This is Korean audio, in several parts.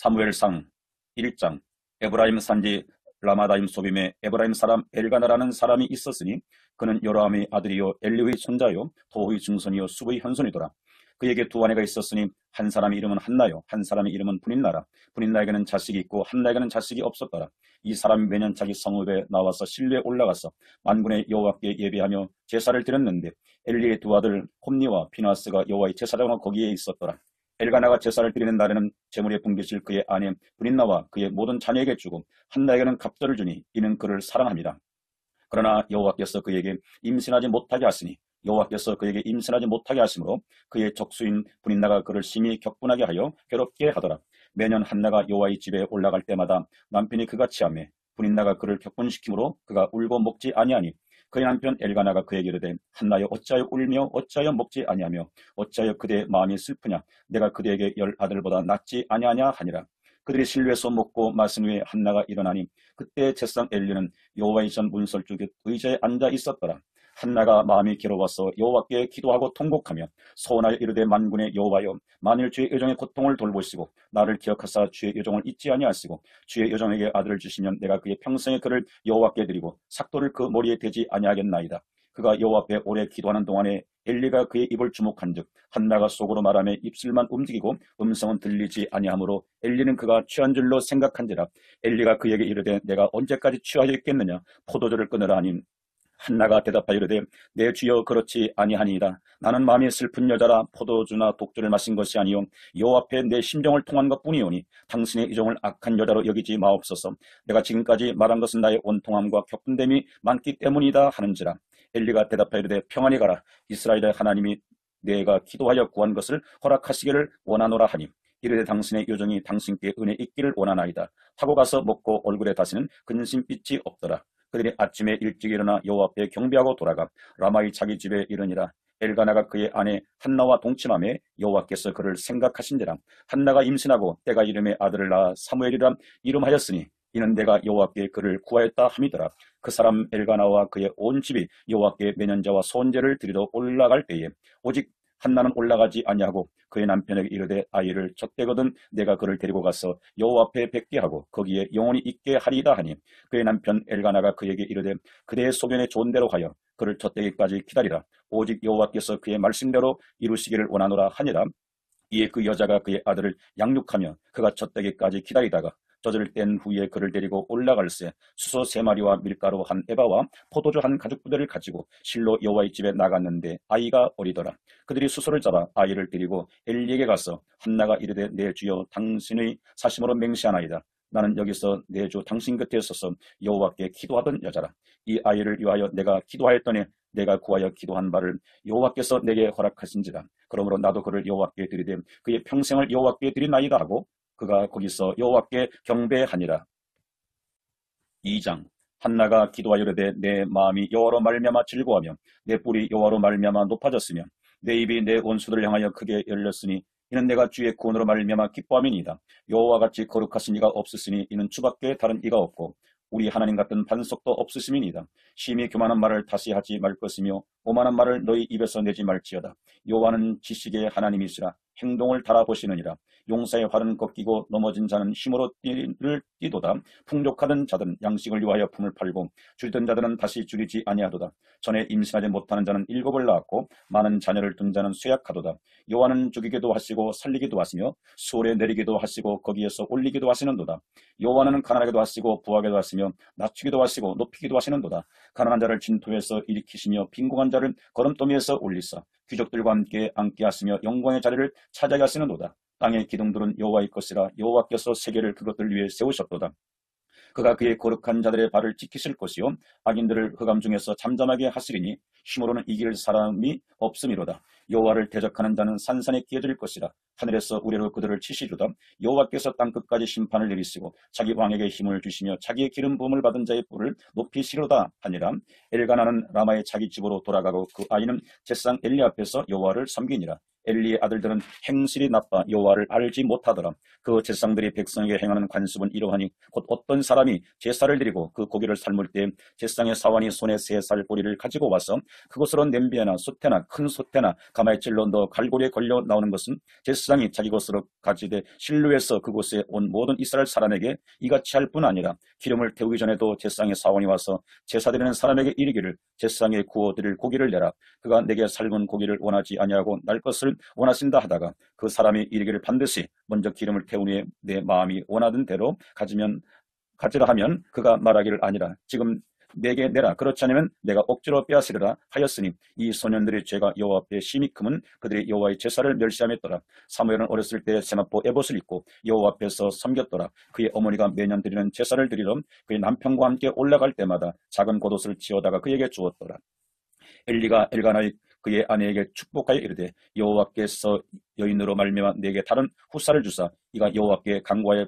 사무엘상 1장. 에브라임 산지 라마다임 소빔에 에브라임 사람 엘가나라는 사람이 있었으니 그는 요람의 아들이요 엘리의 손자요 도의 증손이요 수의 현손이더라. 그에게 두 아내가 있었으니 한 사람의 이름은 한나요 한 사람의 이름은 분인나라. 분인나에게는 자식이 있고 한나에게는 자식이 없었더라. 이 사람이 매년 자기 성읍에 나와서 실로에 올라가서 만군의 여호와께 예배하며 제사를 드렸는데 엘리의 두 아들 홈니와 피나스가 여호와의 제사장으로 거기에 있었더라. 엘가나가 제사를 드리는 날에는 제물에 분깃을 그의 아내 분인나와 그의 모든 자녀에게 주고 한나에게는 갑절을 주니 이는 그를 사랑합니다. 그러나 여호와께서 그에게 임신하지 못하게 하시니 여호와께서 그에게 임신하지 못하게 하심으로 그의 적수인 분인나가 그를 심히 격분하게 하여 괴롭게 하더라. 매년 한나가 여호와의 집에 올라갈 때마다 남편이 그가 취하매 분인나가 그를 격분시키므로 그가 울고 먹지 아니하니 그의 남편 엘가나가 그에게 이르되 한나여 어찌하여 울며 어찌하여 먹지 아니하며 어찌하여 그대의 마음이 슬프냐 내가 그대에게 10 아들보다 낫지 아니하냐 하니라. 그들이 실로에서 먹고 마신 후에 한나가 일어나니 그때 제사장 엘리는 여호와의 전 문설주 곁 의자에 앉아 있었더라. 한나가 마음이 괴로워서 여호와께 기도하고 통곡하며 소원하여 이르되 만군의 여호와여 만일 주의 여종의 고통을 돌보시고 나를 기억하사 주의 여종을 잊지 아니하시고 주의 여종에게 아들을 주시면 내가 그의 평생의 그를 여호와께 드리고 삭도를 그 머리에 대지 아니하겠나이다. 그가 여호와 앞에 오래 기도하는 동안에 엘리가 그의 입을 주목한즉 한나가 속으로 말하며 입술만 움직이고 음성은 들리지 아니하므로 엘리는 그가 취한 줄로 생각한지라. 엘리가 그에게 이르되 내가 언제까지 취하여 있겠느냐 포도주를 끊으라 하니 한나가 대답하여 이르되 내 주여 그렇지 아니하니이다. 나는 마음이 슬픈 여자라 포도주나 독주를 마신 것이 아니요 여호와 앞에 내 심정을 통한 것뿐이오니 당신의 이 종을 악한 여자로 여기지 마옵소서. 내가 지금까지 말한 것은 나의 온통함과 격분됨이 많기 때문이다 하는지라. 엘리가 대답하여 이르되 평안히 가라. 이스라엘의 하나님이 내가 기도하여 구한 것을 허락하시기를 원하노라 하니 이르되 당신의 요정이 당신께 은혜 있기를 원하나이다 하고 가서 먹고 얼굴에 다시는 근심빛이 없더라. 그들이 아침에 일찍 일어나 여호와 앞에 경배하고 돌아가 라마의 자기 집에 이르니라. 엘가나가 그의 아내 한나와 동침하매 여호와께서 그를 생각하신지라. 한나가 임신하고 때가 이름에 아들을 낳아 사무엘이라 이름하였으니 이는 내가 여호와께 그를 구하였다 함이더라. 그 사람 엘가나와 그의 온 집이 여호와께 매년제와 소원제를 드리러 올라갈 때에 오직 한나는 올라가지 아니하고 그의 남편에게 이르되 아이를 젖대거든 내가 그를 데리고 가서 여호와 앞에 뵙게 하고 거기에 영원히 있게 하리이다 하니 그의 남편 엘가나가 그에게 이르되 그대의 소견에 좋은 대로 하여 그를 젖대기까지 기다리라. 오직 여호와께서 그의 말씀대로 이루시기를 원하노라 하니라. 이에 그 여자가 그의 아들을 양육하며 그가 젖대기까지 기다리다가 젖을 뗀 후에 그를 데리고 올라갈새 수소 3마리와 밀가루 한 에바와 포도주 한 가죽부대를 가지고 실로 여호와의 집에 나갔는데 아이가 어리더라. 그들이 수소를 잡아 아이를 데리고 엘리에게 가서 한나가 이르되 내 주여 당신의 사심으로 맹세하나이다. 나는 여기서 내 주 당신 곁에 서서 여호와께 기도하던 여자라. 이 아이를 위하여 내가 기도하였더니 내가 구하여 기도한 바를 여호와께서 내게 허락하신지라. 그러므로 나도 그를 여호와께 드리되 그의 평생을 여호와께 드리나이다 하고 그가 거기서 여호와께 경배하니라. 2장. 한나가 기도하여 이르되 내 마음이 여호와로 말미암아 즐거워하며 내 뿔이 여호와로 말미암아 높아졌으며 내 입이 내 원수들을 향하여 크게 열렸으니 이는 내가 주의 구원으로 말미암아 기뻐함이니이다. 여호와 같이 거룩하신 이가 없으시니 이는 주밖에 다른 이가 없고 우리 하나님 같은 반석도 없으심이니이다. 심히 교만한 말을 다시 하지 말 것이며 오만한 말을 너희 입에서 내지 말지어다. 여호와는 지식의 하나님이시라 행동을 달아보시느니라. 용사의 활은 꺾이고 넘어진 자는 힘으로 뛰도다. 풍족하던 자들은 양식을 위하여 품을 팔고 줄이던 자들은 다시 줄이지 아니하도다. 전에 임신하지 못하는 자는 7을 낳았고 많은 자녀를 둔 자는 쇠약하도다. 여호와는 죽이기도 하시고 살리기도 하시며 수월에 내리기도 하시고 거기에서 올리기도 하시는도다. 여호와는 가난하게도 하시고 부하게도 하시며 낮추기도 하시고 높이기도 하시는도다. 가난한 자를 진토에서 일으키시며 빈궁한 자를 거름더미에서 올리사 귀족들과 함께 앉게 하시며 영광의 자리를 차지하게 하시는도다. 땅의 기둥들은 여호와의 것이라 여호와께서 세계를 그것들 위해 세우셨도다. 그가 그의 거룩한 자들의 발을 지키실 것이요 악인들을 흑암 중에서 잠잠하게 하시리니 힘으로는 이길 사람이 없음이로다. 여호와를 대적하는 자는 산산에 끼어들 것이라. 하늘에서 우레로 그들을 치시리로다. 여호와께서 땅끝까지 심판을 내리시고 자기 왕에게 힘을 주시며 자기의 기름 부음을 받은 자의 뿔을 높이시리로다 하니라. 엘가나는 라마의 자기 집으로 돌아가고 그 아이는 제사장 엘리 앞에서 여호와를 섬기니라. 엘리의 아들들은 행실이 나빠 여호와를 알지 못하더라. 그 제사장들이 백성에게 행하는 관습은 이러하니 곧 어떤 사람이 제사를 드리고 그 고기를 삶을 때 제사장의 사원이 손에 세 살 꼬리를 가지고 와서 그것으로 냄비나 솥에나 큰 솥에나 가마에 찔러 넣어 갈고리에 걸려 나오는 것은 제사장이 자기 것으로 가지되 실로에서 그곳에 온 모든 이스라엘 사람에게 이같이 할 뿐 아니라 기름을 태우기 전에도 제사장의 사원이 와서 제사 드리는 사람에게 이르기를 제사장에 구워 드릴 고기를 내라. 그가 내게 삶은 고기를 원하지 아니하고 날 것을 원하신다 하다가 그 사람이 이르기를 반드시 먼저 기름을 태운 후에 내 마음이 원하던 대로 가지라 하면 그가 말하기를 아니라 지금 내게 내라. 그렇지 않으면 내가 억지로 빼앗으리라 하였으니 이 소년들의 죄가 여호와 앞에 심히 크면 그들이 여호와의 제사를 멸시하였더라. 사무엘은 어렸을 때 세마포 에봇을 입고 여호와 앞에서 섬겼더라. 그의 어머니가 매년 드리는 제사를 드리러 그의 남편과 함께 올라갈 때마다 작은 겉옷을 지어다가 그에게 주었더라. 엘리가 엘가나의 그의 아내에게 축복하여 이르되 여호와께서 여인으로 말미암아 내게 다른 후사를 주사 이가 여호와께 간구하여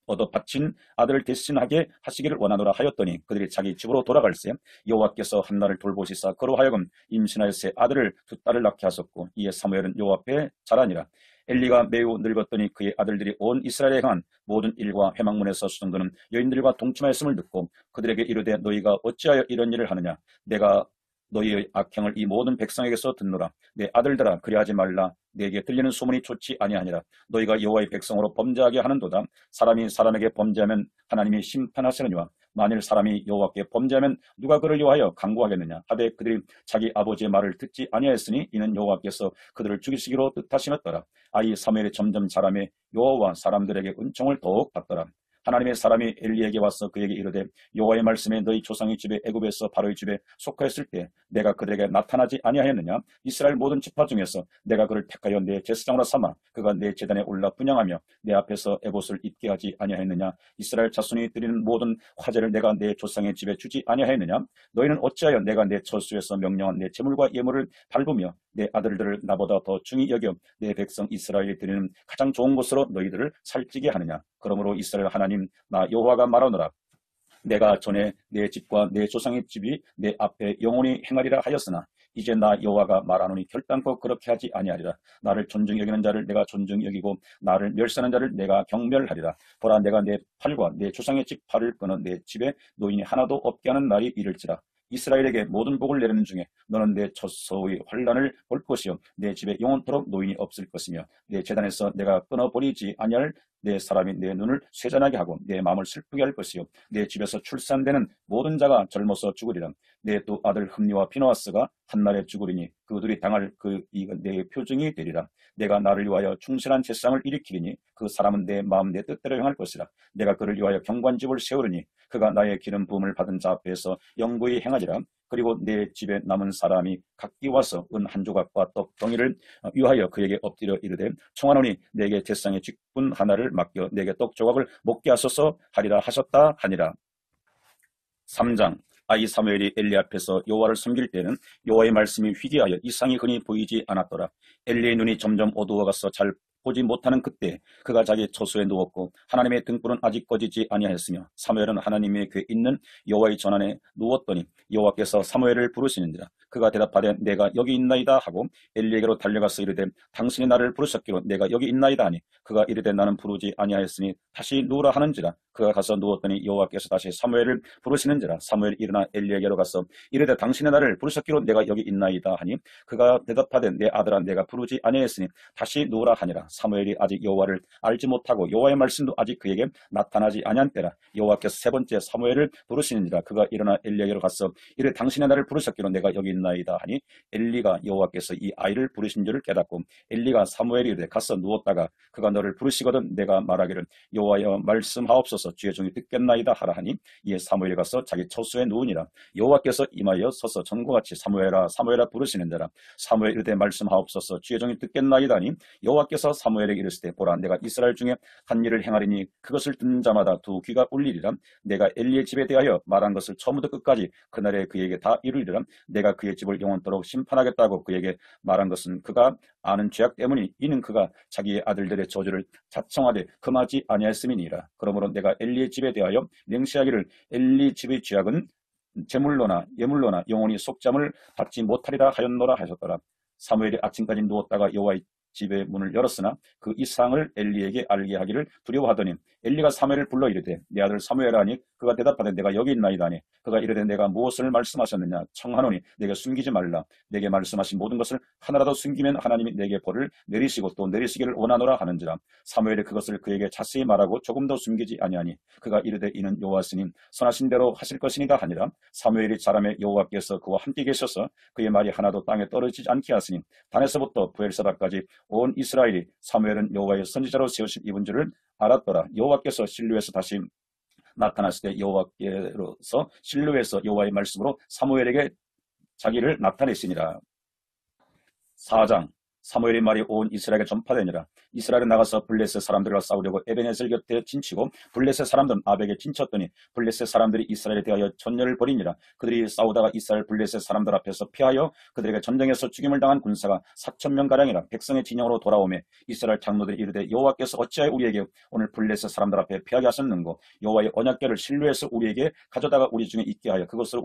얻어 바친 아들을 대신하게 하시기를 원하노라 하였더니 그들이 자기 집으로 돌아갈새 여호와께서 한나를 돌보시사 그로 하여금 임신하여서 아들을 두 딸을 낳게 하셨고 이에 사무엘은 여호와 앞에 자라니라. 엘리가 매우 늙었더니 그의 아들들이 온 이스라엘에 행한 모든 일과 회막문에서 수정드는 여인들과 동침하였음을 듣고 그들에게 이르되 너희가 어찌하여 이런 일을 하느냐. 내가 너희의 악행을 이 모든 백성에게서 듣노라. 내 아들들아 그리하지 말라. 내게 들리는 소문이 좋지 아니하니라. 너희가 여호와의 백성으로 범죄하게 하는도다. 사람이 사람에게 범죄하면 하나님이 심판하시느니와 만일 사람이 여호와께 범죄하면 누가 그를 위하여 강구하겠느냐 하되 그들이 자기 아버지의 말을 듣지 아니하였으니 이는 여호와께서 그들을 죽이시기로 뜻하시었더라. 아이 사무엘이 점점 자라매 여호와 사람들에게 은총을 더욱 받더라. 하나님의 사람이 엘리에게 와서 그에게 이르되 여호와의 말씀에 너희 조상의 집에 애굽에서 바로의 집에 속하였을 때 내가 그들에게 나타나지 아니하였느냐. 이스라엘 모든 지파 중에서 내가 그를 택하여 내 제사장으로 삼아 그가 내 제단에 올라 분향하며 내 앞에서 에봇을 입게 하지 아니하였느냐. 이스라엘 자손이 드리는 모든 화제를 내가 내 조상의 집에 주지 아니하였느냐. 너희는 어찌하여 내가 내 처소에서 명령한 내 제물과 예물을 밟으며 내 아들들을 나보다 더 중히 여겨 내 백성 이스라엘이 드리는 가장 좋은 곳으로 너희들을 살찌게 하느냐. 그러므로 이스라엘 하나님 나 여호와가 말하노라. 내가 전에 내 집과 내 조상의 집이 내 앞에 영원히 행하리라 하였으나 이제 나 여호와가 말하노니 결단코 그렇게 하지 아니하리라. 나를 존중히 여기는 자를 내가 존중히 여기고 나를 멸시하는 자를 내가 경멸하리라. 보라 내가 내 팔과 내 조상의 집 팔을 끊어 내 집에 노인이 하나도 없게 하는 날이 이를지라. 이스라엘에게 모든 복을 내리는 중에 너는 내 처소의 환난을 볼 것이요 내 집에 영원토록 노인이 없을 것이며 내 제단에서 내가 끊어버리지 아니할 내 사람이 내 눈을 쇠잔하게 하고 내 마음을 슬프게 할 것이요 내 집에서 출산되는 모든 자가 젊어서 죽으리라. 내 두 아들 흠니와 비노아스가 한날에 죽으리니 그들이 당할 내 표징이 되리라. 내가 나를 위하여 충실한 제사장을 일으키리니 그 사람은 내 마음 내 뜻대로 행할 것이라. 내가 그를 위하여 경관집을 세우리니 그가 나의 기름 부음을 받은 자 앞에서 영구히 행하리라. 그리고 내 집에 남은 사람이 각기 와서 은 한 조각과 떡 덩이를 위하여 그에게 엎드려 이르되 청하노니 내게 제사장의 직분 하나를 맡겨 내게 떡 조각을 먹게 하소서 하리라 하셨다 하니라. 3장 아이 사무엘이 엘리 앞에서 여호와를 섬길 때는 여호와의 말씀이 희귀하여 이상이 흔히 보이지 않았더라. 엘리의 눈이 점점 어두워가서 잘 보지 못하는 그때 그가 자기 처소에 누웠고 하나님의 등불은 아직 꺼지지 아니하였으며 사무엘은 하나님의 궤 있는 여호와의 전안에 누웠더니 여호와께서 사무엘을 부르시는지라. 그가 대답하되 내가 여기 있나이다 하고 엘리에게로 달려가서 이르되 당신이 나를 부르셨기로 내가 여기 있나이다 하니 그가 이르되 나는 부르지 아니하였으니 다시 누우라 하는지라. 그가 가서 누웠더니 여호와께서 다시 사무엘을 부르시는지라. 사무엘이 일어나 엘리에게로 가서 이르되 당신이 나를 부르셨기로 내가 여기 있나이다 하니 그가 대답하되 내 아들아 내가 부르지 아니하였으니 다시 누우라 하니라. 사무엘이 아직 여호와를 알지 못하고 여호와의 말씀도 아직 그에게 나타나지 아니한 때라. 여호와께서 세 번째 사무엘을 부르시는지라. 그가 일어나 엘리에게로 가서 이르되 당신이 나를 부르셨기로 내가 여기 있나이다 하니 엘리가 여호와께서 이 아이를 부르신 줄을 깨닫고 엘리가 사무엘이 이르되 가서 누웠다가 그가 너를 부르시거든 내가 말하기를 여호와여 말씀하옵소서 주의 종이 듣겠나이다 하라 하니 이에 사무엘이 가서 자기 처소에 누우니라. 여호와께서 임하여 서서 전과 같이 사무엘아 사무엘아 부르시는지라. 사무엘 이르되 말씀하옵소서 주의 종이 듣겠나이다 하니 여호와께서 사무엘에게 이르시되 보라 내가 이스라엘 중에 한 일을 행하리니 그것을 듣는 자마다 두 귀가 울리리라. 내가 엘리의 집에 대하여 말한 것을 처음부터 끝까지 그날에 그에게 다 이루리라. 내가 그의 집을 영원토록 심판하겠다고 그에게 말한 것은 그가 아는 죄악 때문이 이는 그가 자기의 아들들의 저주를 자청하되 금하지 아니하였음이니라. 그러므로 내가 엘리의 집에 대하여 맹세하기를 엘리 집의 죄악은 제물로나 예물로나 영원히 속잠을 받지 못하리라 하였노라 하셨더라. 사무엘이 아침까지 누웠다가 여호와의 집의 문을 열었으나 그 이상을 엘리에게 알게 하기를 두려워하더니 엘리가 사무엘을 불러 이르되 내 아들 사무엘아 하니 그가 대답하되 내가 여기 있나이다 하니 그가 이르되 내가 무엇을 말씀하셨느냐 청하노니 내게 숨기지 말라. 내게 말씀하신 모든 것을 하나라도 숨기면 하나님이 내게 벌을 내리시고 또 내리시기를 원하노라 하는지라. 사무엘이 그것을 그에게 자세히 말하고 조금 더 숨기지 아니하니 그가 이르되 이는 여호와시니 선하신 대로 하실 것이니라 하니라. 사무엘이 자라매 여호와께서 그와 함께 계셔서 그의 말이 하나도 땅에 떨어지지 않게 하시니 단에서부터 브엘사바까지 온 이스라엘이 사무엘은 여호와의 선지자로 세우신 이분 줄을 알았더라. 여호와께서 실로에서 다시 나타났을 때 여호와께로서 실로에서 여호와의 말씀으로 사무엘에게 자기를 나타내시니라. 4장. 사무엘의 말이 온 이스라엘에 전파되니라. 이스라엘은 나가서 블레셋 사람들과 싸우려고 에베네셀 곁에 진치고 블레셋 사람들은 아벡에 진쳤더니 블레셋 사람들이 이스라엘에 대하여 전열을 벌이니라. 그들이 싸우다가 이스라엘 블레셋 사람들 앞에서 피하여 그들에게 전쟁에서 죽임을 당한 군사가 4,000명가량이라. 백성의 진영으로 돌아오매 이스라엘 장로들이 이르되 여호와께서 어찌하여 우리에게 오늘 블레셋 사람들 앞에 피하게 하셨는고 여호와의 언약궤를 실로에서 우리에게 가져다가 우리 중에 있게 하여 그것을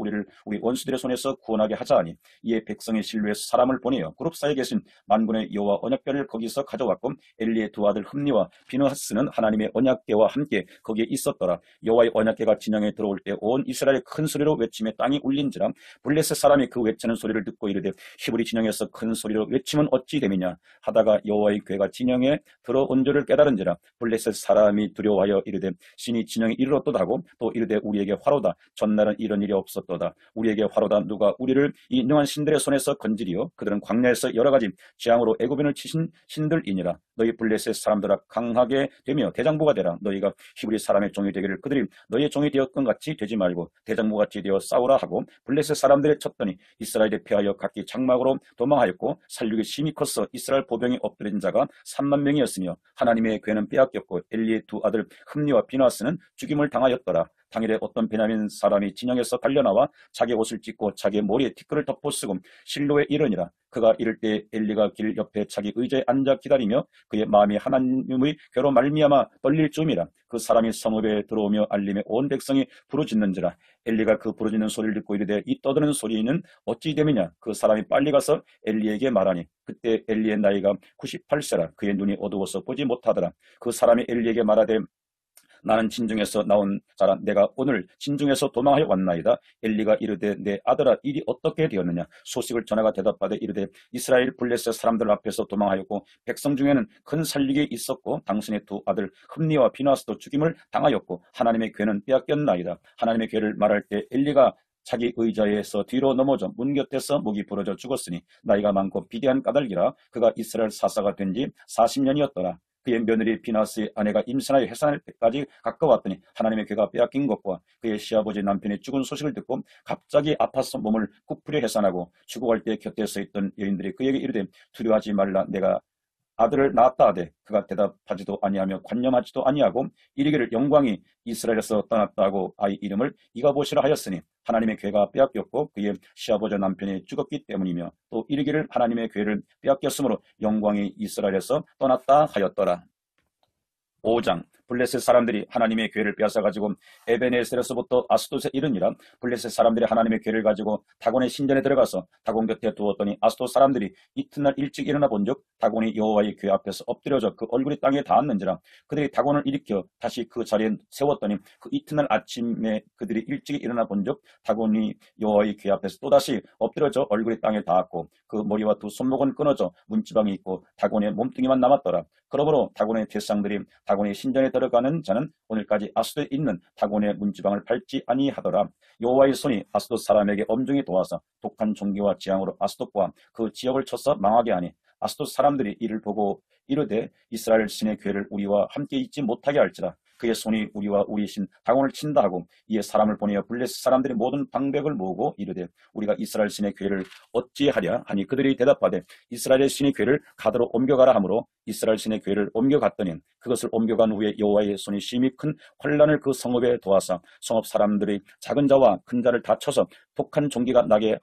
우리 원수들의 손에서 구원하게 하자 하니 이에 백성이 실로에서 사람을 보내어 그룹 사이에 계신 만군의 여호와 언약궤를 거기서 가져왔고 엘리의 두 아들 흠니와 비느하스는 하나님의 언약궤와 함께 거기에 있었더라. 여호와의 언약궤가 진영에 들어올 때 온 이스라엘이 큰 소리로 외치며 땅이 울린지라. 블레셋 사람이 그 외치는 소리를 듣고 이르되 히브리 진영에서 큰 소리로 외치면 어찌 됨이냐 하다가 여호와의 궤가 진영에 들어온 줄을 깨달은지라. 블레셋 사람이 두려워하여 이르되 신이 진영에 이르렀도다 하고 또 이르되 우리에게 화로다. 전날은 이런 일이 없었도다. 우리에게 화로다. 누가 우리를 이 인정한 신들의 손에서 건지리요. 그들은 광야에서 여러 가지 재앙으로 애굽인을 치신 신들이니라. 너희 블레셋 사람들아 강하게 되며 대장부가 되라. 너희가 히브리 사람의 종이 되기를 그들이 너희의 종이 되었건 같이 되지 말고 대장부같이 되어 싸우라 하고 블레셋 사람들의 쳤더니 이스라엘에 피하여 각기 장막으로 도망하였고 살육이 심히 컸어 이스라엘 보병이 엎드린 자가 3만 명이었으며 하나님의 궤는 빼앗겼고 엘리의 두 아들 흠니와 비느하스는 죽임을 당하였더라. 당일에 어떤 베냐민 사람이 진영에서 달려나와 자기 옷을 찢고 자기 머리에 티끌을 덮어 쓰고 실로에 이르니라. 그가 이를 때 엘리가 길 옆에 자기 의자에 앉아 기다리며 그의 마음이 하나님의 궤로 말미암아 떨릴 즈음이라. 그 사람이 성읍에 들어오며 알림에 온 백성이 부르짖는지라. 엘리가 그 부르짖는 소리를 듣고 이르되 이 떠드는 소리는 어찌 됨이냐. 그 사람이 빨리 가서 엘리에게 말하니 그때 엘리의 나이가 98세라. 그의 눈이 어두워서 보지 못하더라. 그 사람이 엘리에게 말하되 나는 진중에서 나온 자라. 내가 오늘 진중에서 도망하여 왔나이다. 엘리가 이르되 내 아들아 일이 어떻게 되었느냐. 소식을 전하가 대답하되 이르되 이스라엘 블레셋 사람들 앞에서 도망하였고 백성 중에는 큰 살육이 있었고 당신의 두 아들 흠니와 비느하스도 죽임을 당하였고 하나님의 궤는 빼앗겼나이다. 하나님의 궤를 말할 때 엘리가 자기 의자에서 뒤로 넘어져 문 곁에서 목이 부러져 죽었으니 나이가 많고 비대한 까닭이라. 그가 이스라엘 사사가 된 지 40년이었더라. 그의 며느리 비느하스의 아내가 임신하여 해산할 때까지 가까웠더니 하나님의 궤가 빼앗긴 것과 그의 시아버지 남편이 죽은 소식을 듣고 갑자기 아파서 몸을 굽으려 해산하고 죽어갈 때 곁에 서 있던 여인들이 그에게 이르되 두려워하지 말라. 내가 아들을 낳았다 하되 그가 대답하지도 아니하며 관념하지도 아니하고 이르기를 영광이 이스라엘에서 떠났다 하고 아이 이름을 이가봇이라 하였으니 하나님의 궤가 빼앗겼고 그의 시아버지 남편이 죽었기 때문이며 또 이르기를 하나님의 궤를 빼앗겼으므로 영광이 이스라엘에서 떠났다 하였더라. 5장. 블레셋 사람들이 하나님의 궤를 빼앗아가지고 에베네셀에서부터 아스돗에 이르니라. 블레셋 사람들이 하나님의 궤를 가지고 다곤의 신전에 들어가서 다곤 곁에 두었더니 아스돗 사람들이 이튿날 일찍 일어나 본즉 다곤이 여호와의 궤 앞에서 엎드려져 그 얼굴이 땅에 닿았는지라. 그들이 다곤을 일으켜 다시 그 자리에 세웠더니 그 이튿날 아침에 그들이 일찍 일어나 본즉 다곤이 여호와의 궤 앞에서 또다시 엎드려져 얼굴이 땅에 닿았고 그 머리와 두 손목은 끊어져 문지방이 있고 다곤의 몸뚱이만 남았더라. 그러므로 다곤의 대상들이 다곤의 신전에 들어가는 자는 오늘까지 아스돗에 있는 다곤의 문지방을 밟지 아니하더라. 여호와의 손이 아스돗 사람에게 엄중히 도와서 독한 종기와 재앙으로 아스돗과 그 지역을 쳐서 망하게 하니 아스돗 사람들이 이를 보고 이르되 이스라엘 신의 궤를 우리와 함께 있지 못하게 할지라. 그의 손이 우리와 우리 신 다곤을 친다 하고 이에 사람을 보내어 블레셋 사람들이 모든 방백을 모으고 이르되 우리가 이스라엘 신의 궤를 어찌하랴 하니 그들이 대답하되 이스라엘의 신의 궤를 가드로 옮겨가라 하므로 이스라엘 신의 궤를 옮겨갔더니 그것을 옮겨간 후에 여호와의 손이 심히 큰 환란을 그 성읍에 도하사 성읍 사람들이 작은 자와 큰 자를 다 쳐서 독한 종기가 나게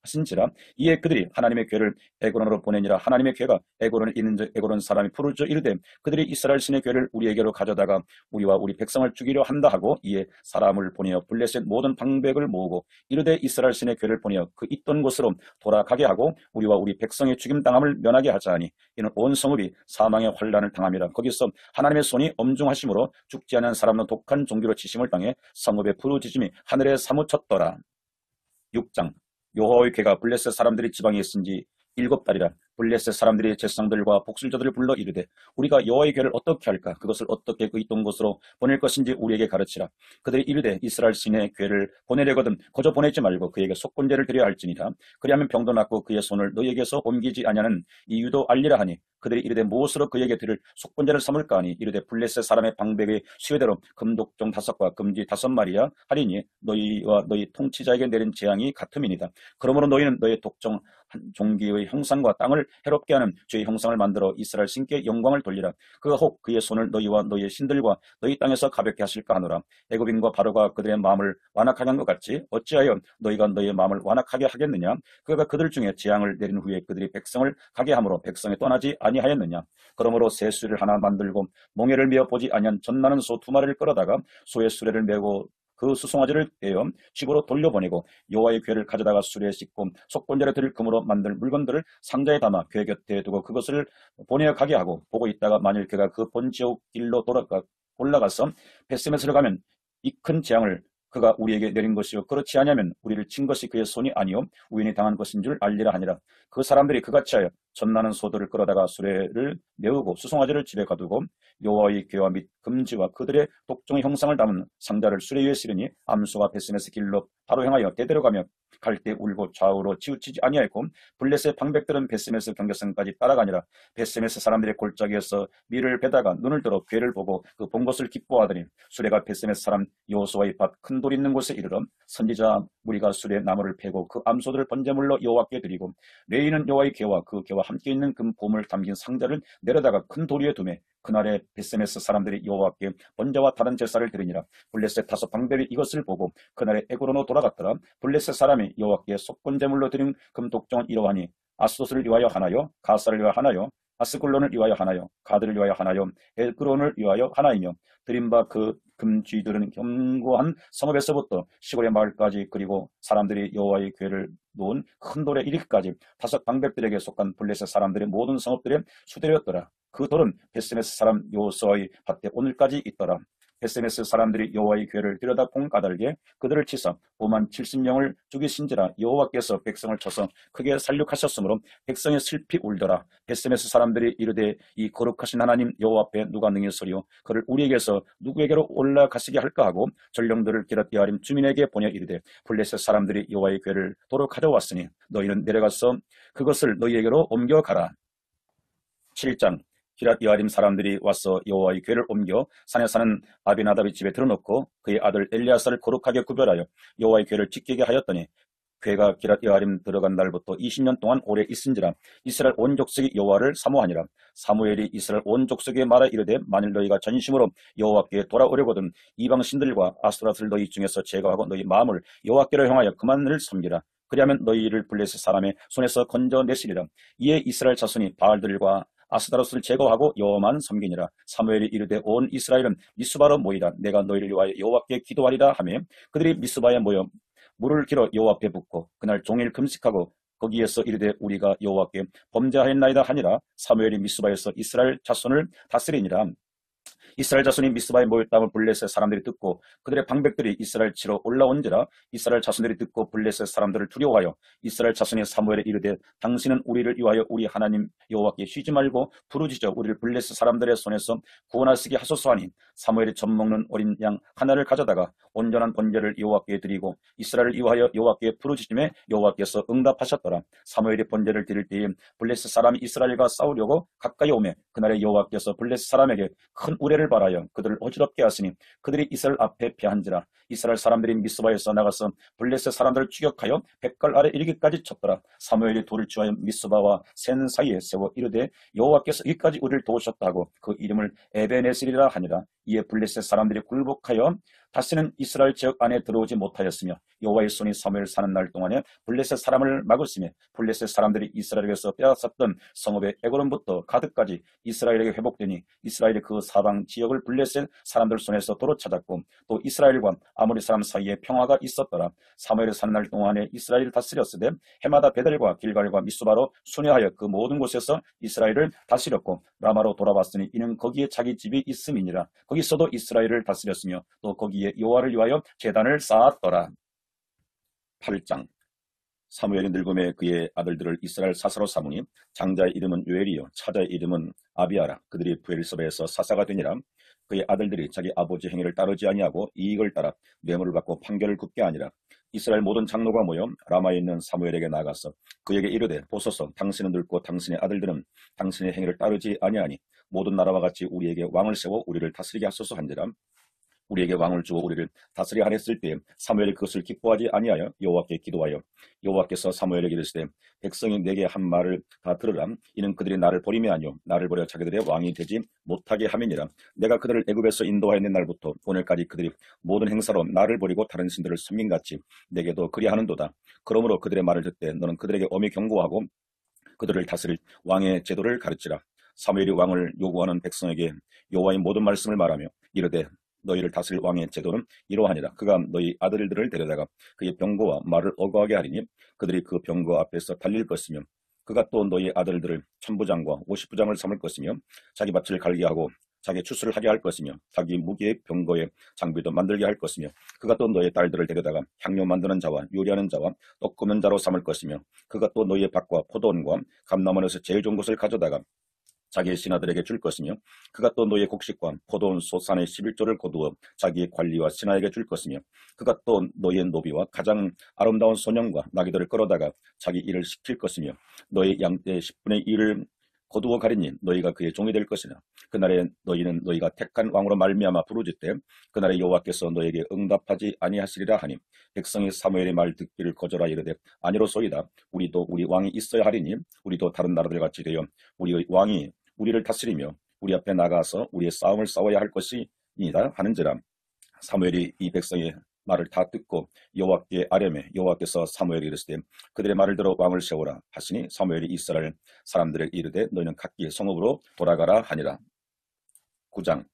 하신지라. 이에 그들이 하나님의 괴를 에고론으로 보내니라. 하나님의 괴가 에고론을 있는즉 에고론 사람이 부르짖어 이르되 그들이 이스라엘 신의 괴를 우리에게로 가져다가 우리와 우리 백성을 죽이려 한다 하고, 이에 사람을 보내어 블레셋 모든 방백을 모으고 이르되 이스라엘 신의 괴를 보내어 그 있던 곳으로 돌아가게 하고 우리와 우리 백성의 죽임 당함을 면하게 하자 하니, 이는 온 성읍이 사망의 환란을 당함이라. 거기서 하나님의 손이 엄중하심으로 죽지 않은 사람은 독한 종기로 치심을 당해 성읍의 부르짖음이 하늘에 사무쳤더라. 6장. 여호와의 괴가 블레셋 사람들이 지방에 있은지 7달이라. 블레셋 사람들이 제사장들과 복술자들을 불러 이르되 우리가 여호와의 괴를 어떻게 할까? 그것을 어떻게 그 있던 곳으로 보낼 것인지 우리에게 가르치라. 그들이 이르되 이스라엘 신의 괴를 보내려거든 거저 보내지 말고 그에게 속건제를 드려야 할지니라. 그리하면 병도 낫고 그의 손을 너희에게서 옮기지 아니하는 이유도 알리라 하니, 그들이 이르되 무엇으로 그에게 드릴 속건제를 삼을까 하니, 이르되 블레셋 사람의 방백의 수요대로 금독종 5과 금지 5마리야 하리니 너희와 너희 통치자에게 내린 재앙이 같음이니이다. 그러므로 너희는 너희 독종 한 종기의 형상과 땅을 해롭게 하는 죄의 형상을 만들어 이스라엘 신께 영광을 돌리라. 그가 혹 그의 손을 너희와 너희의 신들과 너희 땅에서 가볍게 하실까 하노라. 애굽인과 바로가 그들의 마음을 완악하게 한 것 같이 어찌하여 너희가 너희의 마음을 완악하게 하겠느냐? 그가 그들 중에 재앙을 내린 후에 그들이 백성을 가게 함으로 백성이 떠나지 아니하였느냐? 그러므로 새 수레를 하나 만들고 몽에를 메어 보지 아니한 젖나는 소 2마리를 끌어다가 소의 수레를 메고 그 수송아지를 떼어 집으로 돌려보내고 여호와의 괴를 가져다가 수레에 싣고 속건제를 드릴 금으로 만들 물건들을 상자에 담아 괴 곁에 두고 그것을 보내어 가게 하고, 보고 있다가 만일 그가 그 본 지옥 길로 올라가서 베스메스를 가면 이 큰 재앙을 그가 우리에게 내린 것이요 그렇지 아니하면 우리를 친 것이 그의 손이 아니요 우연히 당한 것인 줄 알리라 하니라. 그 사람들이 그같이 하여 젖나는 소들을 끌어다가 수레를 메우고 수송아지를 집에 가두고 여호와의 괴와 및 금지와 그들의 독종의 형상을 담은 상자를 수레 위에 실으니 암소가 베스메스 길로 바로 향하여 대대로 가며 갈 때 울고 좌우로 치우치지 아니하였고, 블레셋 방백들은 베스메스 경계선까지 따라가니라. 베스메스 사람들의 골짜기에서 밀을 베다가 눈을 들어 괴를 보고 그 본 것을 기뻐하더니 수레가 베스메스 사람 여호수아의 밭 큰 돌 있는 곳에 이르러 선지자 무리가 수레 나무를 패고 그 암소들을 번제물로 여호와께 드리고 레위는 여호와의 괴와 그 괴와 함께 있는 금 보물 담긴 상자를 내려다가 큰 돌 위에 두매 그날에 베스메스 사람들이 여호와께 번제와 다른 제사를 드리니라. 블레셋 5 방백이 이것을 보고 그날에 에고론으로 돌아갔더라. 블레셋 사람이 여호와께 속건제물로 드린 금 독종은 이러하니 아스돗을 위하여 하나요, 가사를 위하여 하나요, 아스글론을 위하여 하나요, 가드를 위하여 하나요, 에그론을 위하여 하나이며, 드린 바 그 금쥐들은 견고한 성읍에서부터 시골의 마을까지, 그리고 사람들이 여호와의 괴를 놓은 큰 돌에 이르기까지 5 방백들에게 속한 블레셋 사람들의 모든 성읍들의 수대였더라. 그 돌은 베스메스 사람 여호수아의 밭에 오늘까지 있더라. 베스메스 사람들이 여호와의 괴를 들여다 본 까닭에 그들을 치사 570명을 죽이신지라. 여호와께서 백성을 쳐서 크게 살육하셨으므로 백성이 슬피 울더라. 베스메스 사람들이 이르되 이 거룩하신 하나님 여호와 앞에 누가 능히 서리요? 그를 우리에게서 누구에게로 올라가시게 할까 하고 전령들을 기랏 여아림 주민에게 보내 이르되 블레셋 사람들이 여호와의 괴를 도로 가져왔으니 너희는 내려가서 그것을 너희에게로 옮겨가라. 7장. 기랏 여아림 사람들이 와서 여호와의 괴를 옮겨 산에 사는 아비나답의 집에 들어놓고 그의 아들 엘리아사를 거룩하게 구별하여 여호와의 괴를 지키게 하였더니, 괴가 기랏 여아림 들어간 날부터 20년 동안 오래 있은지라. 이스라엘 온 족속이 여호와를 사모하니라. 사무엘이 이스라엘 온 족속에 말하 이르되 만일 너희가 전심으로 여호와께 돌아오려거든 이방 신들과 아스토라스를 너희 중에서 제거하고 너희 마음을 여호와께로 향하여 그만을 섬기라. 그리하면 너희를 블레셋 사람의 손에서 건져내시리라. 이에 이스라엘 자손이 바알들과 아스타로스를 제거하고 여호와만 섬기니라. 사무엘이 이르되 온 이스라엘은 미스바로 모이라. 내가 너희를 위하여 여호와께 기도하리라 하며 그들이 미스바에 모여 물을 길어 여호와 앞에 붓고 그날 종일 금식하고 거기에서 이르되 우리가 여호와께 범죄하였나이다 하니라. 사무엘이 미스바에서 이스라엘 자손을 다스리니라. 이스라엘 자손이 미스바에 모였다면 블레셋 사람들이 듣고 그들의 방백들이 이스라엘 치러 올라온지라. 이스라엘 자손들이 듣고 블레셋 사람들을 두려워하여 이스라엘 자손이 사무엘에 이르되 당신은 우리를 위하여 우리 하나님 여호와께 쉬지 말고 부르짖어 우리를 블레셋 사람들의 손에서 구원하시게 하소서 하니, 사무엘이 젖먹는 어린 양 하나를 가져다가 온전한 번제를 여호와께 드리고 이스라엘을 위하여 여호와께 부르짖음에 여호와께서 응답하셨더라. 사무엘이 번제를 드릴 때에 블레셋 사람이 이스라엘과 싸우려고 가까이 오매 그날에 여호와께서 블레셋 사람에게 큰 우레를 발하여 그들을 어지럽게 하시니 그들이 이스라엘 앞에 패한지라. 이스라엘 사람들이 미스바에서 나가서 블레셋 사람들을 추격하여 백갈 아래 이르기까지 쳤더라. 사무엘이 돌을 취하여 미스바와 센 사이에 세워 이르되 여호와께서 여기까지 우리를 도우셨다 하고 그 이름을 에베네스리라 하니라. 이에 블레셋 사람들이 굴복하여 다시는 이스라엘 지역 안에 들어오지 못하였으며 여호와의 손이 사무엘 사는 날 동안에 블레셋 사람을 막았으며 블레셋 사람들이 이스라엘에게서 빼앗았던 성읍의 에그론부터 가드까지 이스라엘에게 회복되니 이스라엘이 그 사방 지역을 블레셋 사람들 손에서 도로 찾았고 또 이스라엘과 아모리 사람 사이에 평화가 있었더라. 사무엘이 사는 날 동안에 이스라엘을 다스렸으되 해마다 베델과 길갈과 미스바로 순회하여 그 모든 곳에서 이스라엘을 다스렸고 라마로 돌아왔으니 이는 거기에 자기 집이 있음이니라. 거기서도 이스라엘을 다스렸으며 또 거기에 여호와를 위하여 제단을 쌓았더라. 8장. 사무엘이 늙음에 그의 아들들을 이스라엘 사사로 삼으니 장자의 이름은 요엘이요 차자의 이름은 아비아라. 그들이 부엘섭에서 사사가 되니라. 그의 아들들이 자기 아버지 행위를 따르지 아니하고 이익을 따라 뇌물을 받고 판결을 굽게 하니라. 이스라엘 모든 장로가 모여 라마에 있는 사무엘에게 나가서 그에게 이르되 보소서 당신은 늙고 당신의 아들들은 당신의 행위를 따르지 아니하니 모든 나라와 같이 우리에게 왕을 세워 우리를 다스리게 하소서 한지라. 우리에게 왕을 주어 우리를 다스리게 하랬을 때 사무엘이 그것을 기뻐하지 아니하여 여호와께 기도하여 여호와께서 사무엘에게 이르시되 백성이 내게 한 말을 다 들으라. 이는 그들이 나를 버림이 아니요 나를 버려 자기들의 왕이 되지 못하게 함이니라. 내가 그들을 애굽에서 인도하였는 날부터 오늘까지 그들이 모든 행사로 나를 버리고 다른 신들을 섬긴같이 내게도 그리하는도다. 그러므로 그들의 말을 듣되 너는 그들에게 엄히 경고하고 그들을 다스릴 왕의 제도를 가르치라. 사무엘이 왕을 요구하는 백성에게 여호와의 모든 말씀을 말하며 이르되 너희를 다스릴 왕의 제도는 이러하니라. 그가 너희 아들들을 데려다가 그의 병거와 말을 어거하게 하리니 그들이 그 병거 앞에서 달릴 것이며 그가 또 너희 아들들을 천부장과 50부장을 삼을 것이며 자기 밭을 갈게 하고 자기 추수를 하게 할 것이며 자기 무기의 병거의 장비도 만들게 할 것이며 그가 또 너희 딸들을 데려다가 향료 만드는 자와 요리하는 자와 떡 굽는 자로 삼을 것이며 그가 또 너희의 밭과 포도원과 감람원에서 제일 좋은 것을 가져다가 자기의 신하들에게 줄 것이며 그가 또 너희의 곡식과 포도원 소산의 11조를 거두어 자기의 관리와 신하에게 줄 것이며 그가 또 너희의 노비와 가장 아름다운 소년과 나귀들을 끌어다가 자기 일을 시킬 것이며 너희 양떼의 10분의 1을 거두어 가리니 너희가 그의 종이 될 것이나 그날에 너희는 너희가 택한 왕으로 말미암아 부르짖되 그날에 여호와께서 너에게 응답하지 아니하시리라 하니 백성이 사무엘의 말 듣기를 거절하 이르되 아니로소이다. 우리도 우리 왕이 있어야 하리니 우리도 다른 나라들 같이 되어 우리의 왕이 우리를 다스리며 우리 앞에 나가서 우리의 싸움을 싸워야 할 것이니이다 하는지라. 사무엘이 이 백성의 말을 다 듣고 여호와께 아뢰매 여호와께서 사무엘에게 이르시되 그들의 말을 들어 왕을 세우라 하시니 사무엘이 이스라엘 사람들에게 이르되 너희는 각기 성읍으로 돌아가라 하니라. 9장.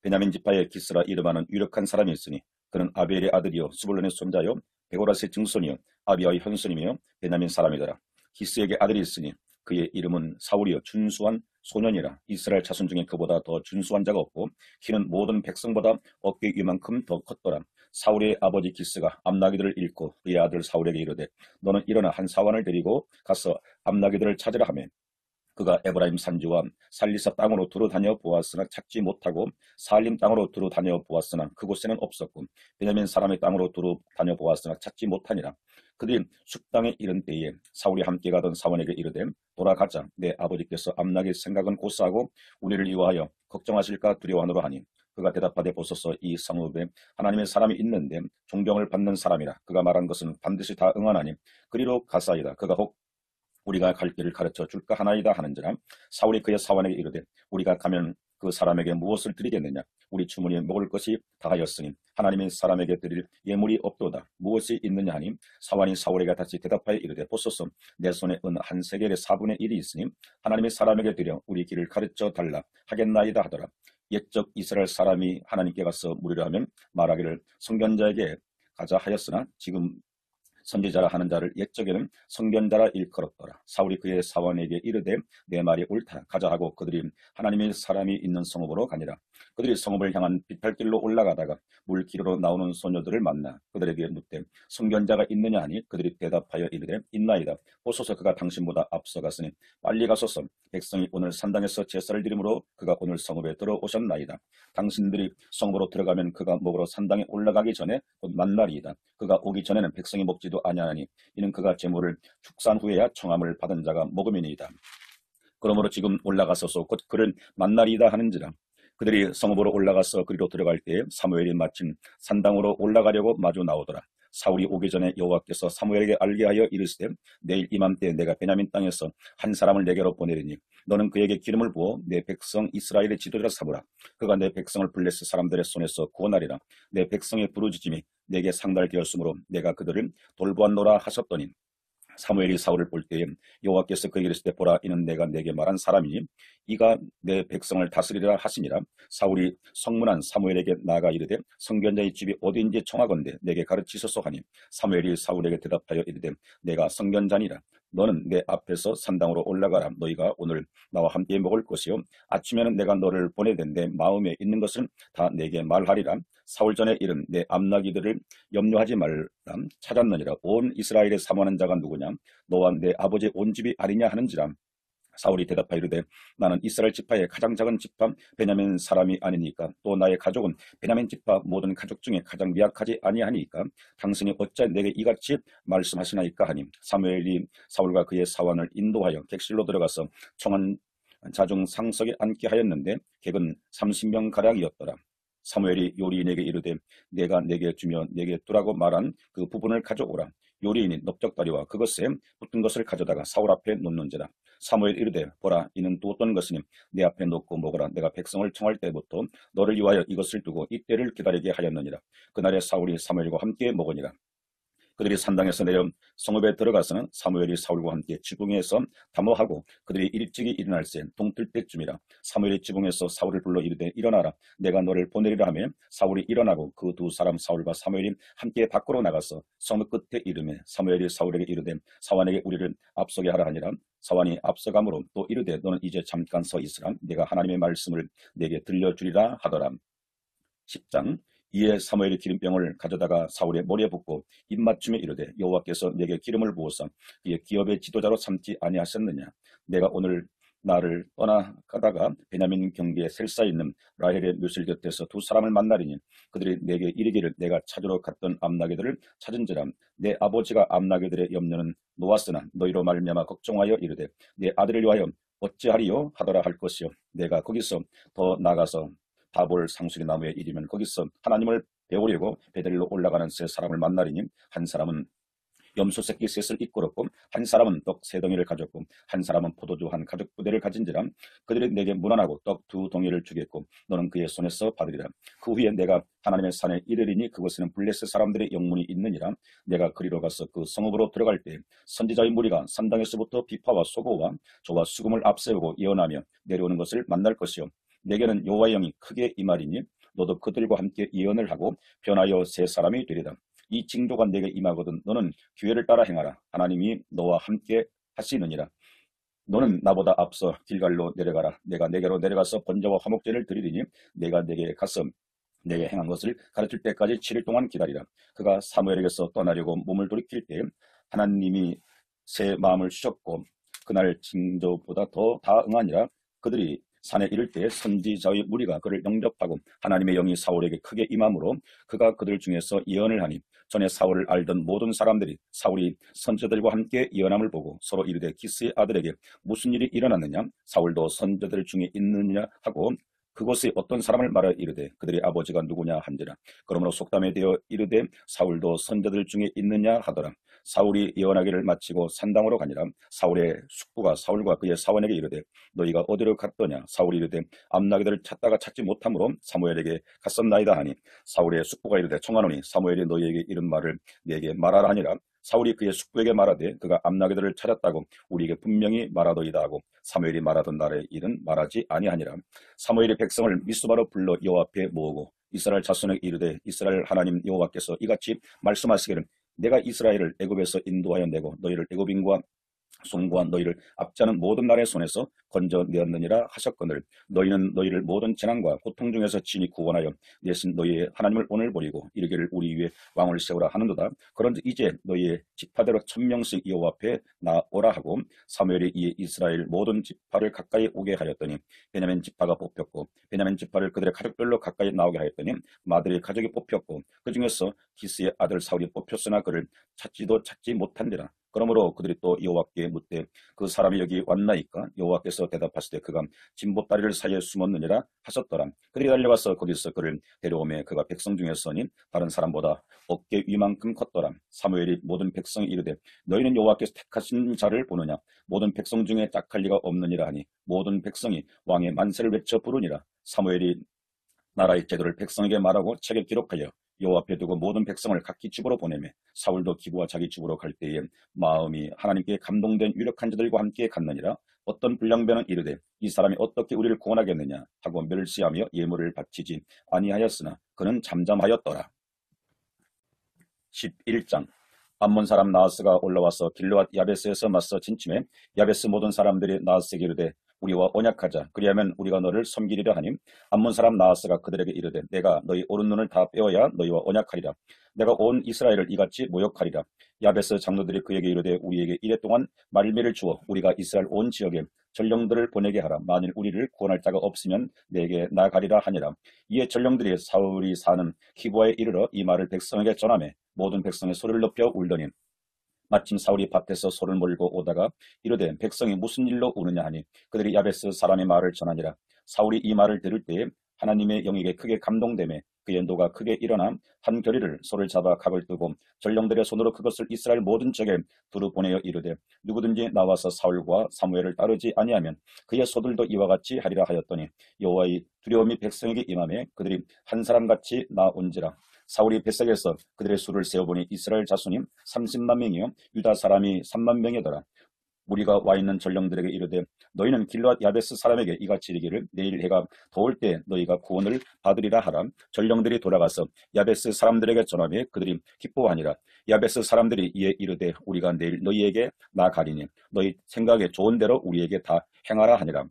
베냐민 지파의 기스라 이름하는 유력한 사람이 있으니 그는 아비엘의 아들이요 스불론의 손자요 베고라스의 증손이요 아비아의 현손이며 베냐민 사람이더라. 기스에게 아들이 있으니 그의 이름은 사울이요 준수한 소년이라. 이스라엘 자손 중에 그보다 더 준수한 자가 없고 키는 모든 백성보다 어깨 위만큼 더 컸더라. 사울의 아버지 기스가 암나기들을 잃고 그의 아들 사울에게 이르되 너는 일어나 한 사환을 데리고 가서 암나기들을 찾으라 하며 그가 에브라임 산지와 살리사 땅으로 두루 다녀 보았으나 찾지 못하고 살림 땅으로 두루 다녀 보았으나 그곳에는 없었고 베냐민 사람의 땅으로 두루 다녀 보았으나 찾지 못하니라. 그들이 숙당에 이른 때에 사울이 함께 가던 사원에게 이르되 돌아가자. 내 아버지께서 암나기의 생각은 고사하고 우리를 위하여 걱정하실까 두려워하노라 하니 그가 대답하되 보소서 이 성읍에 하나님의 사람이 있는데 존경을 받는 사람이라. 그가 말한 것은 반드시 다 응하나니 그리로 가사이다. 그가 혹 우리가 갈 길을 가르쳐 줄까 하나이다 하는지라. 사울이 그의 사원에게 이르되 우리가 가면 그 사람에게 무엇을 드리겠느냐. 우리 주머니에 먹을 것이 다하였으니 하나님의 사람에게 드릴 예물이 없도다. 무엇이 있느냐 하니 사원이 사울에게 다시 대답하여 이르되 보소서 내 손에 은 한 세겔의 4분의 1이 있으니 하나님의 사람에게 드려 우리 길을 가르쳐 달라 하겠나이다 하더라. 옛적 이스라엘 사람이 하나님께 가서 물으려 하면 말하기를 선견자에게 가자 하였으나 지금 선지자라 하는 자를 옛적에는 선견자라 일컬었더라. 사울이 그의 사원에게 이르되 내 말이 옳다. 가자 하고 그들이 하나님의 사람이 있는 성읍으로 가니라. 그들이 성읍을 향한 비탈길로 올라가다가 물 기르러 나오는 소녀들을 만나 그들에게 묻되 선견자가 있느냐 하니 그들이 대답하여 이르되 있나이다. 보소서 그가 당신보다 앞서갔으니 빨리 가소서. 백성이 오늘 산당에서 제사를 드림으로 그가 오늘 성읍에 들어오셨나이다. 당신들이 성읍으로 들어가면 그가 먹으러 산당에 올라가기 전에 곧 만날이이다. 그가 오기 전에는 백성이 먹지도 아니하니 이는 그가 제물을 축산 후에야 청함을 받은 자가 먹음이니이다. 그러므로 지금 올라가소서 곧 그를 만날이다 하는지라. 그들이 성읍으로 올라가서 그리로 들어갈 때에 사무엘이 마침 산당으로 올라가려고 마주 나오더라. 사울이 오기 전에 여호와께서 사무엘에게 알게 하여 이르시되 내일 이맘때 내가 베냐민 땅에서 한 사람을 내게로 보내리니 너는 그에게 기름을 부어 내 백성 이스라엘의 지도자라 삼으라. 그가 내 백성을 블레셋 사람들의 손에서 구원하리라. 내 백성의 부르짖음이 내게 상달되었으므로 내가 그들을 돌보았노라 하셨더니 사무엘이 사울을 볼 때에 여호와께서 그에게 이르시되 보라 이는 내가 내게 말한 사람이니 이가 내 백성을 다스리라 하시니라. 사울이 성문한 사무엘에게 나아가 이르되 성견자의 집이 어디인지 청하건대 내게 가르치소서 하니 사무엘이 사울에게 대답하여 이르되 내가 성견자니라. 너는 내 앞에서 산당으로 올라가라. 너희가 오늘 나와 함께 먹을 것이요 아침에는 내가 너를 보내된 내 마음에 있는 것을 다 내게 말하리라. 사울 전에 이른 내 암나기들을 염려하지 말라. 찾았느니라. 온 이스라엘에 사모하는 자가 누구냐? 너와 내 아버지 온 집이 아니냐 하는지라. 사울이 대답하여 이르되 나는 이스라엘 지파의 가장 작은 지파 베냐민 사람이 아니니까 또 나의 가족은 베냐민 지파 모든 가족 중에 가장 미약하지 아니하니까 당신이 어찌 내게 이같이 말씀하시나이까 하니 사무엘이 사울과 그의 사원을 인도하여 객실로 들어가서 청한 자중 상석에 앉게 하였는데 객은 30명 가량이었더라. 사무엘이 요리인에게 이르되 내가 내게 주며 내게 두라고 말한 그 부분을 가져오라. 요리인이 넓적다리와 그것에 붙은 것을 가져다가 사울 앞에 놓는지라. 사무엘 이르되 보라 이는 또 어떤 것이니 내 앞에 놓고 먹으라. 내가 백성을 청할 때부터 너를 위하여 이것을 두고 이때를 기다리게 하였느니라. 그날에 사울이 사무엘과 함께 먹으니라. 그들이 산당에서 내려 성읍에 들어가서는 사무엘이 사울과 함께 지붕에서 담화하고 그들이 일찍이 일어날새 동뜰 때쯤이라. 사무엘이 지붕에서 사울을 불러 이르되 일어나라. 내가 너를 보내리라 하며 사울이 일어나고 그 두 사람 사울과 사무엘이 함께 밖으로 나가서 성읍 끝에 이르매 사무엘이 사울에게 이르되 사완에게 우리를 앞서게 하라 하니라. 사완이 앞서가므로 또 이르되 너는 이제 잠깐 서 있으라. 내가 하나님의 말씀을 내게 들려주리라 하더라. 10장 이에 사무엘이 기름병을 가져다가 사울의 머리에 붓고 입맞춤에 이르되 여호와께서 내게 기름을 부어서 이에 기업의 지도자로 삼지 아니하셨느냐? 내가 오늘 나를 떠나가다가 베냐민 경계에 셀사 있는 라헬의 묘실 곁에서 두 사람을 만나리니 그들이 내게 이르기를 내가 찾으러 갔던 암나귀들을 찾은지라. 내 아버지가 암나귀들의 염려는 놓았으나 너희로 말미암아 걱정하여 이르되 내 아들을 위하여 어찌하리요 하더라 할 것이요 내가 거기서 더 나가서 다볼 상수리 나무에 이르면 거기서 하나님을 배우려고 베델로 올라가는 세 사람을 만나리니 한 사람은 염소 새끼 셋을 이끌었고 한 사람은 떡 세 덩이를 가졌고 한 사람은 포도주 한 가죽 부대를 가진지라. 그들이 내게 문안하고 떡 두 덩이를 주겠고 너는 그의 손에서 받으리라. 그 후에 내가 하나님의 산에 이르리니 그곳에는 블레셋 사람들의 영문이 있느니라. 내가 그리로 가서 그 성읍으로 들어갈 때 선지자의 무리가 산당에서부터 비파와 소고와 저와 수금을 앞세우고 예언하며 내려오는 것을 만날 것이요 내게는 여호와의 영이 크게 임하리니 너도 그들과 함께 예언을 하고 변하여 새 사람이 되리라. 이 징조가 내게 임하거든 너는 기회를 따라 행하라. 하나님이 너와 함께 하시느니라. 너는 나보다 앞서 길갈로 내려가라. 내가 내게로 내려가서 번제와 화목제를 드리리니 내가 내게 가서 내게 행한 것을 가르칠 때까지 7일 동안 기다리라. 그가 사무엘에게서 떠나려고 몸을 돌이킬 때 하나님이 새 마음을 주셨고 그날 징조보다 더 다 응하니라. 그들이 산에 이를 때 선지자의 무리가 그를 영접하고 하나님의 영이 사울에게 크게 임함으로 그가 그들 중에서 예언을 하니 전에 사울을 알던 모든 사람들이 사울이 선지자들과 함께 예언함을 보고 서로 이르되 기스의 아들에게 무슨 일이 일어났느냐 사울도 선지자들 중에 있느냐 하고 그곳에 어떤 사람을 말하여 이르되 그들의 아버지가 누구냐 한지라. 그러므로 속담에 대어 이르되 사울도 선지자들 중에 있느냐 하더라. 사울이 예언하기를 마치고 산당으로 가니라. 사울의 숙부가 사울과 그의 사원에게 이르되 너희가 어디로 갔더냐. 사울이 이르되 암나귀들을 찾다가 찾지 못함으로 사무엘에게 갔었나이다 하니 사울의 숙부가 이르되 청하노니 사무엘이 너희에게 이른 말을 내게 말하라 하니라. 사울이 그의 숙부에게 말하되 그가 암나귀들을 찾았다고 우리에게 분명히 말하더이다 하고 사무엘이 말하던 날의 일은 말하지 아니하니라. 사무엘이 백성을 미스바로 불러 여호와 앞에 모으고 이스라엘 자손에게 이르되 이스라엘 하나님 여호와께서 이같이 말씀하시기를 내가 이스라엘을 애굽에서 인도하여 내고 너희를 애굽인과 송구한 너희를 압자는 모든 나라의 손에서 건져내었느니라 하셨거늘 너희는 너희를 모든 재난과 고통 중에서 친히 구원하여 내신 너희의 하나님을 오늘 버리고 이르기를 우리 위에 왕을 세우라 하는도다. 그런즉 이제 너희의 지파대로 1000명씩 여호와 앞에 나오라 하고 사무엘이 이에 이스라엘 모든 지파를 가까이 오게 하였더니 베냐민 지파가 뽑혔고 베냐민 지파를 그들의 가족별로 가까이 나오게 하였더니 마들의 가족이 뽑혔고 그 중에서 기스의 아들 사울이 뽑혔으나 그를 찾지도 찾지 못한지라. 그러므로 그들이 또 여호와께 묻되 그 사람이 여기 왔나이까? 여호와께서 대답하시되 그가 진보다리를 사이에 숨었느니라 하셨더라. 그들이 달려가서 거기서 그를 데려오매 그가 백성 중에서니 다른 사람보다 어깨 위만큼 컸더라. 사무엘이 모든 백성이 이르되 너희는 여호와께서 택하신 자를 보느냐? 모든 백성 중에 짝할 리가 없느니라 하니 모든 백성이 왕의 만세를 외쳐 부르니라. 사무엘이 나라의 제도를 백성에게 말하고 책에 기록하여 여호와 앞에 두고 모든 백성을 각기 집으로 보내매 사울도 기브와 자기 집으로 갈 때에 마음이 하나님께 감동된 유력한 자들과 함께 갔느니라. 어떤 불량배는 이르되 이 사람이 어떻게 우리를 구원하겠느냐 하고 멸시하며 예물을 바치지 아니하였으나 그는 잠잠하였더라. 11장 암몬 사람 나하스가 올라와서 길르앗 야베스에서 맞서 진침해 야베스 모든 사람들이 나하스에게 이르되 우리와 언약하자. 그리하면 우리가 너를 섬기리라 하니 암몬 사람 나하스가 그들에게 이르되 내가 너희 오른 눈을 다 빼어야 너희와 언약하리라. 내가 온 이스라엘을 이같이 모욕하리라. 야베스 장로들이 그에게 이르되 우리에게 이래 동안 말미를 주어 우리가 이스라엘 온 지역에 전령들을 보내게 하라. 만일 우리를 구원할 자가 없으면 내게 나가리라 하니라. 이에 전령들이 사울이 사는 기브아에 이르러 이 말을 백성에게 전하매 모든 백성의 소리를 높여 울더니 마침 사울이 밭에서 소를 몰고 오다가 이르되 백성이 무슨 일로 우느냐 하니 그들이 야베스 사람의 말을 전하니라. 사울이 이 말을 들을 때에 하나님의 영에게 크게 감동되매 그의 노가 크게 일어나 한 겨리를 소를 잡아 각을 뜨고 전령들의 손으로 그것을 이스라엘 모든 지역에 두루 보내어 이르되 누구든지 나와서 사울과 사무엘을 따르지 아니하면 그의 소들도 이와 같이 하리라 하였더니 여호와의 두려움이 백성에게 임하매 그들이 한 사람같이 나온지라. 사울이 벳색에서 그들의 수를 세어보니 이스라엘 자손이 30만 명이요 유다 사람이 3만 명이더라. 무리가 와 있는 전령들에게 이르되 너희는 길르앗 야베스 사람에게 이같이 이르기를 내일 해가 더울 때 너희가 구원을 받으리라 하라. 전령들이 돌아가서 야베스 사람들에게 전하매 그들이 기뻐하니라. 야베스 사람들이 이에 이르되 우리가 내일 너희에게 나가리니 너희 생각에 좋은 대로 우리에게 다 행하라 하니라.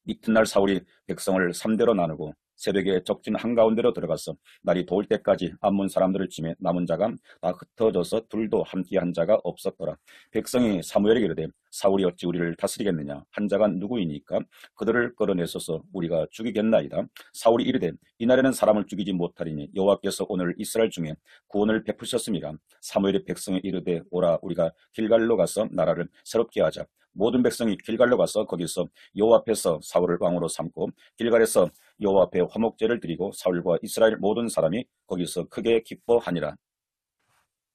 이튿날 사울이 백성을 3대로 나누고 새벽에 적진 한가운데로 들어가서 날이 더울 때까지 암몬 사람들을 치매 남은 자가 다 흩어져서 둘도 함께한 자가 없었더라. 백성이 사무엘에게 이르되 사울이 어찌 우리를 다스리겠느냐? 한 자가 누구이니까 그들을 끌어내소서 우리가 죽이겠나이다. 사울이 이르되 이날에는 사람을 죽이지 못하리니 여호와께서 오늘 이스라엘 중에 구원을 베푸셨습니다. 사무엘이 백성에 이르되 오라 우리가 길갈로 가서 나라를 새롭게 하자. 모든 백성이 길갈로 가서 거기서 여호와 앞에서 사울을 왕으로 삼고 길갈에서 여호와 앞에 화목제를 드리고 사울과 이스라엘 모든 사람이 거기서 크게 기뻐하니라.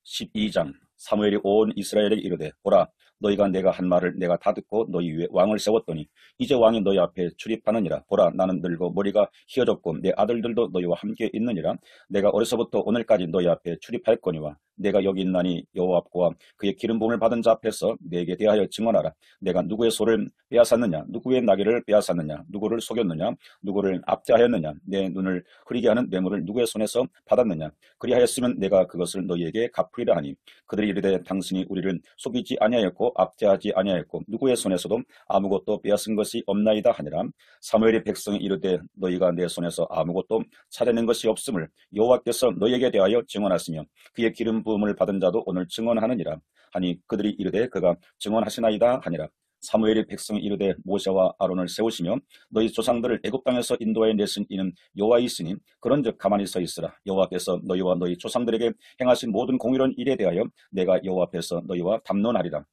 12장 사무엘이 온 이스라엘에게 이르되 보라 너희가 내가 한 말을 내가 다 듣고 너희 위에 왕을 세웠더니 이제 왕이 너희 앞에 출입하느니라. 보라 나는 늙어 머리가 휘어졌고 내 아들들도 너희와 함께 있느니라. 내가 어려서부터 오늘까지 너희 앞에 출입하였거니와 내가 여기 있나니 여호와 앞과 그의 기름 부음을 받은 자 앞에서 내게 대하여 증언하라. 내가 누구의 소를 빼앗았느냐 누구의 나귀를 빼앗았느냐 누구를 속였느냐 누구를 압제하였느냐 내 눈을 흐리게 하는 뇌물을 누구의 손에서 받았느냐 그리하였으면 내가 그것을 너희에게 갚으리라 하니 그들이 이르되 당신이 우리를 속이지 아니하였고 압제하지 아니하였고 누구의 손에서도 아무것도 빼앗은 것이 없나이다 하니라. 사무엘이 백성이 이르되 너희가 내 손에서 아무것도 찾아낸 것이 없음을 여호와께서 너희에게 대하여 증언하시며 그의 기름 부음을 받은 자도 오늘 증언하느니라 하니 그들이 이르되 그가 증언하시나이다 하니라. 사무엘이 백성이 이르되 모세와 아론을 세우시며 너희 조상들을 애굽 땅에서 인도하여 내신 이는 여호와이시니 그런즉 가만히 서 있으라. 여호와께서 너희와 너희 조상들에게 행하신 모든 공의로운 일에 대하여 내가 여호와 앞에서 너희와 담론하리라.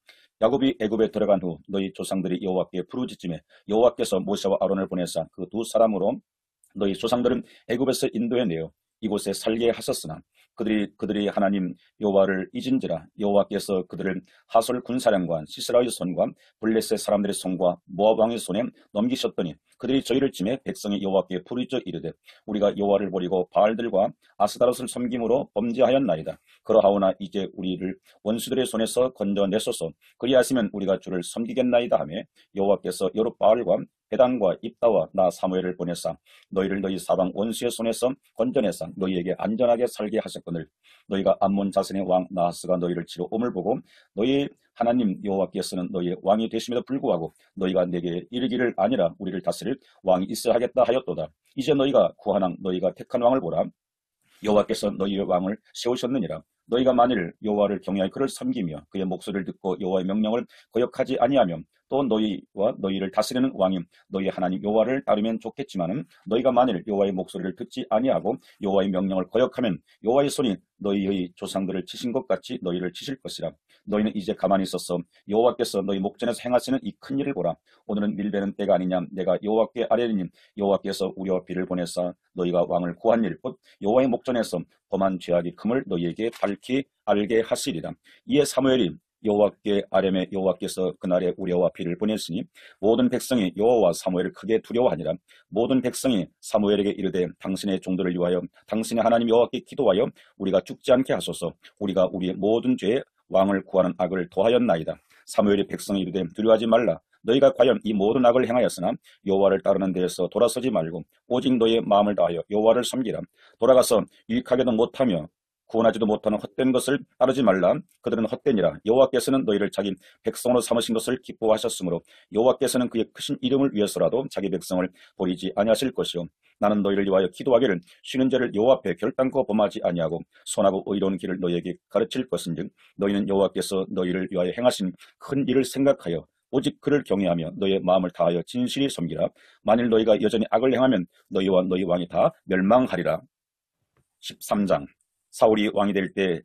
야곱이 애굽에 들어간 후 너희 조상들이 여호와께 부르짖음에 여호와께서 모세와 아론을 보내사 그 두 사람으로 너희 조상들은 애굽에서 인도해 내어 이곳에 살게 하셨으나 그들이 하나님 여호와를 잊은지라. 여호와께서 그들을 하솔 군사령관 시스라의 손과 블레셋 사람들의 손과 모압 왕의 손에 넘기셨더니 그들이 저희를 치매 백성이 여호와께 부르짖어 이르되 우리가 여호와를 버리고 바알들과 아스다롯을 섬김으로 범죄하였나이다. 그러하오나 이제 우리를 원수들의 손에서 건져내소서. 그리하시면 우리가 주를 섬기겠나이다 하며 여호와께서 여룻바알과 베단과 입다와 나 사무엘을 보내사 너희를 너희 사방 원수의 손에서 건져내사 너희에게 안전하게 살게 하셨거늘 너희가 암몬 자손의 왕 나하스가 너희를 치러 옴을 보고 너희 하나님 여호와께서는 너희의 왕이 되심에도 불구하고 너희가 내게 이르기를 아니라 우리를 다스릴 왕이 있어야 하겠다 하였도다. 이제 너희가 구하나 너희가 택한 왕을 보라. 여호와께서 너희의 왕을 세우셨느니라. 너희가 만일 여호와를 경외하여 그를 섬기며 그의 목소리를 듣고 여호와의 명령을 거역하지 아니하면 또 너희와 너희를 다스리는 왕이 너희 하나님 여호와를 따르면 좋겠지만은 너희가 만일 여호와의 목소리를 듣지 아니하고 여호와의 명령을 거역하면 여호와의 손이 너희의 조상들을 치신 것 같이 너희를 치실 것이라. 너희는 이제 가만히 있어서 여호와께서 너희 목전에서 행하시는 이 큰 일을 보라. 오늘은 밀베는 때가 아니냐. 내가 여호와께 아뢰리니 여호와께서 우리와 비를 보내사 너희가 왕을 구한 일 곧 여호와의 목전에서 범한 죄악이 금을 너희에게 밝히 알게 하시리라. 이에 사무엘이 여호와께 아뢰매 여호와께서 그날에 우리와 비를 보냈으니 모든 백성이 여호와와 사무엘을 크게 두려워하니라. 모든 백성이 사무엘에게 이르되 당신의 종들을 위하여 당신의 하나님 여호와께 기도하여 우리가 죽지 않게 하소서. 우리가 우리의 모든 죄에 왕을 구하는 악을 더하였나이다. 사무엘이 백성이 이르되 두려워하지 말라. 너희가 과연 이 모든 악을 행하였으나 여호와를 따르는 데에서 돌아서지 말고 오직 너희의 마음을 다하여 여호와를 섬기라. 돌아가서 유익하게도 못하며 구원하지도 못하는 헛된 것을 따르지 말라. 그들은 헛되니라. 여호와께서는 너희를 자기 백성으로 삼으신 것을 기뻐하셨으므로 여호와께서는 그의 크신 이름을 위해서라도 자기 백성을 버리지 아니하실 것이요. 나는 너희를 위하여 기도하기를 쉬는 죄를 여호와 앞에 결단코 범하지 아니하고 선하고 의로운 길을 너희에게 가르칠 것인즉 너희는 여호와께서 너희를 위하여 행하신 큰 일을 생각하여 오직 그를 경외하며 너희의 마음을 다하여 진실히 섬기라. 만일 너희가 여전히 악을 행하면 너희와 너희 왕이 다 멸망하리라. 13장. 사울이 왕이 될 때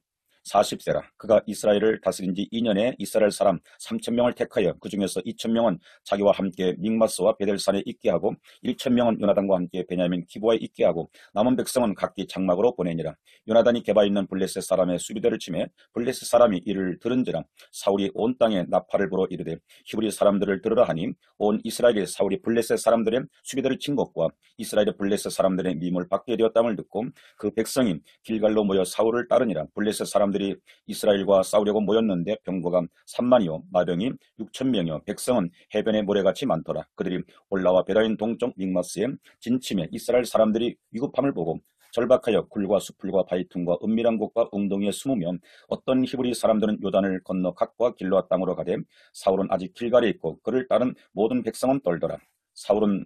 40세라. 그가 이스라엘을 다스린 지 2년에 이스라엘 사람 3,000명을 택하여 그 중에서 2,000명은 자기와 함께 믹마스와 베델산에 있게 하고 1,000명은 요나단과 함께 베냐민 기브아에 있게 하고 남은 백성은 각기 장막으로 보내니라. 요나단이 게바에 있는 블레셋 사람의 수비대를 치매 블레셋 사람이 이를 들은지라. 사울이 온 땅에 나팔을 불어 이르되 히브리 사람들을 들으라 하니 온 이스라엘이 사울이 블레셋 사람들의 수비대를 친 것과 이스라엘의 블레셋 사람들의 미움을 받게 되었다을 듣고 그 백성이 길갈로 모여 사울을 따르니라. 블레셋 사람들이 이스라엘과 싸우려고 모였는데 병거가 3만이요 마병이 6,000명이요 백성은 해변의 모래같이 많더라. 그들이 올라와 베라인 동쪽 믹마스에 진침해 이스라엘 사람들이 위급함을 보고 절박하여 굴과 수풀과 바위틈과 은밀한 곳과 웅덩이에 숨으며 어떤 히브리 사람들은 요단을 건너 각과 길르앗 땅으로 가되 사울은 아직 길갈에 있고 그를 따른 모든 백성은 떨더라. 사울은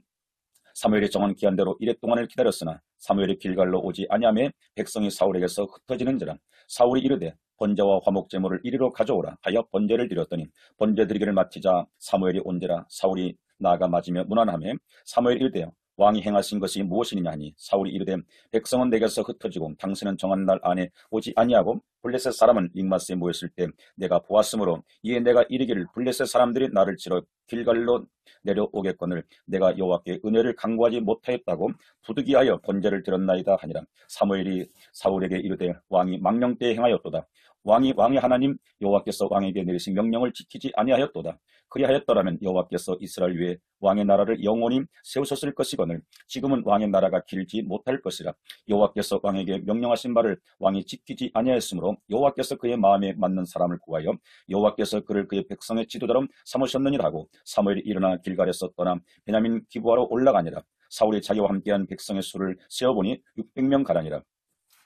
사무엘이 정한 기한대로 이래 동안을 기다렸으나 사무엘이 길갈로 오지 아니하매 백성이 사울에게서 흩어지는지라. 사울이 이르되 번제와 화목제물을 이리로 가져오라 하여 번제를 드렸더니 번제 드리기를 마치자 사무엘이 온지라. 사울이 나아가 맞으며 문안하매 사무엘이 이르되 왕이 행하신 것이 무엇이냐 하니 사울이 이르되 백성은 내게서 흩어지고 당신은 정한 날 안에 오지 아니하고 블레셋 사람은 믹마스에 모였을 때 내가 보았으므로 이에 내가 이르기를 블레셋 사람들이 나를 치러 길갈로 내려오겠거늘 내가 여호와께 은혜를 간구하지 못하였다고 부득이하여 번제를 드렸나이다 하니라. 사무엘이 사울에게 이르되 왕이 망령 때에 행하였도다. 왕의 하나님 여호와께서 왕에게 내리신 명령을 지키지 아니하였도다. 그리하였더라면 여호와께서 이스라엘 위에 왕의 나라를 영원히 세우셨을 것이거늘 지금은 왕의 나라가 길지 못할 것이라. 여호와께서 왕에게 명령하신 바를 왕이 지키지 아니하였으므로 여호와께서 그의 마음에 맞는 사람을 구하여 여호와께서 그를 그의 백성의 지도자로 삼으셨느니라 하고 사무엘이 일어나 길갈에서 떠나 베냐민 기브아로 올라가니라. 사울이 자기와 함께한 백성의 수를 세어보니 600명 가량이라.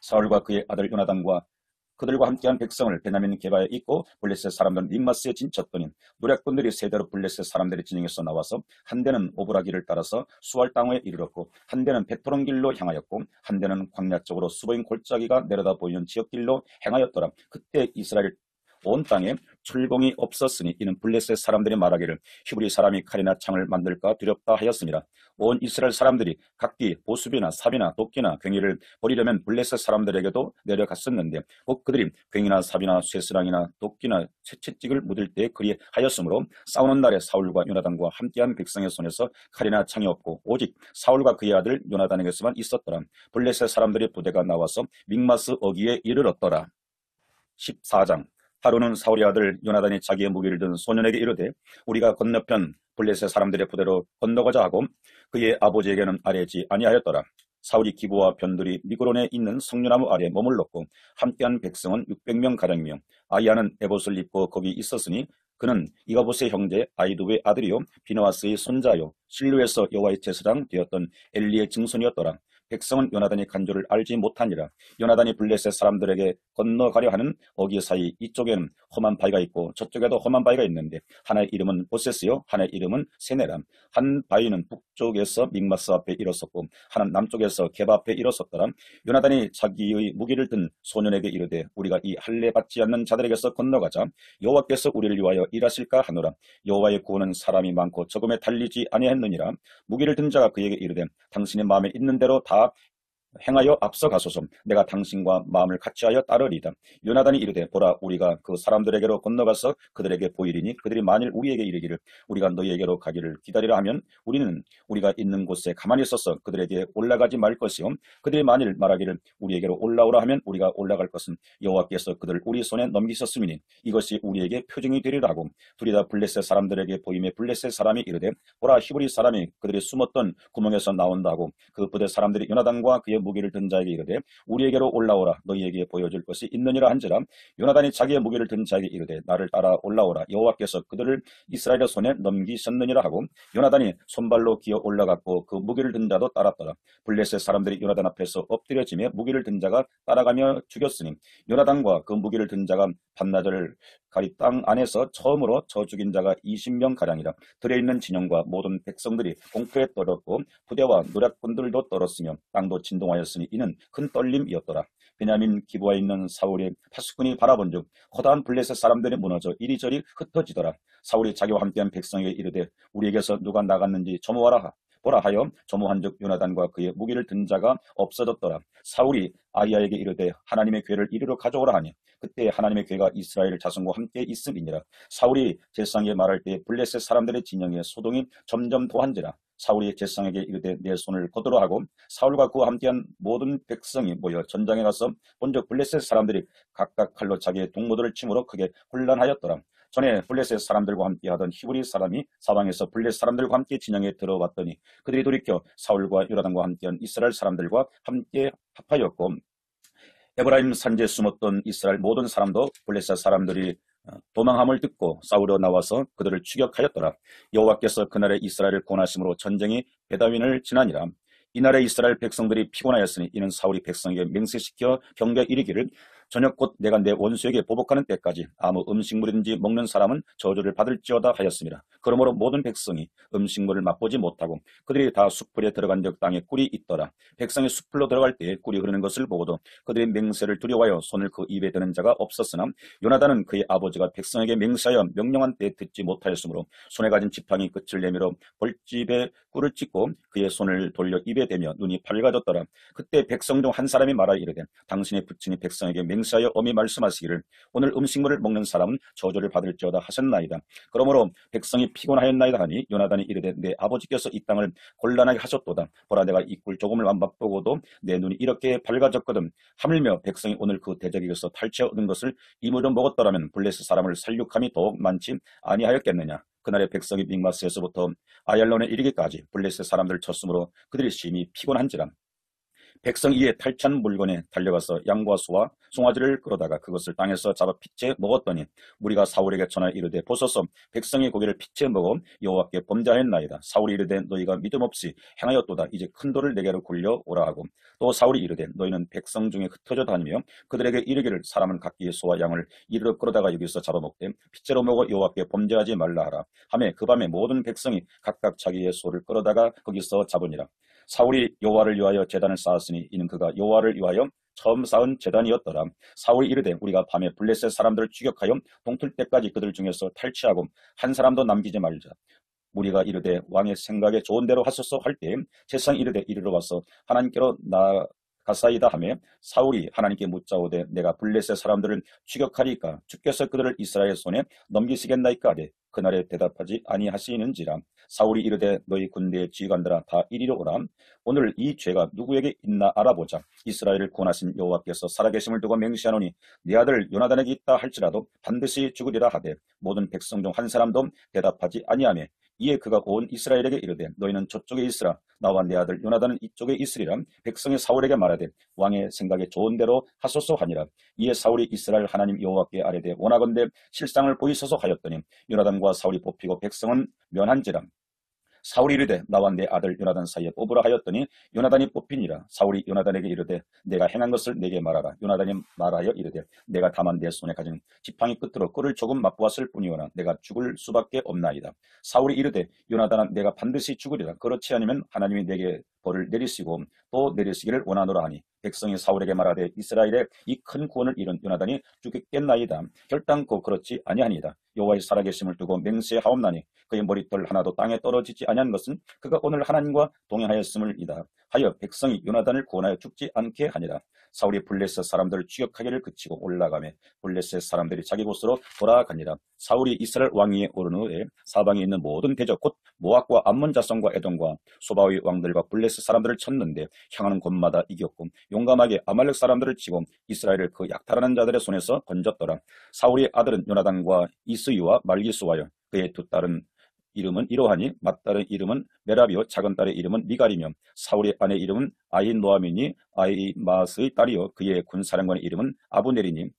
사울과 그의 아들 요나단과 그들과 함께한 백성을 베냐민 게바에 있고 블레셋 사람들은 믹마스에 진쳤더니 노략군들이 세대로 블레셋 사람들의 진영에서 나와서 한 대는 오브라기를 따라서 수알 땅에 이르렀고 한 대는 베토론 길로 향하였고 한 대는 광야 쪽으로 수보인 골짜기가 내려다 보이는 지역길로 행하였더라. 그때 이스라엘 온 땅에 출봉이 없었으니 이는 블레셋 사람들이 말하기를 히브리 사람이 칼이나 창을 만들까 두렵다 하였습니다. 온 이스라엘 사람들이 각기 보습이나 삽이나 도끼나 괭이를 버리려면 블레셋 사람들에게도 내려갔었는데 곧 그들이 괭이나 삽이나 쇠스랑이나 도끼나 쇠채찍을 묻을 때 그리하였으므로 싸우는 날에 사울과 요나단과 함께한 백성의 손에서 칼이나 창이 없고 오직 사울과 그의 아들 요나단에게서만 있었더라. 블레셋 사람들의 부대가 나와서 믹마스 어귀에 이르렀더라. 14장. 하루는 사울의 아들 요나단이 자기의 무기를 든 소년에게 이르되 우리가 건너편 블레셋 사람들의 부대로 건너가자 하고 그의 아버지에게는 아뢰지 아니하였더라. 사울이 기브와 변두리 미그론에 있는 성류나무 아래 머물렀고 함께한 백성은 600명 가량이며 아이야는 에봇을 입고 거기 있었으니 그는 이가봇의 형제 아이두의 아들이요 비느하스의 손자요 실로에서 여호와의 제사장 되었던 엘리의 증손이었더라. 백성은 요나단이 간주를 알지 못하니라. 요나단이 블레셋 사람들에게 건너가려 하는 어귀 사이 이쪽에는 험한 바위가 있고 저쪽에도 험한 바위가 있는데 하나의 이름은 보세스요 하나의 이름은 세네라. 한 바위는 북쪽에서 믹마스 앞에 일었었고 하나는 남쪽에서 게바 앞에 일었었더라. 요나단이 자기의 무기를 든 소년에게 이르되 우리가 이 할례 받지 않는 자들에게서 건너가자. 여호와께서 우리를 위하여 일하실까 하노라. 여호와의 구원은 사람이 많고 적음에 달리지 아니하였느니라. 무기를 든 자가 그에게 이르되 당신의 마음에 있는 대로 다 행하여 앞서가소서. 내가 당신과 마음을 같이하여 따르리이다. 요나단이 이르되 보라 우리가 그 사람들에게로 건너가서 그들에게 보이리니 그들이 만일 우리에게 이르기를 우리가 너희에게로 가기를 기다리라 하면 우리는 우리가 있는 곳에 가만히 있어서 그들에게 올라가지 말 것이요 그들이 만일 말하기를 우리에게로 올라오라 하면 우리가 올라갈 것은 여호와께서 그들을 우리 손에 넘기셨음이니 이것이 우리에게 표징이 되리라 하고 둘이 다 블레셋 사람들에게 보임에 블레셋 사람이 이르되 보라 히브리 사람이 그들이 숨었던 구멍에서 나온다 하고 그 부대 사람들이 요나단과 그의 무기를 든 자에게 이르되 우리에게로 올라오라 너희에게 보여줄 것이 있느니라 한지라 요나단이 자기의 무기를 든 자에게 이르되 나를 따라 올라오라 여호와께서 그들을 이스라엘의 손에 넘기셨느니라 하고 요나단이 손발로 기어 올라갔고 그 무기를 든 자도 따랐더라. 블레셋 사람들이 요나단 앞에서 엎드려지며 무기를 든 자가 따라가며 죽였으니 요나단과 그 무기를 든 자가 반나절 가리 땅 안에서 처음으로 저 죽인 자가 20명 가량이라. 들에 있는 진영과 모든 백성들이 공포에 떨었고 부대와 노략군들도 떨었으며 땅도 진동하였으니 이는 큰 떨림이었더라. 베냐민 기부하에 있는 사울의 파수꾼이 바라본즉 허다한 블레셋 사람들이 무너져 이리저리 흩어지더라. 사울이 자기와 함께한 백성에게 이르되 우리에게서 누가 나갔는지 점호하라 보라 하여 점호한즉 요나단과 그의 무기를 든 자가 없어졌더라. 사울이 아히야에게 이르되 하나님의 궤를 이리로 가져오라 하니 그때 하나님의 궤가 이스라엘 자손과 함께 있음이니라. 사울이 제사장에게 말할 때 블레셋 사람들의 진영에 소동이 점점 더한지라. 사울이 제사장에게 이르되 내 손을 거두라 하고 사울과 그와 함께한 모든 백성이 모여 전장에 가서 본즉 블레셋 사람들이 각각 칼로 자기의 동무들을 침으로 크게 혼란하였더라. 전에 블레셋 사람들과 함께 하던 히브리 사람이 사방에서 블레셋 사람들과 함께 진영에 들어왔더니 그들이 돌이켜 사울과 요나단과 함께한 이스라엘 사람들과 함께 합하였고 에브라임 산지에 숨었던 이스라엘 모든 사람도 블레셋 사람들이 도망함을 듣고 싸우러 나와서 그들을 추격하였더라. 여호와께서 그날에 이스라엘을 구원하심으로 전쟁이 베다윈을 지나니라. 이날에 이스라엘 백성들이 피곤하였으니 이는 사울이 백성에게 맹세시켜 경계에 이르기를 저녁 곧 내가 내 원수에게 보복하는 때까지 아무 음식물이든지 먹는 사람은 저주를 받을지어다 하였습니다. 그러므로 모든 백성이 음식물을 맛보지 못하고 그들이 다 숲풀에 들어간 적 땅에 꿀이 있더라. 백성이 숲풀로 들어갈 때에 꿀이 흐르는 것을 보고도 그들의 맹세를 두려워하여 손을 그 입에 드는 자가 없었으나 요나단은 그의 아버지가 백성에게 맹세하여 명령한 때에 듣지 못하였으므로 손에 가진 지팡이 끝을 내밀어 벌집에 꿀을 찍고 그의 손을 돌려 입에 대며 눈이 밝아졌더라. 그때 백성 중 한 사람이 말하여 이르되 당신의 부친이 백성에게 맹세하여 엄히 말씀하시기를 오늘 음식물을 먹는 사람은 저주를 받을지어다 하셨나이다. 그러므로 백성이 피곤하였나이다 하니 요나단이 이르되 내 아버지께서 이 땅을 곤란하게 하셨도다. 보라 내가 이 꿀 조금을 맛보고도 내 눈이 이렇게 밝아졌거든. 하물며 백성이 오늘 그 대적에게서 탈취해 얻은 것을 임으로 먹었더라면 블레셋 사람을 살육함이 더욱 많지 아니하였겠느냐. 그날의 백성이 믹마스에서부터 아얄론에 이르기까지 블레셋 사람들 쳤으므로 그들이 심히 피곤한지라. 백성이 이에 탈취한 물건에 달려가서 양과 소와 송아지를 끌어다가 그것을 땅에서 잡아 피채 먹었더니 무리가 사울에게 전하여 이르되 보소서 백성이 고기를 피채 먹어 여호와께 범죄하였나이다. 사울이 이르되 너희가 믿음 없이 행하였도다. 이제 큰 돌을 내게로 굴려 오라 하고 또 사울이 이르되 너희는 백성 중에 흩어져 다니며 그들에게 이르기를 사람은 각기 소와 양을 이리로 끌어다가 여기서 잡아먹되 피채로 먹어 여호와께 범죄하지 말라 하라. 하매 그 밤에 모든 백성이 각각 자기의 소를 끌어다가 거기서 잡으니라. 사울이 여호와를 위하여 제단을 쌓았으니 이는 그가 여호와를 위하여 처음 쌓은 제단이었더라. 사울이 이르되 우리가 밤에 블레셋 사람들을 추격하여 동틀 때까지 그들 중에서 탈취하고 한 사람도 남기지 말자. 우리가 이르되 왕의 생각에 좋은 대로 하소서 할 때 제사장이 이르되 이리로 와서 하나님께로 나아가사이다 하며 사울이 하나님께 묻자오되 내가 블레셋 사람들을 추격하리까 주께서 그들을 이스라엘 손에 넘기시겠나이까 하되 그날에 대답하지 아니하시는지라. 사울이 이르되 너희 군대의 지휘관들아 다 이리로 오라. 오늘 이 죄가 누구에게 있나 알아보자. 이스라엘을 구원하신 여호와께서 살아계심을 두고 맹세하노니 네 아들 요나단에게 있다 할지라도 반드시 죽으리라 하되 모든 백성 중 한 사람도 대답하지 아니하며 이에 그가 온 이스라엘에게 이르되 너희는 저쪽에 있으라. 나와 내 아들 요나단은 이쪽에 있으리라. 백성이 사울에게 말하되 왕의 생각에 좋은 대로 하소서 하니라. 이에 사울이 이스라엘 하나님 여호와께 아뢰되 원하건대 실상을 보이소서 하였더니 요나단과 사울이 뽑히고 백성은 면한지라. 사울이 이르되 나와 내 아들 요나단 사이에 뽑으라 하였더니 요나단이 뽑히니라. 사울이 요나단에게 이르되 내가 행한 것을 내게 말하라. 요나단이 말하여 이르되 내가 다만 내 손에 가진 지팡이 끝으로 꿀을 조금 맛보았을 뿐이오나 내가 죽을 수밖에 없나이다. 사울이 이르되 요나단아 내가 반드시 죽으리라. 그렇지 않으면 하나님이 내게 벌을 내리시고 또 내리시기를 원하노라 하니 백성이 사울에게 말하되 이스라엘의 이 큰 구원을 이룬 요나단이 죽겠나이다. 결단코 그렇지 아니하니이다. 여호와의 살아계심을 두고 맹세하옵나니 그의 머리털 하나도 땅에 떨어지지 아니한 것은 그가 오늘 하나님과 동행하였음을이다. 하여 백성이 요나단을 구원하여 죽지 않게 하니라. 사울이 블레셋 사람들을 추격하기를 그치고 올라가며 블레셋 사람들이 자기 곳으로 돌아가니라. 사울이 이스라엘 왕위에 오른 후에 사방에 있는 모든 대적 곧 모압과 암몬 자손과 에돔과 소바의 왕들과 블레셋 사람들을 쳤는데 향하는 곳마다 이겼고 용감하게 아말렉 사람들을 치고 이스라엘을 그 약탈하는 자들의 손에서 건졌더라. 사울의 아들은 요나단과 이스이와 말기수와여 그의 두 딸은 이름은 이러하니 맏딸의 이름은 메라비요 작은 딸의 이름은 미갈이며 사울의 아내 이름은 아히노아미니 아히마스의 딸이요 그의 군사령관의 이름은 아브넬이니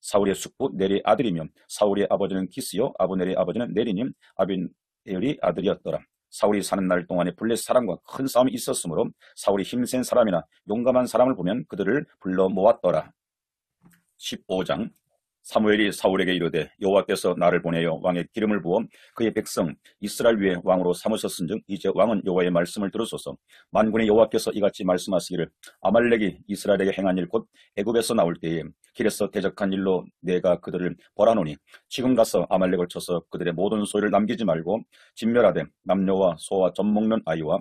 사울의 숙부 넬의 아들이며 사울의 아버지는 기스요 아브넬의 아버지는 넬이니 아비엘의 아들이었더라. 사울이 사는 날 동안에 블레셋 사람과 큰 싸움이 있었으므로 사울이 힘센 사람이나 용감한 사람을 보면 그들을 불러 모았더라. 15장 사무엘이 사울에게 이르되 여호와께서 나를 보내어 왕의 기름을 부어 그의 백성 이스라엘 위에 왕으로 삼으셨은즉 이제 왕은 여호와의 말씀을 들으소서. 만군의 여호와께서 이같이 말씀하시기를 아말렉이 이스라엘에게 행한 일 곧 애굽에서 나올 때에 길에서 대적한 일로 내가 그들을 벌하노니 지금 가서 아말렉을 쳐서 그들의 모든 소유를 남기지 말고 진멸하되 남녀와 소와 젖 먹는 아이와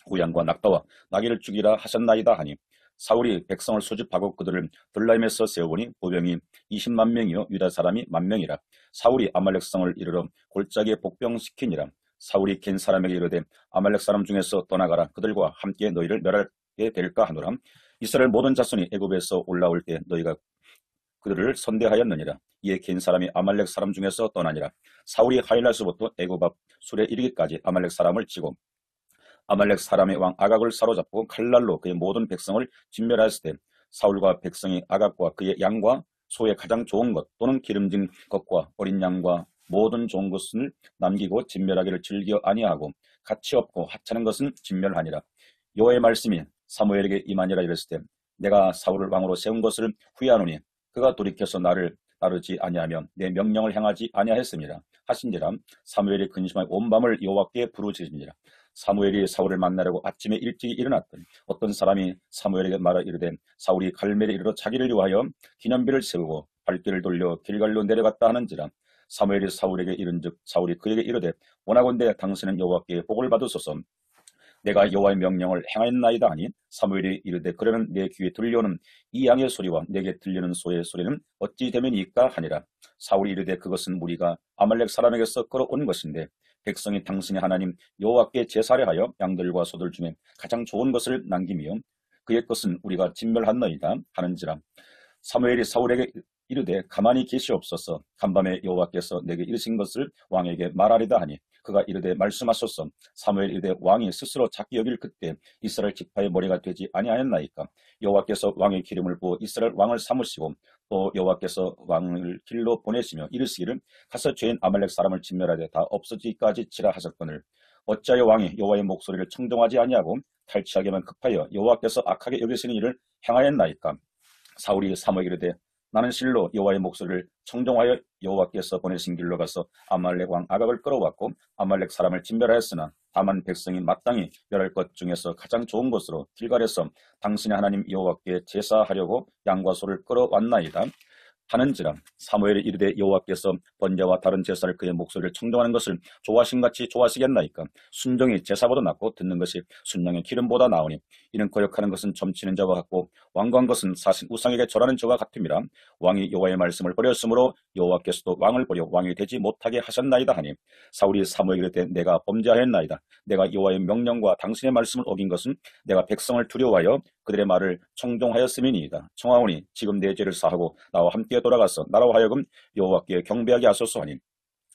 우양과 낙타와 나귀를 죽이라 하셨나이다 하니 사울이 백성을 소집하고 그들을 들라임에서 세워보니 보병이 20만 명이요 유다 사람이 10,000명이라. 사울이 아말렉 성을 이르러 골짜기에 복병시키니라. 사울이 겐 사람에게 이르되 아말렉 사람 중에서 떠나가라 그들과 함께 너희를 멸하게 될까 하노라. 이스라엘 모든 자손이 애굽에서 올라올 때 너희가 그들을 선대하였느니라. 이에 겐 사람이 아말렉 사람 중에서 떠나니라. 사울이 하일날서부터 애굽 앞 술에 이르기까지 아말렉 사람을 치고 아말렉 사람의 왕 아각을 사로잡고 칼날로 그의 모든 백성을 진멸하였을 때 사울과 백성이 아각과 그의 양과 소의 가장 좋은 것 또는 기름진 것과 어린 양과 모든 좋은 것을 남기고 진멸하기를 즐겨 아니하고 가치 없고 하찮은 것은 진멸하니라. 여호와의 말씀이 사무엘에게 임하니라. 이랬을 때 내가 사울을 왕으로 세운 것을 후회하노니 그가 돌이켜서 나를 따르지 아니하며 내 명령을 행하지 아니하였습니다 하신지라. 사무엘이 근심하여 온 밤을 여호와께 부르짖으니라. 사무엘이 사울을 만나려고 아침에 일찍 일어났더니 어떤 사람이 사무엘에게 말하 이르되 사울이 갈멜에 이르러 자기를 위하여 기념비를 세우고 발길을 돌려 길갈로 내려갔다 하는지라. 사무엘이 사울에게 이른즉 사울이 그에게 이르되 원하건대 당신은 여호와께 복을 받으소서. 내가 여호와의 명령을 행하였나이다 하니 사무엘이 이르되 그러면 내 귀에 들려오는 이 양의 소리와 내게 들리는 소의 소리는 어찌 되면이까 하니라. 사울이 이르되 그것은 무리가 아말렉 사람에게서 끌어온 것인데 백성이 당신의 하나님 여호와께 제사를 하여 양들과 소들 중에 가장 좋은 것을 남기며 그의 것은 우리가 진멸하였나이다 하는지라. 사무엘이 사울에게 이르되 가만히 계시옵소서. 간밤에 여호와께서 내게 이르신 것을 왕에게 말하리다 하니 그가 이르되 말씀하소서. 사무엘 이르되 왕이 스스로 작게 여길 그때 이스라엘 지파의 머리가 되지 아니하였나이까. 여호와께서 왕의 기름을 부어 이스라엘 왕을 삼으시고 또 여호와께서 왕을 길로 보내시며 이르시기를 가서 죄인 아말렉 사람을 진멸하되 다 없어지기까지 치라 하셨거늘 어찌하여 왕이 여호와의 목소리를 청종하지 아니하고 탈취하기만 급하여 여호와께서 악하게 여기시는 일을 행하였나이까. 사울이 사무엘에게 이르되 나는 실로 여호와의 목소리를 청종하여 여호와께서 보내신 길로 가서 아말렉 왕 아각을 끌어왔고 아말렉 사람을 진멸하였으나 다만 백성이 마땅히 멸할 것 중에서 가장 좋은 것으로 길갈에서 당신의 하나님 여호와께 제사하려고 양과 소를 끌어왔나이다 하는지라. 사무엘이 이르되 여호와께서 번제와 다른 제사를 그의 목소리를 청종하는 것을 좋아하신같이 좋아하시겠나이까. 순종이 제사보다 낫고 듣는 것이 순양의 기름보다 나으니 이는 거역하는 것은 점치는 자와 같고 완고한 것은 사신 우상에게 절하는 자와 같음이라. 왕이 여호와의 말씀을 버렸으므로 여호와께서도 왕을 버려 왕이 되지 못하게 하셨나이다 하니 사울이 사무엘에게 이르되 내가 범죄하였나이다. 내가 여호와의 명령과 당신의 말씀을 어긴 것은 내가 백성을 두려워하여 그들의 말을 청종하였음이니이다. 청하오니 지금 내 죄를 사하고 나와 함께 돌아가서 나로 하여금 여호와께 경배하게 하소서 하니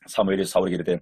사무엘이 사울에게 이르되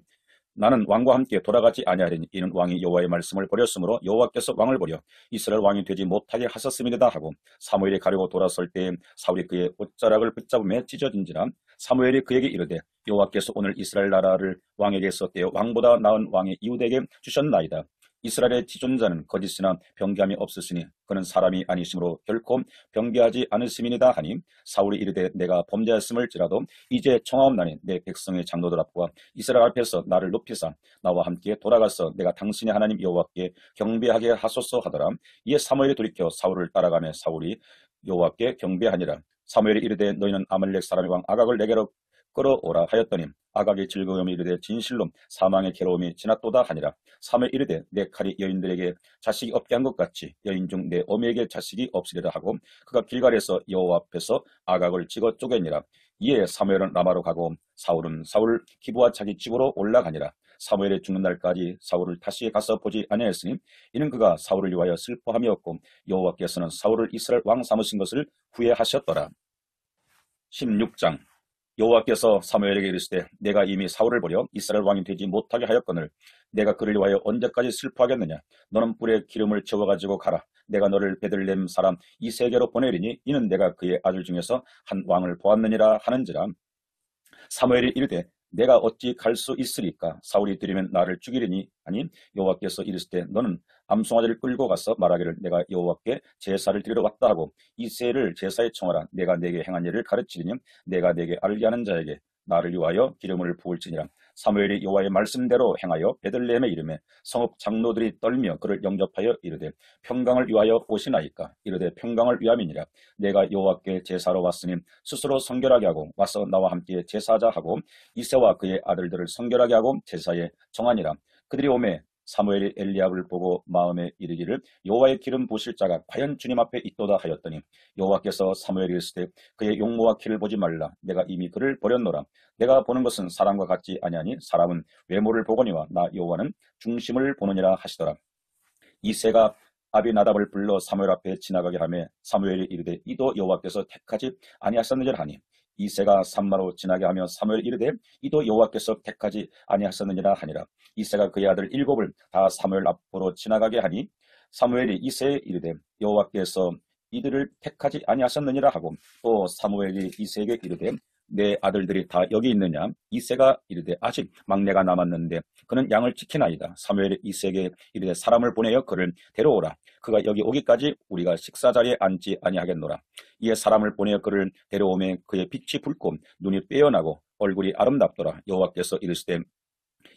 나는 왕과 함께 돌아가지 아니하리니 이는 왕이 여호와의 말씀을 버렸으므로 여호와께서 왕을 버려 이스라엘 왕이 되지 못하게 하셨음이니이다 하고 사무엘이 가려고 돌아설 때에 사울이 그의 옷자락을 붙잡으며 찢어진지라. 사무엘이 그에게 이르되 여호와께서 오늘 이스라엘 나라를 왕에게서 떼어 왕보다 나은 왕의 이웃에게 주셨나이다. 이스라엘의 지존자는 거짓이나 병기함이 없으시니 그는 사람이 아니심으로 결코 병기하지 않으심이니이다 하니 사울이 이르되 내가 범죄하였음을지라도 이제 청하옵나니 내 백성의 장로들 앞과 이스라엘 앞에서 나를 높이사 나와 함께 돌아가서 내가 당신의 하나님 여호와께 경배하게 하소서 하더라. 이에 사무엘이 돌이켜 사울을 따라가며 사울이 여호와께 경배하니라. 사무엘이 이르되 너희는 아말렉 사람의 왕 아각을 내게로 끌어오라 하였더니 아각의 즐거움이 이르되 진실로 사망의 괴로움이 지났도다 하니라. 사무엘 이르되 내 칼이 여인들에게 자식이 없게 한 것 같이 여인 중 내 어미에게 자식이 없으리라 하고 그가 길갈에서 여호와 앞에서 아각을 찍어 쪼개니라. 이에 사무엘은 라마로 가고 사울은 사울 기브와 자기 집으로 올라가니라. 사무엘이 죽는 날까지 사울을 다시 가서 보지 아니하였으니 이는 그가 사울을 위하여 슬퍼함이었고 여호와께서는 사울을 이스라엘 왕 삼으신 것을 후회하셨더라. 16장. 여호와께서 사무엘에게 이르시되 내가 이미 사울을 버려 이스라엘 왕이 되지 못하게 하였거늘 내가 그를 위하여 언제까지 슬퍼하겠느냐. 너는 뿔에 기름을 채워가지고 가라. 내가 너를 베들레헴 사람 이새에게로 보내리니 이는 내가 그의 아들 중에서 한 왕을 보았느니라 하는지라. 사무엘이 이르되 내가 어찌 갈 수 있으리까. 사울이 들이면 나를 죽이리니 아니 여호와께서 이르시되 너는 암송아지를 끌고 가서 말하기를 내가 여호와께 제사를 드리러 왔다 하고 이새를 제사에 청하라. 내가 내게 행한 일을 가르치리니 내가 내게 알게 하는 자에게 나를 위하여 기름을 부을지니라. 사무엘이 여호와의 말씀대로 행하여 베들레헴에 이르매 성읍 장로들이 떨며 그를 영접하여 이르되 평강을 위하여 오시나이까. 이르되 평강을 위함이니라. 내가 여호와께 제사로 왔으니 스스로 성결하게 하고 와서 나와 함께 제사하자 하고 이새와 그의 아들들을 성결하게 하고 제사에 정하니라. 그들이 오매 사무엘이 엘리압을 보고 마음에 이르기를 여호와의 기름 부으실 자가 과연 주님 앞에 있도다 하였더니 여호와께서 사무엘이 이르시되 그의 용모와 키를 보지 말라. 내가 이미 그를 버렸노라. 내가 보는 것은 사람과 같지 아니하니 사람은 외모를 보거니와 나 여호와는 중심을 보느니라 하시더라. 이새가 아비나답을 불러 사무엘 앞에 지나가게 하며 사무엘이 이르되 이도 여호와께서 택하지 아니하셨느니라 하니 이새가 산마로 지나게 하며 사무엘 이르되 이도 여호와께서 택하지 아니하셨느니라 하니라. 이새가 그의 아들 7을 다 사무엘 앞으로 지나가게 하니 사무엘이 이새에 이르되 여호와께서 이들을 택하지 아니하셨느니라 하고 또 사무엘이 이새에게 이르되 내 아들들이 다 여기 있느냐. 이새가 이르되 아직 막내가 남았는데 그는 양을 지키나이다. 사무엘이 이새에게 이르되 사람을 보내어 그를 데려오라. 그가 여기 오기까지 우리가 식사 자리에 앉지 아니하겠노라. 이에 사람을 보내어 그를 데려오매 그의 빛이 붉고 눈이 빼어나고 얼굴이 아름답더라. 여호와께서 이르시되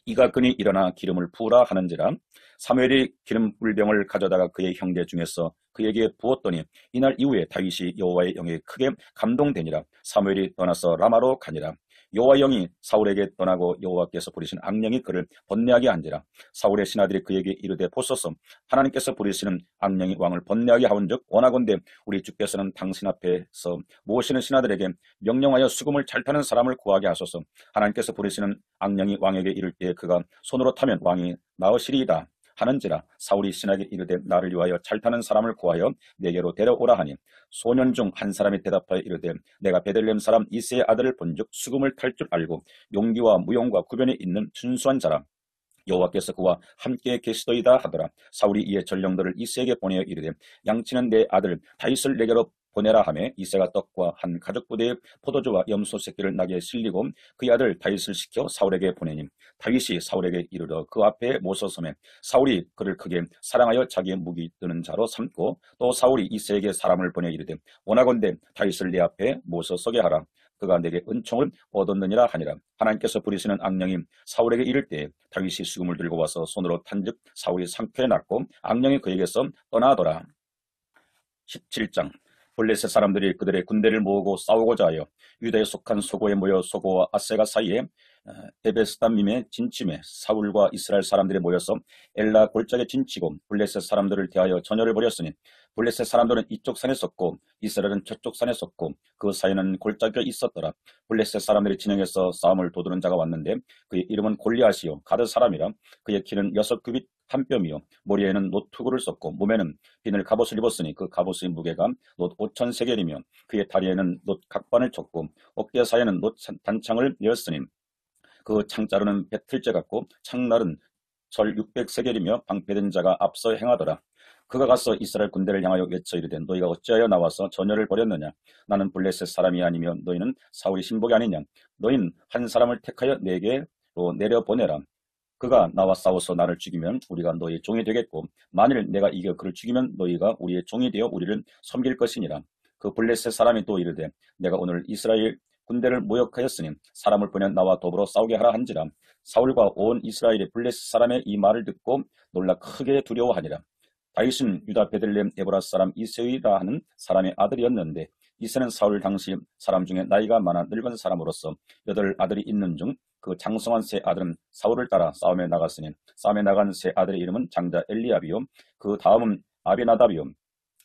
이가 그니 일어나 기름을 부으라 하는지라. 사무엘이 기름 불병을 가져다가 그의 형제 중에서 그에게 부었더니 이날 이후에 다윗이 여호와의 영에 크게 감동되니라. 사무엘이 떠나서 라마로 가니라. 여호와의 영이 사울에게 떠나고 여호와께서 부리신 악령이 그를 번뇌하게 한지라. 사울의 신하들이 그에게 이르되 보소서 하나님께서 부리시는 악령이 왕을 번뇌하게 하온즉 원하건대 우리 주께서는 당신 앞에서 모으시는 신하들에게 명령하여 수금을 잘 타는 사람을 구하게 하소서. 하나님께서 부리시는 악령이 왕에게 이를 때 그가 손으로 타면 왕이 나으시리이다 하는지라. 사울이 신하에게 이르되 나를 위하여 잘 타는 사람을 구하여 내게로 데려오라 하니 소년 중 한 사람이 대답하여 이르되 내가 베들레헴 사람 이새의 아들을 본즉 수금을 탈 줄 알고 용기와 무용과 구변이 있는 준수한 자라. 여호와께서 그와 함께 계시더이다 하더라. 사울이 이에 전령들을 이새에게 보내어 이르되 양치는 내 아들 다윗을 내게로 보내라 하매 이새가 떡과 한 가죽 부대의 포도주와 염소 새끼를 나게 실리고 그의 아들 다윗을 시켜 사울에게 보내니 다윗이 사울에게 이르러 그 앞에 모서서매 사울이 그를 크게 사랑하여 자기의 무기 뜨는 자로 삼고 또 사울이 이새에게 사람을 보내 이르되 원하건대 다윗을 내 앞에 모서서게 하라. 그가 내게 은총을 얻었느니라 하니라. 하나님께서 부리시는 악령이 사울에게 이를 때 다윗이 수금을 들고 와서 손으로 탄즉 사울이 상쾌에 났고 악령이 그에게서 떠나더라. 17장. 블레셋 사람들이 그들의 군대를 모으고 싸우고자 하여 유다에 속한 소고에 모여 소고와 아세가 사이에 에베스담밈에 진침해 사울과 이스라엘 사람들이 모여서 엘라 골짜기에 진치고 블레셋 사람들을 대하여 전열을 벌였으니 블레셋 사람들은 이쪽 산에 섰고 이스라엘은 저쪽 산에 섰고 그 사이에는 골짜기가 있었더라. 블레셋 사람들이 진영에서 싸움을 도두는 자가 왔는데 그의 이름은 골리앗이요 가드 사람이라. 그의 키는 6규빗 한 뼘이요 머리에는 놋 투구를 썼고 몸에는 비늘 갑옷을 입었으니 그 갑옷의 무게가 놋 5,000세겔이며 그의 다리에는 놋 각반을 쳤고 어깨 사이에는 놋 단창을 내었으니 그 창자루는 배틀째 같고 창날은 절 600세겔이며 방패된 자가 앞서 행하더라. 그가 가서 이스라엘 군대를 향하여 외쳐 이르되 너희가 어찌하여 나와서 전열을 벌였느냐. 나는 블레셋 사람이 아니며 너희는 사울의 신복이 아니냐. 너희는 한 사람을 택하여 내게로 내려보내라. 그가 나와 싸워서 나를 죽이면 우리가 너희의 종이 되겠고 만일 내가 이겨 그를 죽이면 너희가 우리의 종이 되어 우리를 섬길 것이니라. 그 블레셋 사람이 또 이르되 내가 오늘 이스라엘 군대를 모욕하였으니 사람을 보내 나와 더불어 싸우게 하라 한지라. 사울과 온 이스라엘이 블레셋 사람의 이 말을 듣고 놀라 크게 두려워하니라. 다윗은 유다 베들레헴 에브라 사람 이새이라 하는 사람의 아들이었는데 이새는 사울 당시 사람 중에 나이가 많아 늙은 사람으로서 8 아들이 있는 중 그 장성한 세 아들은 사울을 따라 싸움에 나갔으니 싸움에 나간 세 아들의 이름은 장자 엘리압이요 그 다음은 아비나답이요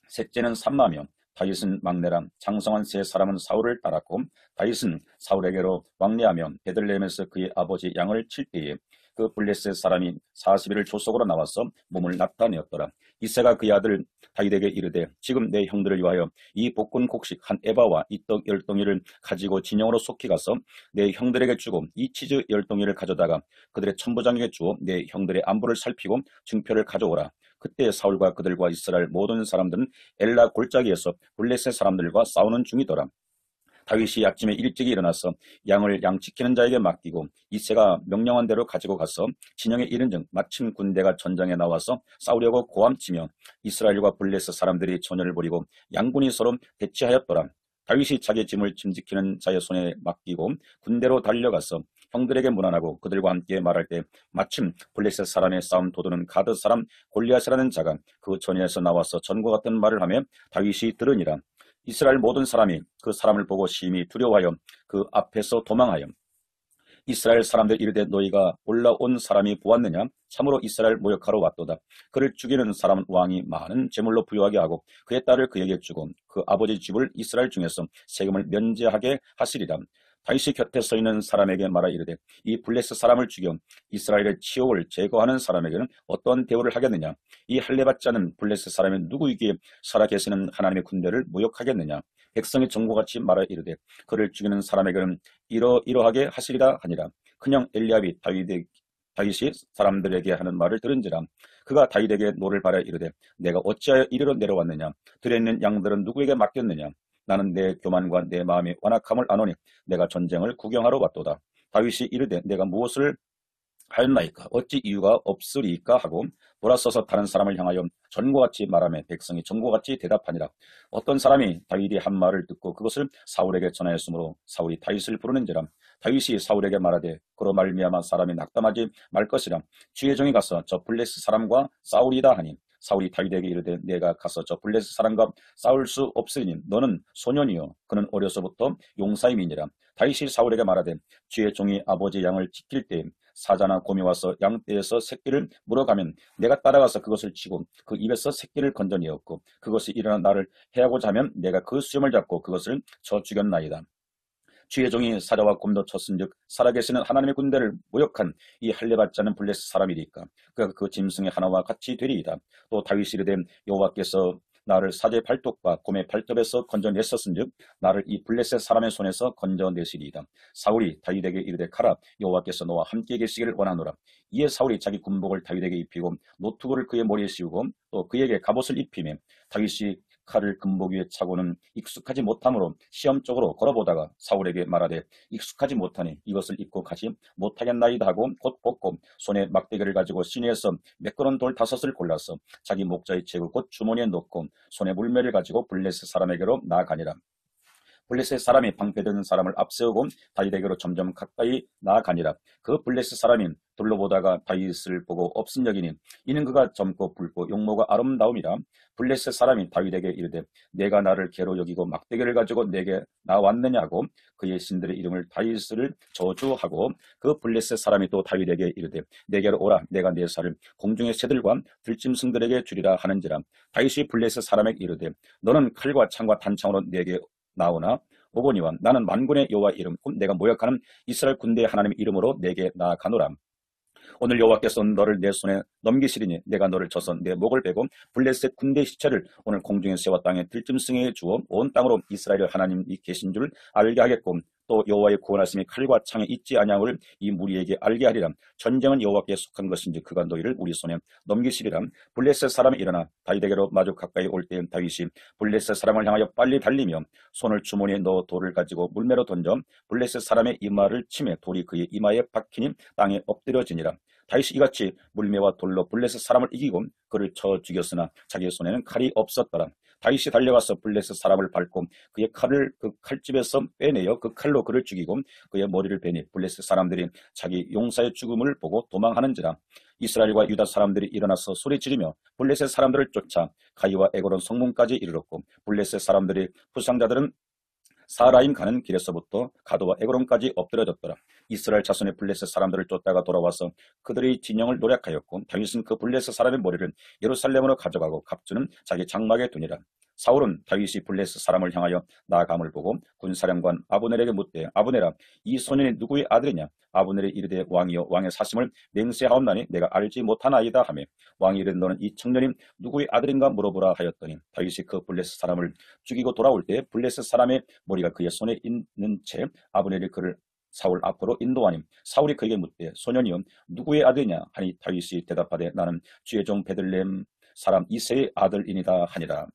셋째는 삼마며 다윗은 막내라. 장성한 세 사람은 사울을 따랐고 다윗은 사울에게로 왕래하며 베들레헴에서 그의 아버지 양을 칠 때에 그 블레셋 사람이 40일을 조속으로 나와서 몸을 나타내었더라. 이새가 그의 아들 다윗에게 이르되 지금 내 형들을 위하여 이 볶은 곡식 한 에바와 이 떡 10덩이를 가지고 진영으로 속히 가서 내 형들에게 주고 이 치즈 10덩이를 가져다가 그들의 천부장에게 주어 내 형들의 안부를 살피고 증표를 가져오라. 그때 사울과 그들과 이스라엘 모든 사람들은 엘라 골짜기에서 블레셋 사람들과 싸우는 중이더라. 다윗이 아침에 일찍이 일어나서 양을 양 지키는 자에게 맡기고 이새가 명령한 대로 가지고 가서 진영에 이른즉 마침 군대가 전장에 나와서 싸우려고 고함치며 이스라엘과 블레셋 사람들이 전열을 벌이고 양군이 서로 대치하였더라. 다윗이 자기 짐을 짐지키는 자의 손에 맡기고 군대로 달려가서 형들에게 문안하고 그들과 함께 말할 때 마침 블레셋 사람의 싸움 도두는 가드 사람 골리앗이라는 자가 그 전야에서 나와서 전과 같은 말을 하며 다윗이 들으니라. 이스라엘 모든 사람이 그 사람을 보고 심히 두려워하여 그 앞에서 도망하여 이스라엘 사람들 이르되 너희가 올라온 사람이 보았느냐? 참으로 이스라엘 모욕하러 왔도다. 그를 죽이는 사람은 왕이 많은 제물로 부여하게 하고 그의 딸을 그에게 주고 그 아버지 집을 이스라엘 중에서 세금을 면제하게 하시리라. 다윗이 곁에 서 있는 사람에게 말하 이르되 이 블레셋 사람을 죽여 이스라엘의 치욕을 제거하는 사람에게는 어떤 대우를 하겠느냐? 이 할례받지 않은 블레셋 사람이 누구이기에 살아계시는 하나님의 군대를 모욕하겠느냐? 백성이 정보같이 말하 이르되 그를 죽이는 사람에게는 이러하게 하시리라 하니라. 그냥 엘리압이 다윗이 사람들에게 하는 말을 들은지라. 그가 다윗에게 노를 바라 이르되 내가 어찌하여 이리로 내려왔느냐? 들에 있는 양들은 누구에게 맡겼느냐? 나는 내 교만과 내 마음이 완악함을 아노니 내가 전쟁을 구경하러 왔도다. 다윗이 이르되 내가 무엇을 하였나이까? 어찌 이유가 없으리까? 하고 돌아서서 다른 사람을 향하여 전과 같이 말하며 백성이 전과 같이 대답하니라. 어떤 사람이 다윗이 한 말을 듣고 그것을 사울에게 전하였으므로 사울이 다윗을 부르는지라. 다윗이 사울에게 말하되 그로 말미암아 사람이 낙담하지 말 것이라. 주의 종이 가서 저 블레셋 사람과 싸우리다 하니 사울이 다윗에게 이르되 내가 가서 저 블레셋 사람과 싸울 수 없으니 너는 소년이요 그는 어려서부터 용사임이니라. 다윗이 사울에게 말하되 주의 종이 아버지 양을 지킬 때 사자나 곰이 와서 양떼에서 새끼를 물어가면 내가 따라가서 그것을 치고 그 입에서 새끼를 건져내었고 그것이 일어나 나를 해하고자 하면 내가 그 수염을 잡고 그것을 쳐 죽였나이다. 주의 종이 사자와 곰도 쳤은즉 살아계시는 하나님의 군대를 모욕한 이 할례받지 않은 블레셋 사람이리까 그가 그 짐승의 하나와 같이 되리이다. 또 다윗이 이르되 여호와께서 나를 사자의 발톱과 곰의 발톱에서 건져냈었은즉 나를 이 블레셋 사람의 손에서 건져내시리이다. 사울이 다윗에게 이르되 가라 여호와께서 너와 함께 계시기를 원하노라. 이에 사울이 자기 군복을 다윗에게 입히고 노투구를 그의 머리에 씌우고 또 그에게 갑옷을 입히매 다윗이 칼을 금복 위에 차고는 익숙하지 못함으로 시험적으로 걸어보다가 사울에게 말하되 익숙하지 못하니 이것을 입고 가지 못하겠나이다 하고 곧 벗고 손에 막대기를 가지고 시내에서 매끄러운 돌 5을 골라서 자기 목자에 채고 곧 주머니에 넣고 손에 물매를 가지고 블레셋 사람에게로 나아가니라. 블레셋 사람이 방패든 사람을 앞세우고 다윗에게로 점점 가까이 나아가니라. 그 블레셋 사람이 둘러보다가 다윗을 보고 업신여기니 이는 그가 젊고 붉고 용모가 아름다움이라. 블레셋 사람이 다윗에게 이르되 내가 나를 개로 여기고 막대기를 가지고 내게 나왔느냐고 그의 신들의 이름을 다윗을 저주하고 그 블레셋 사람이 또 다윗에게 이르되 내게로 오라 내가 내 살을 공중의 새들과 들짐승들에게 주리라 하는지라. 다윗이 블레셋 사람에게 이르되 너는 칼과 창과 단창으로 내게 나오나 오거니와 나는 만군의 여호와 이름 내가 모욕하는 이스라엘 군대의 하나님의 이름으로 내게 나아가노라. 오늘 여호와께서 너를 내 손에 넘기시리니 내가 너를 쳐서 내 목을 베고 블레셋 군대의 시체를 오늘 공중의 새와 땅의 들짐승에 주어 온 땅으로 이스라엘 하나님이 계신 줄 알게 하겠고 또 여호와의 구원하심이 칼과 창에 있지 아니함을 이 무리에게 알게 하리라. 전쟁은 여호와께 속한 것인지 그가 너희를 우리 손에 넘기시리라. 블레셋 사람이 일어나 다윗에게로 마주 가까이 올 때 다윗이 블레셋 사람을 향하여 빨리 달리며 손을 주머니에 넣어 돌을 가지고 물매로 던져 블레셋 사람의 이마를 치매 돌이 그의 이마에 박히니 땅에 엎드려지니라. 다윗이 이같이 물매와 돌로 블레셋 사람을 이기고 그를 쳐 죽였으나 자기의 손에는 칼이 없었더라. 다윗이 달려가서 블레셋 사람을 밟고 그의 칼을 그 칼집에서 빼내어 그 칼로 그를 죽이고 그의 머리를 베니 블레셋 사람들이 자기 용사의 죽음을 보고 도망하는지라. 이스라엘과 유다 사람들이 일어나서 소리 지르며 블레셋 사람들을 쫓아 가이와 에고론 성문까지 이르렀고 블레셋 사람들이 부상자들은 사라임 가는 길에서부터 가도와 에고론까지 엎드려졌더라. 이스라엘 자손의 블레셋 사람들을 쫓다가 돌아와서 그들의 진영을 노략하였고 다윗은 그 블레셋 사람의 머리를 예루살렘으로 가져가고 갑주는 자기 장막에 두니라. 사울은 다윗이 블레셋 사람을 향하여 나아감을 보고 군사령관 아브넬에게 묻되 아브넬아 이 소년이 누구의 아들이냐. 아브넬이 이르되 왕이여 왕의 사심을 맹세하옵나니 내가 알지 못하나이다 하며 왕이 이르되 너는 이 청년이 누구의 아들인가 물어보라 하였더니 다윗이 그 블레셋 사람을 죽이고 돌아올 때 블레셋 사람의 머리가 그의 손에 있는 채 아브넬이 그를 사울 앞으로 인도하니 사울이 그에게 묻되 소년이여 누구의 아들이냐 하니 다윗이 대답하되 나는 주의 종 베들레헴 사람 이새의 아들이니라 하니라.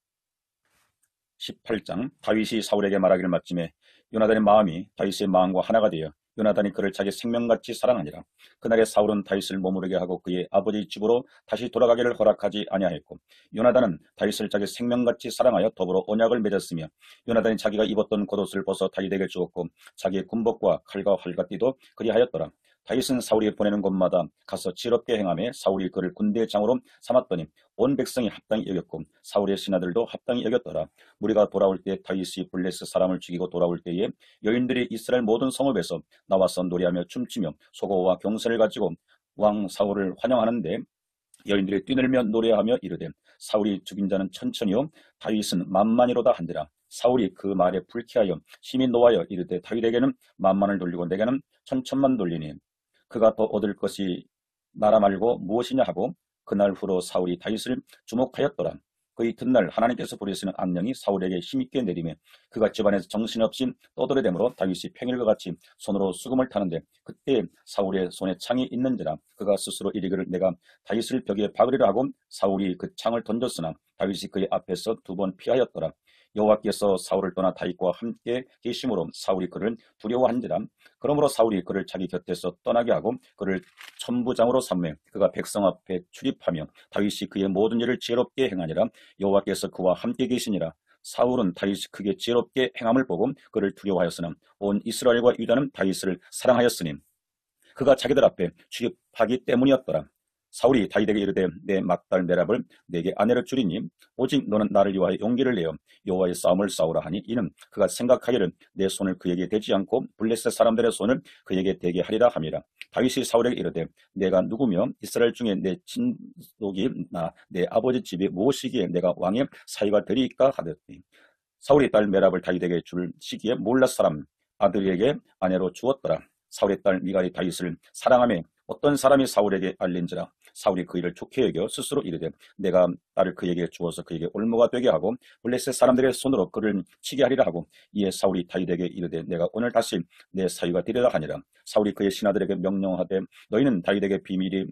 18장. 다윗이 사울에게 말하기를 마침에 요나단의 마음이 다윗의 마음과 하나가 되어 요나단이 그를 자기 생명같이 사랑하니라. 그날에 사울은 다윗을 머무르게 하고 그의 아버지 집으로 다시 돌아가기를 허락하지 아니하였고 요나단은 다윗을 자기 생명같이 사랑하여 더불어 언약을 맺었으며 요나단이 자기가 입었던 겉옷을 벗어 다윗에게 주었고 자기의 군복과 칼과 활과 띠도 그리하였더라. 다윗은 사울이 보내는 곳마다 가서 지혜롭게 행하며 사울이 그를 군대의 장으로 삼았더니 온 백성이 합당히 여겼고 사울의 신하들도 합당히 여겼더라. 무리가 돌아올 때 다윗이 블레셋 사람을 죽이고 돌아올 때에 여인들이 이스라엘 모든 성읍에서 나와서 노래하며 춤추며 소고와 경선을 가지고 왕 사울을 환영하는데 여인들이 뛰놀며 노래하며 이르되 사울이 죽인 자는 천천히요 다윗은 만만이로다 한지라. 사울이 그 말에 불쾌하여 심히 노하여 이르되 다윗에게는 만만을 돌리고 내게는 천천만 돌리니 그가 더 얻을 것이 나라 말고 무엇이냐 하고 그날 후로 사울이 다윗을 주목하였더라. 그 이튿날 하나님께서 부리시는 악령이 사울에게 힘있게 내리매 그가 집안에서 정신없이 떠들어대므로 다윗이 평일과 같이 손으로 수금을 타는데 그때 사울의 손에 창이 있는지라. 그가 스스로 이르기를 내가 다윗을 벽에 박으리라 하고 사울이 그 창을 던졌으나 다윗이 그의 앞에서 2번 피하였더라. 여호와께서 사울을 떠나 다윗과 함께 계심으로 사울이 그를 두려워한지라. 그러므로 사울이 그를 자기 곁에서 떠나게 하고 그를 천부장으로 삼매 그가 백성 앞에 출입하며 다윗이 그의 모든 일을 지혜롭게 행하니라. 여호와께서 그와 함께 계시니라. 사울은 다윗이 크게 지혜롭게 행함을 보고 그를 두려워하였으나 온 이스라엘과 유다는 다윗을 사랑하였으니 그가 자기들 앞에 출입하기 때문이었더라. 사울이 다윗에게 이르되 내 막달 메랍을 내게 아내를 주리니 오직 너는 나를 위하여 용기를 내어 여호와의 싸움을 싸우라 하니 이는 그가 생각하기를 내 손을 그에게 대지 않고 블레셋 사람들의 손을 그에게 대게 하리라 함이라. 다윗이 사울에게 이르되 내가 누구며 이스라엘 중에 내 친족이 나 내 아버지 집이 무엇이기에 내가 왕의 사위가 되리이까 하더니 사울의 딸 메랍을 다윗에게 줄 시기에 몰라 사람 아들에게 아내로 주었더라. 사울의 딸 미갈이 다윗을 사랑하며 어떤 사람이 사울에게 알린지라. 사울이 그 일을 좋게 여겨 스스로 이르되 내가 딸을 그에게 주어서 그에게 올무가 되게 하고 블레셋 사람들의 손으로 그를 치게 하리라 하고 이에 사울이 다윗에게 이르되 내가 오늘 다시 내 사위가 되리라 하니라. 사울이 그의 신하들에게 명령하되 너희는 다윗에게 비밀이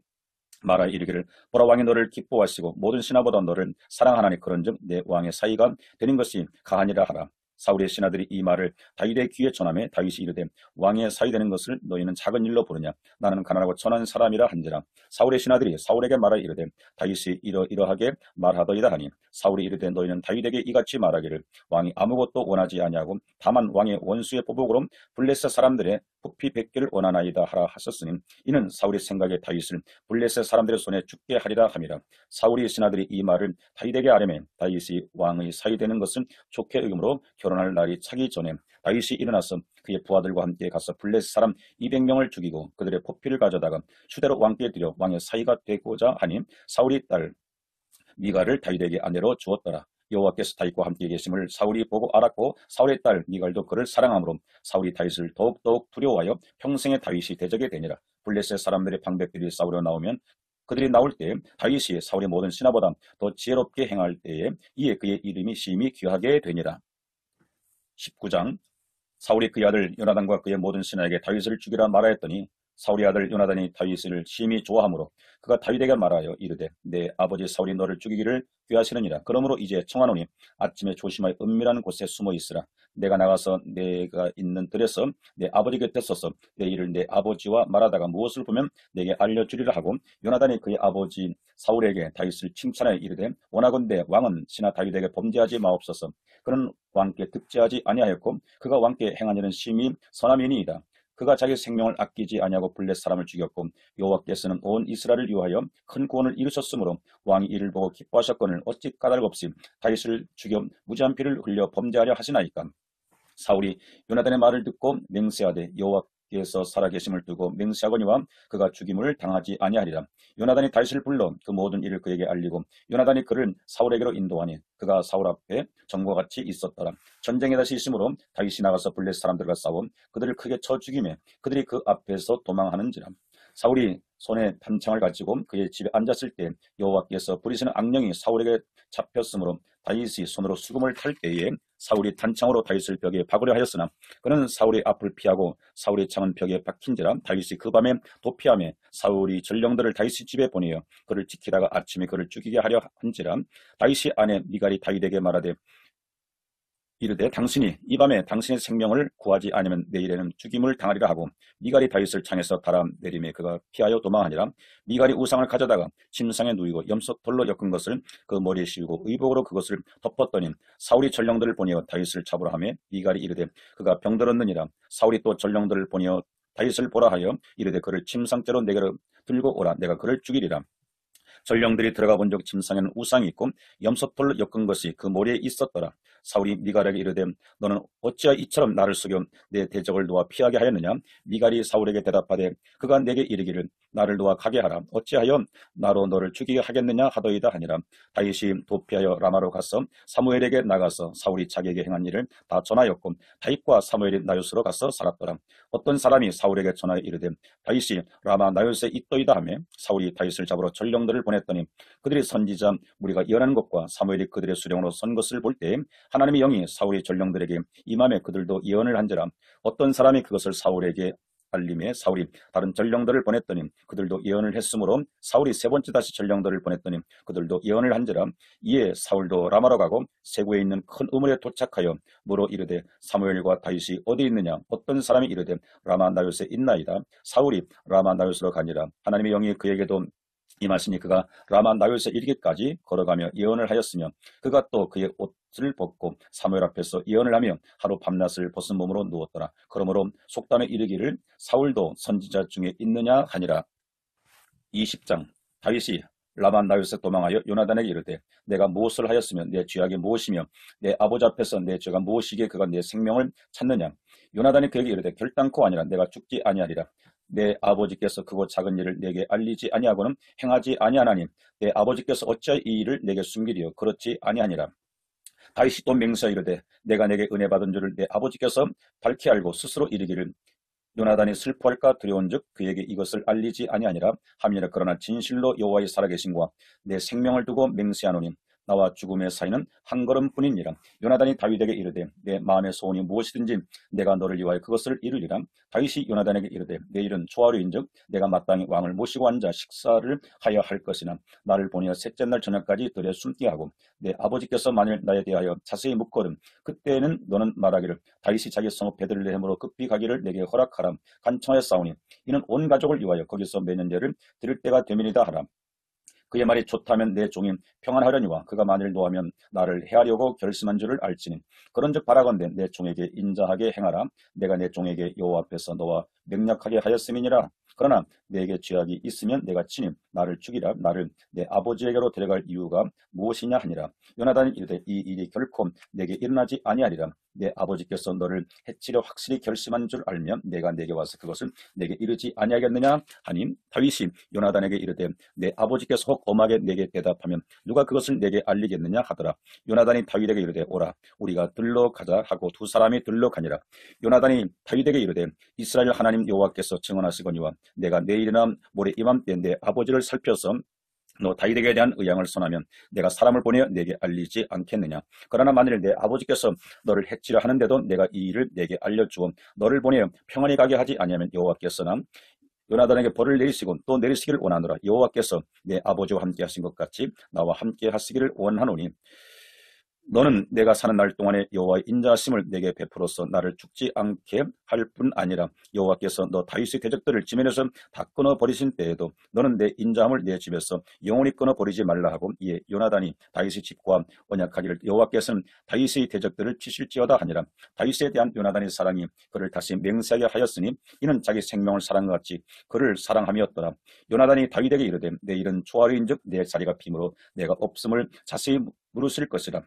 말하 이르기를 보라 왕이 너를 기뻐하시고 모든 신하보다 너를 사랑하나니 그런즉 내 왕의 사위가 되는 것이 가하니라 하라. 사울의 신하들이 이 말을 다윗의 귀에 전하매 다윗이 이르되 왕의 사위 되는 것을 너희는 작은 일로 보느냐 나는 가난하고 천한 사람이라 한지라. 사울의 신하들이 사울에게 말하 이르되 다윗이 이러이러하게 말하더이다 하니 사울이 이르되 너희는 다윗에게 이같이 말하기를 왕이 아무것도 원하지 아니하고 다만 왕의 원수의 보복으로 블레셋 사람들의 부피 100개를 원하나이다 하라 하셨으니 이는 사울의 생각에 다윗을 블레셋 사람들의 손에 죽게 하리라 함이라. 사울의 신하들이 이 말을 다윗에게 아뢰매 다윗이 왕의 사위 되는 것은 좋게 여김으로 결혼할 날이 차기 전에 다윗이 일어나서 그의 부하들과 함께 가서 블레셋 사람 200명을 죽이고 그들의 포피를 가져다가 추대로 왕께 드려 왕의 사위가 되고자 하니 사울의 딸 미갈을 다윗에게 아내로 주었더라. 여호와께서 다윗과 함께 계심을 사울이 보고 알았고 사울의 딸 미갈도 그를 사랑하므로 사울이 다윗을 더욱더욱 두려워하여 평생에 다윗이 대적이 되니라. 블레셋 사람들의 방백들이 싸우려 나오면 그들이 나올 때 다윗이 사울의 모든 신하보다 더 지혜롭게 행할 때에 이에 그의 이름이 심히 귀하게 되니라. 19장. 사울이 그의 아들 요나단과 그의 모든 신하에게 다윗을 죽이라 말하였더니 사울의 아들 요나단이 다윗을 심히 좋아하므로 그가 다윗에게 말하여 이르되 내 아버지 사울이 너를 죽이기를 귀하시느니라. 그러므로 이제 청하노니 아침에 조심하여 은밀한 곳에 숨어 있으라. 내가 나가서 내가 있는 들에서 내 아버지 곁에 서서 내 일을 내 아버지와 말하다가 무엇을 보면 내게 알려주리라 하고 요나단이 그의 아버지 사울에게 다윗을 칭찬하여 이르되 원하건대 왕은 신하 다윗에게 범죄하지 마옵소서. 그는 왕께 득죄하지 아니하였고 그가 왕께 행한 일은 심히 선함이니이다. 그가 자기 생명을 아끼지 아니하고 블레 사람을 죽였고 여호와께서는 온 이스라엘을 위하여 큰 구원을 이루셨으므로 왕이 이를 보고 기뻐하셨거늘 어찌 까닭 없이 다윗을 죽여 무지한 피를 흘려 범죄하려 하시나이까. 사울이 요나단의 말을 듣고 맹세하되 여호와께서 살아계심을 두고 맹세하거니와 그가 죽임을 당하지 아니하리라. 요나단이 다윗을 불러 그 모든 일을 그에게 알리고 요나단이 그를 사울에게로 인도하니 그가 사울 앞에 전과 같이 있었더라. 전쟁에 다시 있으므로 다윗이 나가서 블레 사람들과 싸워 그들을 크게 쳐 죽이매 그들이 그 앞에서 도망하는지라. 사울이 손에 단창을 가지고 그의 집에 앉았을 때 여호와께서 부리시는 악령이 사울에게 잡혔으므로 다윗이 손으로 수금을 탈 때에 사울이 단창으로 다윗을 벽에 박으려 하였으나 그는 사울의 앞을 피하고 사울의 창은 벽에 박힌지라. 다윗이 그 밤에 도피하며 사울이 전령들을 다윗의 집에 보내어 그를 지키다가 아침에 그를 죽이게 하려 한지라. 다윗의 아내 미갈이 다윗에게 말하되 이르되 당신이 이 밤에 당신의 생명을 구하지 않으면 내일에는 죽임을 당하리라 하고 미갈이 다윗을 창에서 달아 내림에 그가 피하여 도망하니라. 미갈이 우상을 가져다가 침상에 누이고 염소털로 엮은 것을 그 머리에 씌우고 의복으로 그것을 덮었더니 사울이 전령들을 보내어 다윗을 잡으라 하며 미갈이 이르되 그가 병들었느니라. 사울이 또 전령들을 보내어 다윗을 보라 하여 이르되 그를 침상째로 내게로 들고 오라. 내가 그를 죽이리라. 전령들이 들어가 본 적 침상에는 우상이 있고 염소털로 엮은 것이 그 머리에 있었더라. 사울이 미갈에게 이르되 너는 어찌하여 이처럼 나를 속여 내 대적을 놓아 피하게 하였느냐. 미갈이 사울에게 대답하되 그가 내게 이르기를 나를 놓아 가게 하라. 어찌하여 나로 너를 죽이게 하겠느냐 하더이다 하니라. 다윗이 도피하여 라마로 가서 사무엘에게 나가서 사울이 자기에게 행한 일을 다 전하였고 다윗과 사무엘이 나요스로 가서 살았더라. 어떤 사람이 사울에게 전하여 이르되 다윗이 라마 나요스에 있더이다 하며 사울이 다윗을 잡으러 전령들을 보냈더니 그들이 선지자 무리가 예언한 것과 사무엘이 그들의 수령으로 선 것을 볼 때 하나님의 영이 사울의 전령들에게 임함에 그들도 예언을 한지라. 어떤 사람이 그것을 사울에게 알림에 사울이 다른 전령들을 보냈더니 그들도 예언을 했으므로 사울이 세 번째 다시 전령들을 보냈더니 그들도 예언을 한지라. 이에 사울도 라마로 가고 세구에 있는 큰 우물에 도착하여 물어 이르되 사무엘과 다윗이 어디 있느냐. 어떤 사람이 이르되 라마 나요스에 있나이다. 사울이 라마 나요스로 가니라. 하나님의 영이 그에게도 임하시니 그가 라마 나요스에 이르기까지 걸어가며 예언을 하였으며 그가 또 그의 옷을 벗고 사무엘 앞에서 예언을 하며 하루 밤낮을 벗은 몸으로 누웠더라. 그러므로 속담에 이르기를 사울도 선지자 중에 있느냐 하니라. 20장. 다윗이 라마 나요스에 도망하여 요나단에게 이르되 내가 무엇을 하였으면 내 죄악이 무엇이며 내 아버지 앞에서 내 죄가 무엇이기에 그가 내 생명을 찾느냐. 요나단이 그에게 이르되 결단코 아니라 내가 죽지 아니하리라. 내 아버지께서 크고 작은 일을 내게 알리지 아니하고는 행하지 아니하나니 내 아버지께서 어찌하여 이 일을 내게 숨기리요. 그렇지 아니하니라. 다윗이 또 맹세하여 이르되 내가 내게 은혜 받은 줄을 내 아버지께서 밝히 알고 스스로 이르기를 요나단이 슬퍼할까 두려운즉 그에게 이것을 알리지 아니하니라 함이라. 그러나 진실로 여호와의 살아계심과 내 생명을 두고 맹세하노니 나와 죽음의 사이는 한 걸음뿐이니라. 요나단이 다윗에게 이르되 내 마음의 소원이 무엇이든지 내가 너를 위하여 그것을 이루리라. 다윗이 요나단에게 이르되 내일은 초하루인즉 내가 마땅히 왕을 모시고 앉아 식사를 하여 할 것이나 나를 보내어 셋째 날 저녁까지 들에 숨게 하고 내 아버지께서 만일 나에 대하여 자세히 묻거든 그때에는 너는 말하기를 다윗이 자기 성읍 베들레헴으로 급히 가기를 내게 허락하라 간청하였사오니 이는 온 가족을 위하여 거기서 매년 예를 드릴 때가 되면이다 하라. 그의 말이 좋다면 내 종이 평안하려니와 그가 만일 노하면 나를 해하려고 결심한 줄을 알지니 그런즉 바라건대 내 종에게 인자하게 행하라. 내가 내 종에게 여호와 앞에서 너와 맹약하게 하였음이니라. 그러나 내게 죄악이 있으면 내가 친히 나를 죽이라. 나를 내 아버지에게로 데려갈 이유가 무엇이냐 하니라. 요나단이 이르되 이 일이 결코 내게 일어나지 아니하리라. 내 아버지께서 너를 해치려 확실히 결심한 줄 알면 내가 내게 와서 그것을 내게 이르지 아니하겠느냐 하니 다윗이 요나단에게 이르되 내 아버지께서 혹 엄하게 내게 대답하면 누가 그것을 내게 알리겠느냐 하더라. 요나단이 다윗에게 이르되 오라 우리가 들러 가자 하고 두 사람이 들러 가니라. 요나단이 다윗에게 이르되 이스라엘 하나님 여호와께서 증언하시거니와 내가 내일이나 모레 이맘때 내 아버지를 살펴서 너 다윗에게 대한 의향을 선하면 내가 사람을 보내어 내게 알리지 않겠느냐. 그러나 만일 내 아버지께서 너를 해치려 하는데도 내가 이 일을 내게 알려주어 너를 보내어 평안히 가게 하지 아니하면 여호와께서는 요나단에게 벌을 내리시고 또 내리시기를 원하노라. 여호와께서 내 아버지와 함께 하신 것 같이 나와 함께 하시기를 원하노니 너는 내가 사는 날 동안에 여호와의 인자하심을 내게 베풀어서 나를 죽지 않게 할 뿐 아니라 여호와께서 너 다윗의 대적들을 지면에서 다 끊어버리신 때에도 너는 내 인자함을 내 집에서 영원히 끊어버리지 말라 하고, 이에 요나단이 다윗의 집과 언약하기를 여호와께서는 다윗의 대적들을 치실지어다 하니라. 다윗에 대한 요나단의 사랑이 그를 다시 맹세하게 하였으니 이는 자기 생명을 사랑과 같이 그를 사랑함이었더라. 요나단이 다윗에게 이르되 내 일은 초하루인즉 내 자리가 빔으로 내가 없음을 자세히 물으실 것이라.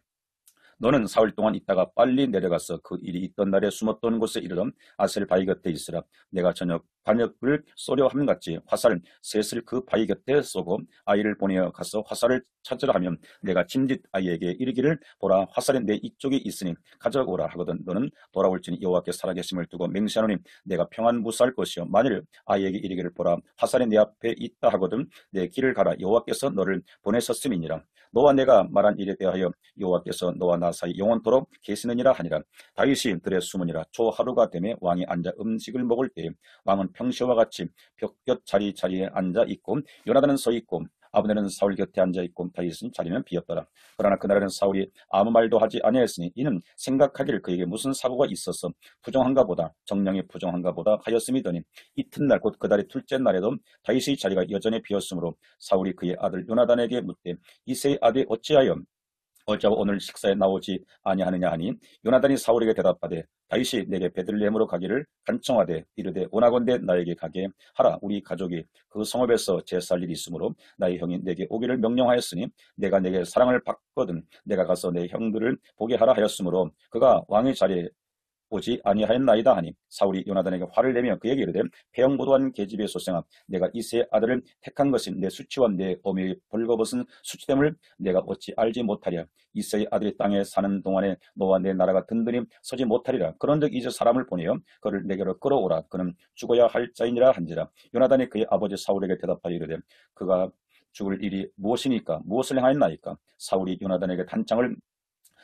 너는 사흘 동안 있다가 빨리 내려가서 그 일이 있던 날에 숨었던 곳에 이르러 아셀 바위 곁에 있으라. 내가 저녁 반역을 쏘려 함같이 화살 셋을 그 바위 곁에 쏘고 아이를 보내어 가서 화살을 찾으라 하면 내가 짐짓 아이에게 이르기를 보라, 화살이 내 이쪽에 있으니 가져오라 하거든 너는 돌아올지니 여호와께 살아계심을 두고 맹세하노니 내가 평안 무사할 것이요 만일 아이에게 이르기를 보라, 화살이 내 앞에 있다 하거든 내 길을 가라, 여호와께서 너를 보내셨음이니라. 너와 내가 말한 일에 대하여 여호와께서 너와 나 사이 영원토록 계시느니라 하니라. 다윗이 들에 숨으니라. 초하루가 되매 왕이 앉아 음식을 먹을 때에 왕은 평시와 같이 벽곁 자리에 앉아 있고 요나단은 서 있고 아브넬은 사울 곁에 앉아 있고 다윗은 자리는 비었더라. 그러나 그날에는 사울이 아무 말도 하지 아니하였으니 이는 생각하기를 그에게 무슨 사고가 있어서 부정한가 보다, 정령이 부정한가 보다 하였음이더니 이튿날 곧 그 달의 둘째 날에도 다윗의 자리가 여전히 비었으므로 사울이 그의 아들 요나단에게 묻되 이새의 아들이 어찌하여 오늘 식사에 나오지 아니하느냐 하니 요나단이 사울에게 대답하되 다윗이 내게 베들레헴으로 가기를 간청하되 이르되 원하건대 나에게 가게 하라. 우리 가족이 그 성읍에서 제살 일이 있으므로 나의 형이 내게 오기를 명령하였으니 내가 내게 사랑을 받거든 내가 가서 내 형들을 보게 하라 하였으므로 그가 왕의 자리에 오지 아니하였나이다 하니 사울이 요나단에게 화를 내며 그에게 이르되 패형보도한 계집의 소생아, 내가 이새의 아들을 택한 것은 내 수치와 내 어미의 벌거벗은 수치됨을 내가 어찌 알지 못하랴. 이새의 아들이 땅에 사는 동안에 너와 내 나라가 든든히 서지 못하리라. 그런즉 이제 사람을 보내어 그를 내게로 끌어오라. 그는 죽어야 할 자이니라 한지라. 요나단이 그의 아버지 사울에게 대답하여 이르되 그가 죽을 일이 무엇이니까 무엇을 행하였나이까. 사울이 요나단에게 단창을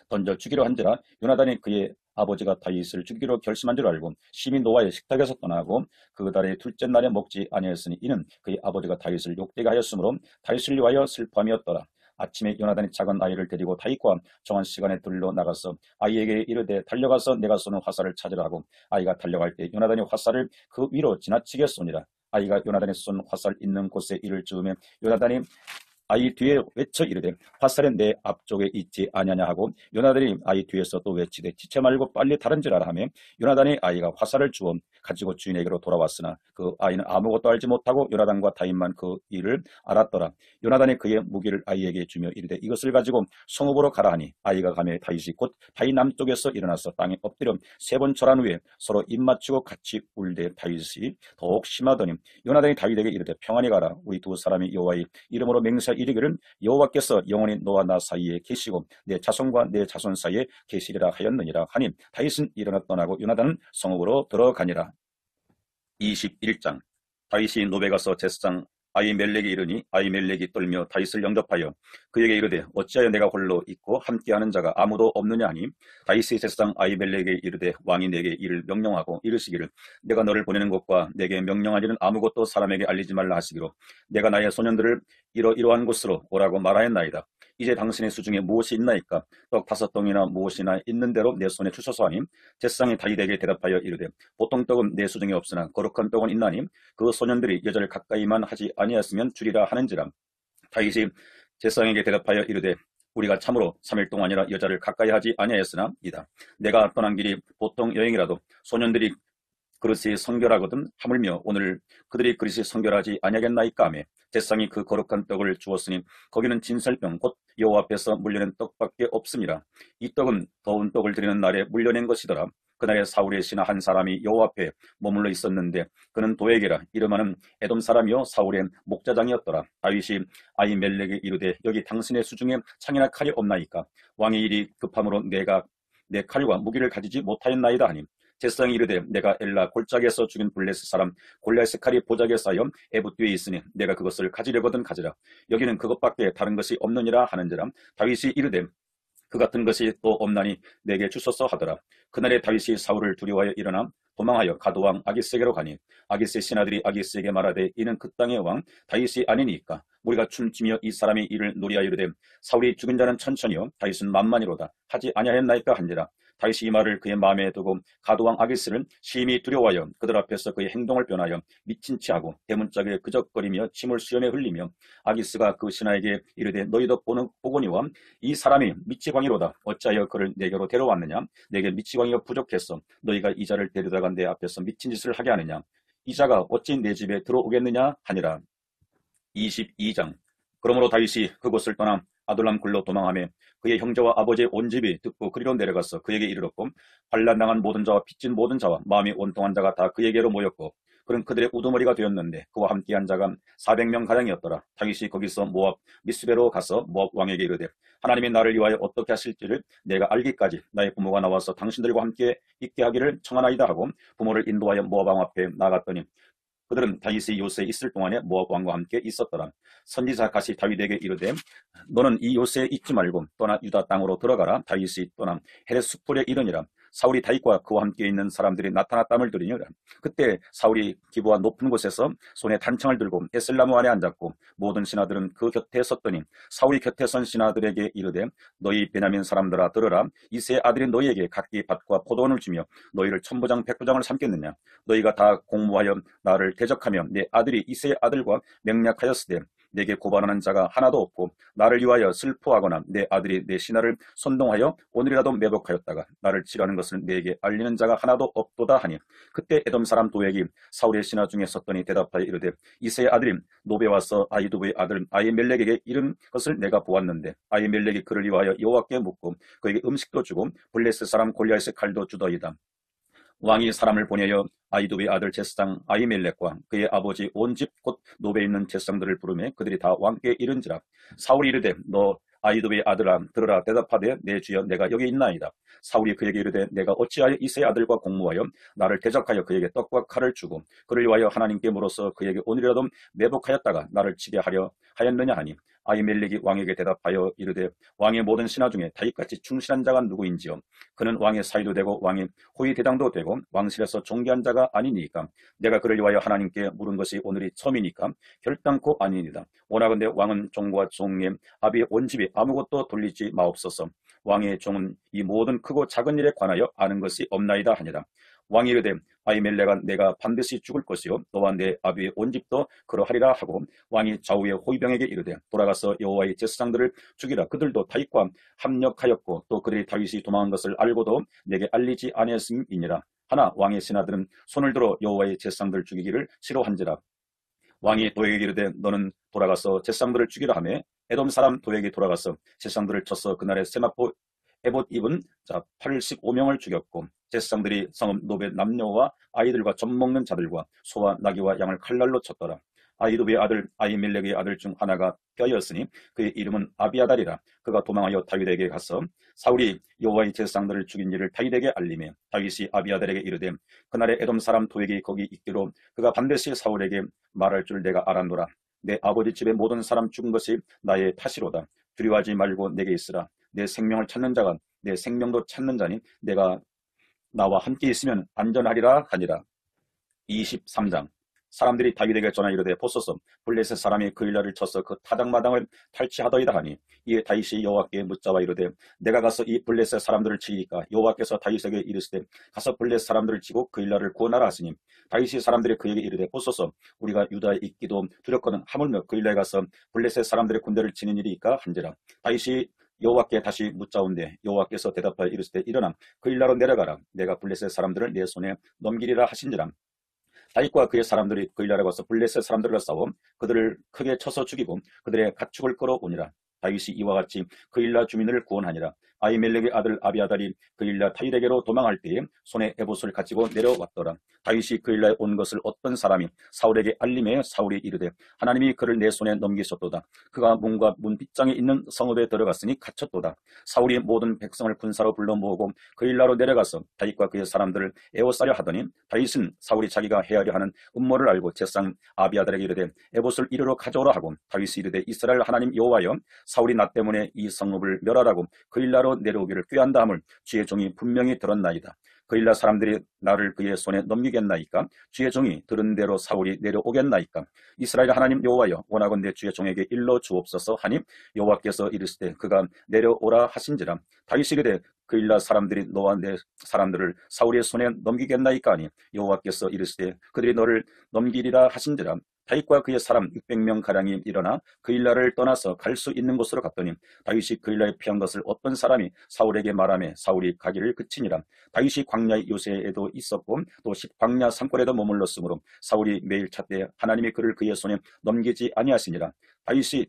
던져 죽이려 한지라. 요나단이 그의 아버지가 다윗을 죽이기로 결심한 줄 알고 심히 노하여 식탁에서 떠나고 그 달의 둘째 날에 먹지 아니하였으니 이는 그의 아버지가 다윗을 욕되게 하였으므로 다윗을 위하여 슬퍼함이었더라. 아침에 요나단이 작은 아이를 데리고 다윗과 정한 시간에 들러 나가서 아이에게 이르되 달려가서 내가 쏘는 화살을 찾으라 하고 아이가 달려갈 때 요나단이 화살을 그 위로 지나치게 쏘니라. 아이가 요나단이 쏜 화살 있는 곳에 이를 즈음에 요나단이 아이 뒤에 외쳐 이르되 화살은 내 앞쪽에 있지 아니하냐 하고 요나단이 아이 뒤에서 또 외치되 지체 말고 빨리 다른 줄 알아 하며 요나단이 아이가 화살을 주어 가지고 주인에게로 돌아왔으나 그 아이는 아무것도 알지 못하고 요나단과 다윗만 그 일을 알았더라. 요나단이 그의 무기를 아이에게 주며 이르되 이것을 가지고 성읍으로 가라 하니 아이가 가매 다윗이 곧 다윗 남쪽에서 일어나서 땅에 엎드려 세 번 절한 후에 서로 입맞추고 같이 울되 다윗이 더욱 심하더니 요나단이 다윗에게 이르되 평안히 가라. 우리 두 사람이 여호와의 이름으로 맹세 이르기를 여호와께서 영원히 너와 나 사이에 계시고 내 자손과 내 자손 사이에 계시리라 하였느니라 하니 다윗은 일어나 떠나고 요나단은 성읍으로 들어가니라. 21장. 다윗이 노베 가서 제사장 아히멜렉이 이르니 아히멜렉이 떨며 다윗을 영접하여 그에게 이르되 어찌하여 내가 홀로 있고 함께하는 자가 아무도 없느냐 하니 다윗의 제사장 아히멜렉에게 이르되 왕이 내게 이를 명령하고 이르시기를 내가 너를 보내는 것과 내게 명령한 일은 아무것도 사람에게 알리지 말라 하시기로 내가 나의 소년들을 이러이러한 곳으로 오라고 말하였나이다. 이제 당신의 수중에 무엇이 있나이까? 떡 5덩이나 무엇이나 있는 대로 내 손에 주소서 하니 제사장이 다윗에게 대답하여 이르되 보통 떡은 내 수중에 없으나 거룩한 떡은 있나니 그 소년들이 여자를 가까이만 하지 아니하였으면 주리라 하는지라. 다윗이 제사장에게 대답하여 이르되 우리가 참으로 3일 동안이라 여자를 가까이 하지 아니하였으나 이다. 내가 떠난 길이 보통 여행이라도 소년들이 그릇이 성결하거든 하물며 오늘 그들이 그릇이 성결하지 아니하겠나이까 하며 제사장이 그 거룩한 떡을 주었으니 거기는 진설병 곧 여호와 앞에서 물려낸 떡밖에 없습니다. 이 떡은 더운 떡을 드리는 날에 물려낸 것이더라. 그날에 사울의 신하 한 사람이 여호와 앞에 머물러 있었는데 그는 도에게라 이름하는 에돔 사람이요 사울의 목자장이었더라. 다윗이 아히멜렉에게 이르되 여기 당신의 수중에 창이나 칼이 없나이까? 왕의 일이 급함으로 내가 내 칼과 무기를 가지지 못하였나이다 하니 제사장이 이르되 내가 엘라 골짜기에서 죽인 블레셋 사람 골리앗의 칼이 보자기에 쌓여 에봇 뒤에 있으니 내가 그것을 가지려거든 가지라. 여기는 그것밖에 다른 것이 없느니라 하는지라. 다윗이 이르되 그 같은 것이 또 없나니 내게 주소서 하더라. 그날에 다윗이 사울을 두려워하여 일어나 도망하여 가드왕 아기스에게로 가니 아기스의 신하들이 아기스에게 말하되 이는 그 땅의 왕 다윗이 아니니까 우리가 춤추며 이 사람이 이를 노리하여 이르되 사울이 죽은 자는 천천히요 다윗은 만만이로다 하지 아니하였나이까 한지라. 다윗이 이 말을 그의 마음에 두고 가드왕 아기스를 심히 두려워하여 그들 앞에서 그의 행동을 변하여 미친 체하고 대문짝에 그적거리며 침을 수염에 흘리며 아기스가 그 신하에게 이르되 너희도 보거니와 이 사람이 미치광이로다. 어찌하여 그를 내게로 데려왔느냐? 내게 미치광이가 부족했어. 너희가 이 자를 데려다가 내 앞에서 미친 짓을 하게 하느냐? 이 자가 어찌 내 집에 들어오겠느냐 하니라. 22장. 그러므로 다윗이 그곳을 떠나 아둘람 굴로 도망하며 그의 형제와 아버지의 온 집이 듣고 그리로 내려가서 그에게 이르렀고 환난당한 모든 자와 빚진 모든 자와 마음이 온통한 자가 다 그에게로 모였고 그는 그들의 우두머리가 되었는데 그와 함께한 자가 400명 가량이었더라. 다윗이 거기서 모압 미스베로 가서 모압 왕에게 이르되 하나님이 나를 위하여 어떻게 하실지를 내가 알기까지 나의 부모가 나와서 당신들과 함께 있게 하기를 청하나이다 하고 부모를 인도하여 모압 왕 앞에 나갔더니 그들은 다윗이 요새에 있을 동안에 모압 왕과 함께 있었더라. 선지자 갓이 다윗에게 이르되 너는 이 요새에 있지 말고 떠나 유다 땅으로 들어가라. 다윗이 떠나 헤렛 수풀에 이르니라. 사울이 다윗과 그와 함께 있는 사람들이 나타났담을 들으니라. 그때 사울이 기브와 높은 곳에서 손에 단창을 들고 에셀나무 아래 앉았고 모든 신하들은 그 곁에 섰더니 사울이 곁에 선 신하들에게 이르되 너희 베냐민 사람들아 들으라. 이새의 아들이 너희에게 각기 밭과 포도원을 주며 너희를 천부장 백부장을 삼겠느냐? 너희가 다 공모하여 나를 대적하며 내 아들이 이새의 아들과 맹약하였으되 내게 고발하는 자가 하나도 없고 나를 위하여 슬퍼하거나 내 아들이 내 신하를 선동하여 오늘이라도 매복하였다가 나를 치라는 것을 내게 알리는 자가 하나도 없도다 하니 그때 에돔 사람 도액이 사울의 신하 중에 섰더니 대답하여 이르되 이새의 아들인 노베 와서 아히두브의 아들 아히멜렉에게 이른 것을 내가 보았는데 아히멜렉이 그를 위하여 여호와께 묻고 그에게 음식도 주고 블레셋 사람 골리앗의 칼도 주더이다. 왕이 사람을 보내어 아히두브의 아들 제사장 아히멜렉과 그의 아버지 온 집 곧 노베에 있는 제사장들을 부르매 그들이 다 왕께 이른지라. 사울이 이르되 너 아히두브의 아들아 들으라. 대답하되 내 주여 내가 여기 있나이다. 사울이 그에게 이르되 내가 어찌하여 이새의 아들과 공모하여 나를 대적하여 그에게 떡과 칼을 주고 그를 위하여 하나님께 물어서 그에게 오늘이라도 매복하였다가 나를 치게 하려 하였느냐 하니 아히멜렉이 왕에게 대답하여 이르되 왕의 모든 신하 중에 다윗같이 충실한 자가 누구인지요? 그는 왕의 사위도 되고 왕의 호위대장도 되고 왕실에서 존귀한 자가 아니니까 내가 그를 위하여 하나님께 물은 것이 오늘이 처음이니까 결단코 아니니이다. 원하건대 왕은 종과 종의 아비의 온 집이 아무것도 돌리지 마옵소서. 왕의 종은 이 모든 크고 작은 일에 관하여 아는 것이 없나이다 하니라. 왕이 이르되 아히멜렉아 내가 반드시 죽을 것이요 너와 내 아비의 온 집도 그러하리라 하고 왕이 좌우의 호위병에게 이르되 돌아가서 여호와의 제사장들을 죽이라. 그들도 다윗과 합력하였고 또 그들이 다윗이 도망한 것을 알고도 내게 알리지 아니하였음이니라. 하나 왕의 신하들은 손을 들어 여호와의 제사장들을 죽이기를 싫어한지라. 왕이 도에게 이르되 너는 돌아가서 제사장들을 죽이라 하매 에돔 사람 도에게 돌아가서 제사장들을 쳐서 그날에 세마포 에봇 입은 자 85명을 죽였고 제사장들이 성읍 노베 남녀와 아이들과 젖 먹는 자들과 소와 나귀와 양을 칼날로 쳤더라. 아히두브의 아들 아히멜렉의 아들 중 하나가 뼈였으니 그의 이름은 아비아달이라. 그가 도망하여 다윗에게 가서 사울이 여호와의 제사장들을 죽인 일을 다윗에게 알리매 다윗이 아비아달에게 이르되 그날에 에돔 사람 도액이 거기 있기로 그가 반드시 사울에게 말할 줄 내가 알았노라. 내 아버지 집의 모든 사람 죽은 것이 나의 탓이로다. 두려워하지 말고 내게 있으라. 내 생명을 찾는 자가 내 생명도 찾는 자니 내가 나와 함께 있으면 안전하리라 하니라. 23장. 사람들이 다윗에게 전하 이르되 보소서 블레셋 사람이 그 일날을 쳐서 그 타작마당을 탈취하더이다 하니 이에 다윗이 여호와께 묻자와 이르되 내가 가서 이 블레셋 사람들을 치리까? 여호와께서 다윗에게 이르시되 가서 블레셋 사람들을 치고 그 일날을 구원하라 하시니 다윗이 사람들이 그에게 이르되 보소서 우리가 유다에 있기도 두렵거든 하물며 그 일날에 가서 블레셋 사람들의 군대를 치는 일이니까 한지라. 다윗이 여호와께 다시 묻자온데 여호와께서 대답하여 이르시되 일어나 그 일나로 내려가라. 내가 블레셋 사람들을 내 손에 넘기리라 하신지라. 다윗과 그의 사람들이 그 일날에 와서 블레셋 사람들과 싸워 그들을 크게 쳐서 죽이고 그들의 가축을 끌어오니라. 다윗이 이와 같이 그 일날 주민을 구원하니라. 아히멜렉의 아들 아비아달이 그 일날 다윗에게로 도망할 때에 손에 에봇을 가지고 내려왔더라. 다윗이 그 일날 온 것을 어떤 사람이 사울에게 알림해 사울이 이르되 하나님이 그를 내 손에 넘기셨도다. 그가 문과 문 빗장에 있는 성읍에 들어갔으니 갇혔도다. 사울이 모든 백성을 군사로 불러 모으고 그 일날로 내려가서 다윗과 그의 사람들을 에워싸려 하더니 다윗은 사울이 자기가 헤아려 하는 음모를 알고 제사장 아비아달에게 이르되 에봇을 이리로 가져오라 하고 다윗이 이르되 이스라엘 하나님 여호와여 사울이 나 때문에 이 성읍을 멸하라고 그 일날로 그일라로 내려오기를 꾀한다 함을 주의 종이 분명히 들었나이다. 그일라 사람들이 나를 그의 손에 넘기겠나이까? 주의 종이 들은 대로 사울이 내려오겠나이까? 이스라엘 하나님 여호와여, 원하건대 주의 종에게 일러 주옵소서 하니 여호와께서 이르시되 그가 내려오라 하신지라. 다윗이 이르되 그일라 사람들이 너와 내 사람들을 사울의 손에 넘기겠나이까 하니 여호와께서 이르시되 그들이 너를 넘기리라 하신지라. 다윗과 그의 사람 600명 가량이 일어나 그일라를 떠나서 갈 수 있는 곳으로 갔더니 다윗이 그일라에 피한 것을 어떤 사람이 사울에게 말하며 사울이 가기를 그치니라. 다윗이 광야 요새에도 있었고 또 광야 산골에도 머물렀으므로 사울이 매일 찾되 하나님이 그를 그의 손에 넘기지 아니하시니라. 다윗이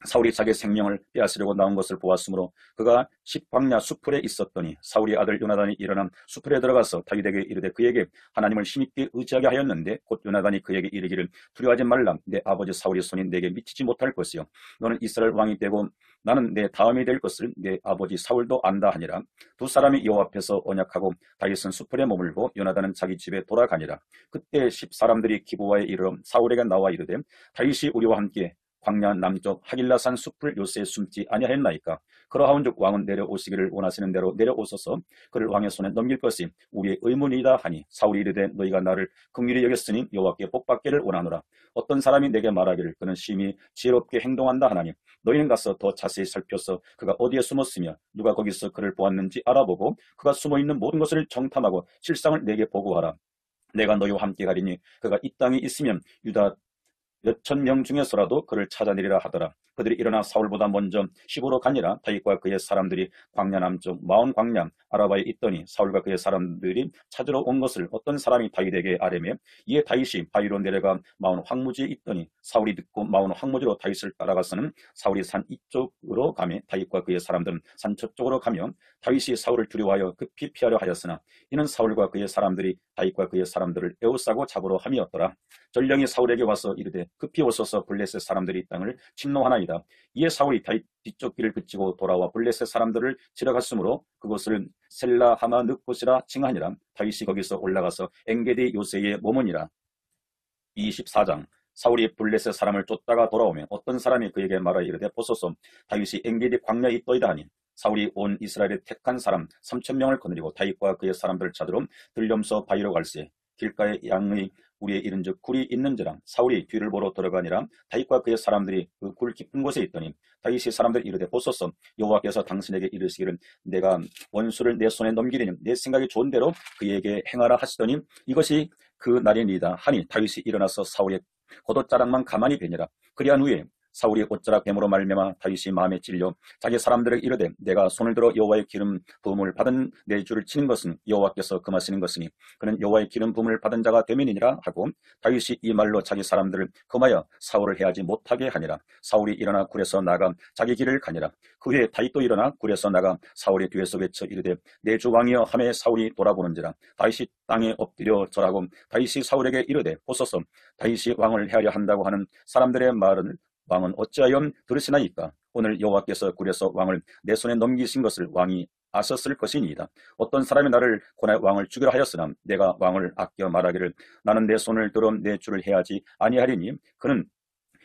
사울이 자기 생명을 빼앗으려고 나온 것을 보았으므로 그가 십광야 수풀에 있었더니 사울의 아들 요나단이 일어나 수풀에 들어가서 다윗에게 이르되 그에게 하나님을 힘있게 의지하게 하였는데 곧 요나단이 그에게 이르기를 두려워하지 말라. 내 아버지 사울의 손이 내게 미치지 못할 것이요 너는 이스라엘 왕이 되고 나는 내 다음이 될 것을 내 아버지 사울도 안다 하니라. 두 사람이 여호와 앞에서 언약하고 다윗은 수풀에 머물고 요나단은 자기 집에 돌아가니라. 그때 10사람들이 기브아에 이르러 사울에게 나와 이르되 다윗이 우리와 함께 광야 남쪽 하길라산 숲을 요새에 숨지 아니하였나이까? 그러하온즉 왕은 내려오시기를 원하시는 대로 내려오소서 그를 왕의 손에 넘길 것이 우리의 의문이다 하니 사울이 이르되 너희가 나를 긍휼히 여겼으니 여호와께 복받기를 원하노라. 어떤 사람이 내게 말하기를 그는 심히 지혜롭게 행동한다 하나니 너희는 가서 더 자세히 살펴서 그가 어디에 숨었으며 누가 거기서 그를 보았는지 알아보고 그가 숨어있는 모든 것을 정탐하고 실상을 내게 보고하라. 내가 너희와 함께 가리니 그가 이 땅에 있으면 유다 몇천 명 중에서라도 그를 찾아내리라 하더라. 그들이 일어나 사울보다 먼저 시부로 가니라. 다윗과 그의 사람들이 광야 남쪽 마온 광야 아라바에 있더니 사울과 그의 사람들이 찾으러 온 것을 어떤 사람이 다윗에게 아뢰매 이에 다윗이 바위로 내려가 마온 황무지에 있더니 사울이 듣고 마온 황무지로 다윗을 따라가서는 사울이 산 이쪽으로 가며 다윗과 그의 사람들은 산 저쪽으로 가며 다윗이 사울을 두려워하여 급히 피하려 하였으나 이는 사울과 그의 사람들이 다윗과 그의 사람들을 에워싸고 잡으러 함이었더라. 전령이 사울에게 와서 이르되 급히 오소서 블레셋 사람들이 이 땅을 침노하나이다. 이에 사울이 다윗 뒤쪽 길을 그치고 돌아와 블레셋 사람들을 치러 갔으므로 그곳을 셀라 하마 늑곳이라 칭하니라. 다윗이 거기서 올라가서 엔게디 요새에 머무니라. 24장 사울이 블레셋 사람을 쫓다가 돌아오면 어떤 사람이 그에게 말하 이르되 보소서 다윗이 엔게디 광야에 있더이다 하니 사울이 온 이스라엘의 택한 사람 3,000명을 거느리고 다윗과 그의 사람들을 찾으러 들렴서 바위로 갈새 길가에 양의 우리의 이른즉 굴이 있는지라. 사울이 뒤를 보러 들어가니라. 다윗과 그의 사람들이 그 굴 깊은 곳에 있더니 다윗이 사람들 이르되 보소서 여호와께서 당신에게 이르시기를 내가 원수를 내 손에 넘기리니 내 생각이 좋은 대로 그에게 행하라 하시더니 이것이 그 날이니이다 하니 다윗이 일어나서 사울의 겉옷자락만 가만히 베니라. 그리한 후에 사울이 옷자락 뱀으로 말미암아 다윗이 마음에 찔려 자기 사람들에게 이르되 내가 손을 들어 여호와의 기름 부음을 받은 내 주를 치는 것은 여호와께서 금하시는 것이니 그는 여호와의 기름 부음을 받은 자가 되면이니라 하고 다윗이 이 말로 자기 사람들을 금하여 사울을 해하지 못하게 하니라. 사울이 일어나 굴에서 나가 자기 길을 가니라. 그 후에 다윗도 일어나 굴에서 나가 사울의 뒤에서 외쳐 이르되 내 주 왕이여 하매 사울이 돌아보는지라. 다윗이 땅에 엎드려 절하고 다윗이 사울에게 이르되 보소서 다윗이 왕을 해하려 한다고 하는 사람들의 말은 왕은 어찌하여 들으시나이까? 오늘 여호와께서 굴에서 왕을 내 손에 넘기신 것을 왕이 아셨을 것이니이다. 어떤 사람이 나를 권하여 왕을 죽이려 하였으나 내가 왕을 아껴 말하기를 나는 내 손을 들어 내 주를 해하지 아니하리니 그는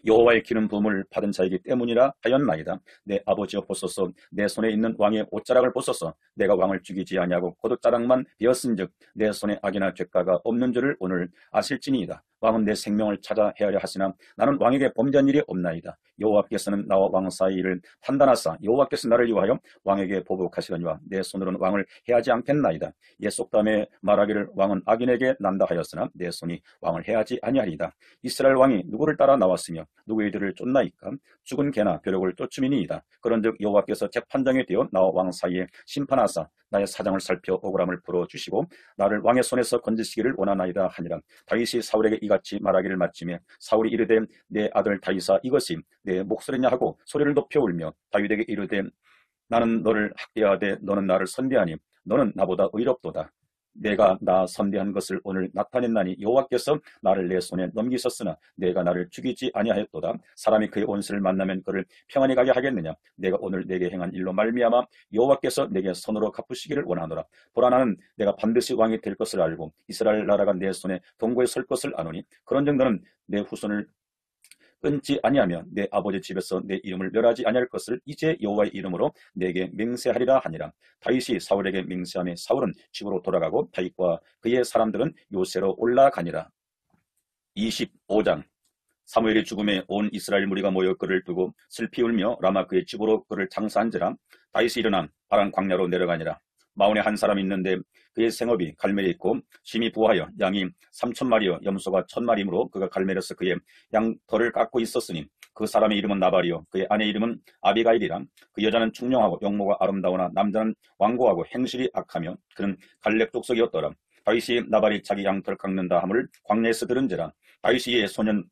여호와의 기름 부음을 받은 자이기 때문이라 하였나이다. 내 아버지여 보소서 내 손에 있는 왕의 옷자락을 보소서 내가 왕을 죽이지 아니하고 겉옷자락만 베었은즉 내 손에 악이나 죄가가 없는 줄을 오늘 아실지니이다. 왕은 내 생명을 찾아 헤아려 하시나 나는 왕에게 범죄한 일이 없나이다. 여호와께서는 나와 왕 사이를 판단하사 여호와께서 나를 위하여 왕에게 보복하시거니와 내 손으로는 왕을 해하지 않겠나이다. 옛 속담에 말하기를 왕은 악인에게 난다 하였으나 내 손이 왕을 해하지 아니하리이다. 이스라엘 왕이 누구를 따라 나왔으며 누구의 뒤를 쫓나이까? 죽은 개나 벼룩을 쫓음이니이다. 그런즉 여호와께서 재판장이 되어 나와 왕 사이에 심판하사 나의 사정을 살펴 억울함을 풀어주시고 나를 왕의 손에서 건지시기를 원하나이다 하니라. 다윗이 사울에게 이같이 말하기를 마치며 사울이 이르되 내 아들 다윗아 이것이 내 목소리냐 하고 소리를 높여 울며 다윗에게 이르되 나는 너를 학대하되 너는 나를 선대하니 너는 나보다 의롭도다. 내가 나 선대한 것을 오늘 나타냈나니 여호와께서 나를 내 손에 넘기셨으나 내가 나를 죽이지 아니하였도다. 사람이 그의 원수를 만나면 그를 평안히 가게 하겠느냐? 내가 오늘 내게 행한 일로 말미암아 여호와께서 내게 손으로 갚으시기를 원하노라. 보라 나는 내가 반드시 왕이 될 것을 알고 이스라엘 나라가 내 손에 동고에 설 것을 아노니 그런즉 너는 내 후손을 끊지 아니하며 내 아버지 집에서 내 이름을 멸하지 아니할 것을 이제 여호와의 이름으로 내게 맹세하리라 하니라. 다윗이 사울에게 맹세하며 사울은 집으로 돌아가고 다윗과 그의 사람들은 요새로 올라가니라. 25장. 사무엘의 죽음에 온 이스라엘 무리가 모여 그를 두고 슬피 울며 라마 그의 집으로 그를 장사한지라. 다윗이 일어나 바란 광야로 내려가니라. 마온에 한 사람이 있는데 그의 생업이 갈멜에 있고 심히 부하여 양이 3,000마리여 염소가 1,000마리이므로 그가 갈멜에서 그의 양털을 깎고 있었으니 그 사람의 이름은 나발이요 그의 아내 이름은 아비가일이라. 그 여자는 충령하고 용모가 아름다우나 남자는 완고하고 행실이 악하며 그는 갈렙 족속이었더라. 다윗이 나발이 자기 양털 깎는다 함을 광야에서 들은지라. 다윗이 이에 소년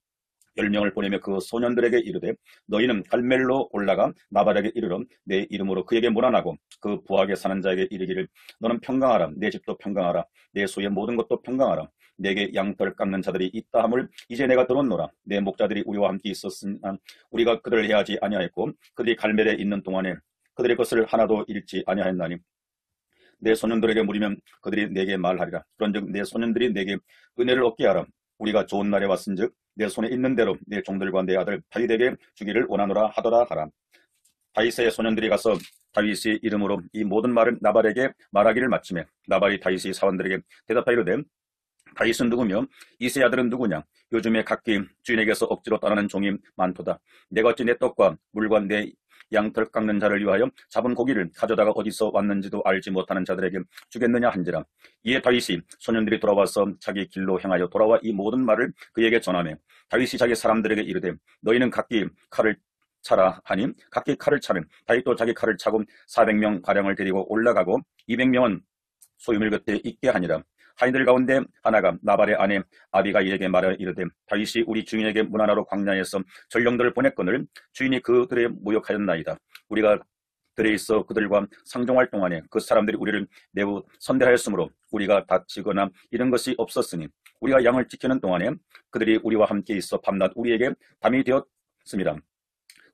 10명을 보내며 그 소년들에게 이르되 너희는 갈멜로 올라가 나발에게 이르러 내 이름으로 그에게 문안하고 그 부하게 사는 자에게 이르기를 너는 평강하라. 내 집도 평강하라. 내 소의 모든 것도 평강하라. 내게 양털 깎는 자들이 있다 함을 이제 내가 들었노라. 내 목자들이 우리와 함께 있었으나 우리가 그들을 해하지 아니하였고 그들이 갈멜에 있는 동안에 그들의 것을 하나도 잃지 아니하였나니 내 소년들에게 물으면 그들이 내게 말하리라. 그런즉 내 소년들이 내게 은혜를 얻게 하라. 우리가 좋은 날에 왔은즉 내 손에 있는 대로 내 종들과 내 아들 다윗에게 주기를 원하노라 하더라 하라. 다윗의 소년들이 가서 다윗의 이름으로 이 모든 말을 나발에게 말하기를 마치매 나발이 다윗의 사원들에게 대답하이르되 다윗은 누구며 이새의 아들은 누구냐? 요즘에 각기 주인에게서 억지로 떠나는 종이 많도다. 내가 어찌 내 떡과 물과 내 양털 깎는 자를 위하여 잡은 고기를 가져다가 어디서 왔는지도 알지 못하는 자들에게 주겠느냐 한지라. 이에 다윗이 소년들이 돌아와서 자기 길로 행하여 돌아와 이 모든 말을 그에게 전하매 다윗이 자기 사람들에게 이르되 너희는 각기 칼을 차라 하니 각기 칼을 차면 다윗도 자기 칼을 차고 400명 가량을 데리고 올라가고 200명은 소유물 곁에 있게 하니라. 하인들 가운데 하나가 나발의 아내 아비가일에게 말하여 이르되 다윗이 우리 주인에게 문하나로 광야에서 전령들을 보냈거늘 주인이 그들에 모욕하였나이다. 우리가 들에 있어 그들과 상종할 동안에 그 사람들이 우리를 매우 선대하였으므로 우리가 다치거나 이런 것이 없었으니 우리가 양을 지키는 동안에 그들이 우리와 함께 있어 밤낮 우리에게 담이 되었습니다.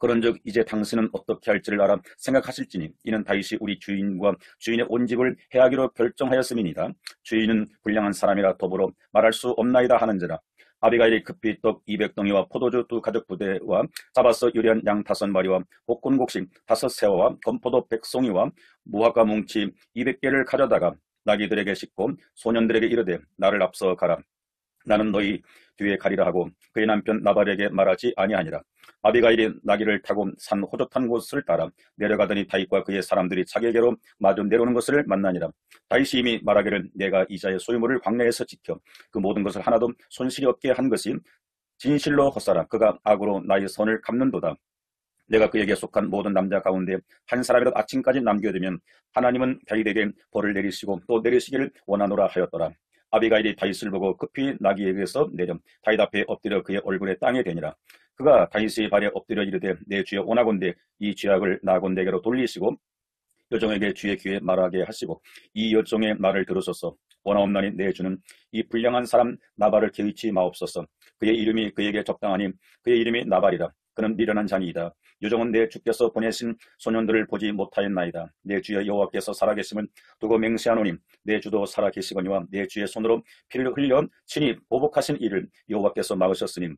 그런즉 이제 당신은 어떻게 할지를 알아 생각하실지니 이는 다윗이 우리 주인과 주인의 온 집을 해하기로 결정하였음이니이다. 주인은 불량한 사람이라 더불어 말할 수 없나이다 하는지라. 아비가일이 급히 떡 200덩이와 포도주 2가죽 부대와 잡아서 요리한 양 5마리와 볶은 곡식 5세와와 건포도 100송이와 무화과 뭉치 200개를 가져다가 나귀들에게 싣고 소년들에게 이르되 나를 앞서 가라. 나는 너희 뒤에 가리라 하고 그의 남편 나발에게 말하지 아니하니라. 아비가일이 나귀를 타고 산 호젓한 곳을 따라 내려가더니 다윗과 그의 사람들이 자기에게로 마주 내려오는 것을 만나니라. 다윗이 이미 말하기를 내가 이자의 소유물을 광야에서 지켜 그 모든 것을 하나도 손실이 없게 한 것이 진실로 헛사라. 그가 악으로 나의 선을 갚는도다. 내가 그에게 속한 모든 남자 가운데 한 사람이라도 아침까지 남겨두면 하나님은 다윗에게 벌을 내리시고 또 내리시기를 원하노라 하였더라. 아비가일이 다윗을 보고 급히 나귀에게서 내려 다윗 앞에 엎드려 그의 얼굴에 땅에 대니라. 그가 다윗의 발에 엎드려 이르되 내 주여 원하건대 이 죄악을 나곤대게로 돌리시고 여종에게 주의 귀에 말하게 하시고 이 여종의 말을 들으소서. 원하옵나니 내 주는 이 불량한 사람 나발을 개의치 마옵소서. 그의 이름이 그에게 적당하니 그의 이름이 나발이라. 그는 미련한 자니이다. 여종은 내 주께서 보내신 소년들을 보지 못하였나이다. 내 주여 여호와께서 살아계심을 두고 맹세하노니 내 주도 살아계시거니와 내 주의 손으로 피를 흘려 친히 보복하신 이를 여호와께서 막으셨으니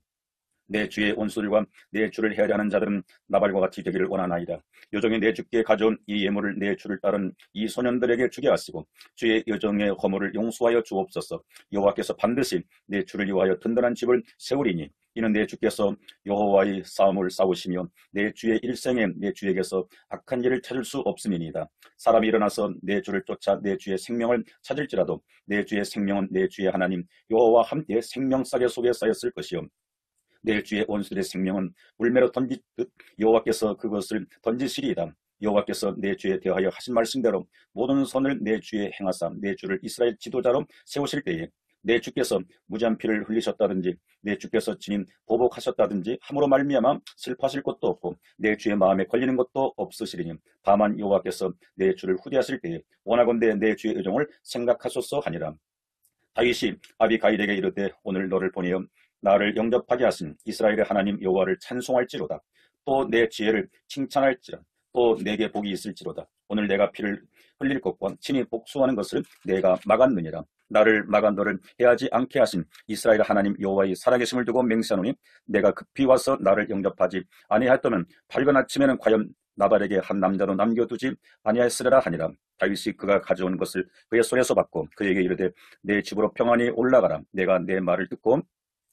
내 주의 원수들과 내 주를 해하려 하는 자들은 나발과 같이 되기를 원하나이다. 여종이 내 주께 가져온 이 예물을 내 주를 따른 이 소년들에게 주게 하시고 주의 여종의 허물을 용서하여 주옵소서. 여호와께서 반드시 내 주를 위하여 든든한 집을 세우리니 이는 내 주께서 여호와의 싸움을 싸우시며 내 주의 일생에 내 주에게서 악한 일을 찾을 수 없음이니이다. 사람이 일어나서 내 주를 쫓아 내 주의 생명을 찾을지라도 내 주의 생명은 내 주의 하나님 여호와와 함께 생명싸개 속에 쌓였을 것이요 내 주의 원수들의 생명은 물매로 던지듯 여호와께서 그것을 던지시리이다. 여호와께서 내 주에 대하여 하신 말씀대로 모든 선을 내 주에 행하사 내 주를 이스라엘 지도자로 세우실 때에 내 주께서 무지한 피를 흘리셨다든지 내 주께서 친히 보복하셨다든지 함으로 말미암아 슬퍼하실 것도 없고 내 주의 마음에 걸리는 것도 없으시리니 다만 여호와께서 내 주를 후대하실 때에 원하건대 내 주의 의정을 생각하소서 하니라. 다윗이 아비가일에게 이르되 오늘 너를 보내어 나를 영접하게 하신 이스라엘의 하나님 여호와를 찬송할지로다. 또 내 지혜를 칭찬할지라. 또 내게 복이 있을지로다. 오늘 내가 피를 흘릴 것과 친히 복수하는 것을 내가 막았느니라. 나를 막아 너를 해하지 않게 하신 이스라엘 하나님 여호와의 살아계심을 두고 맹세하노니 내가 급히 와서 나를 영접하지 아니하였다면 밝은 아침에는 과연 나발에게 한 남자도 남겨두지 아니하였으리라 하니라. 다윗이 그가 가져온 것을 그의 손에서 받고 그에게 이르되 내 집으로 평안히 올라가라. 내가 내 말을 듣고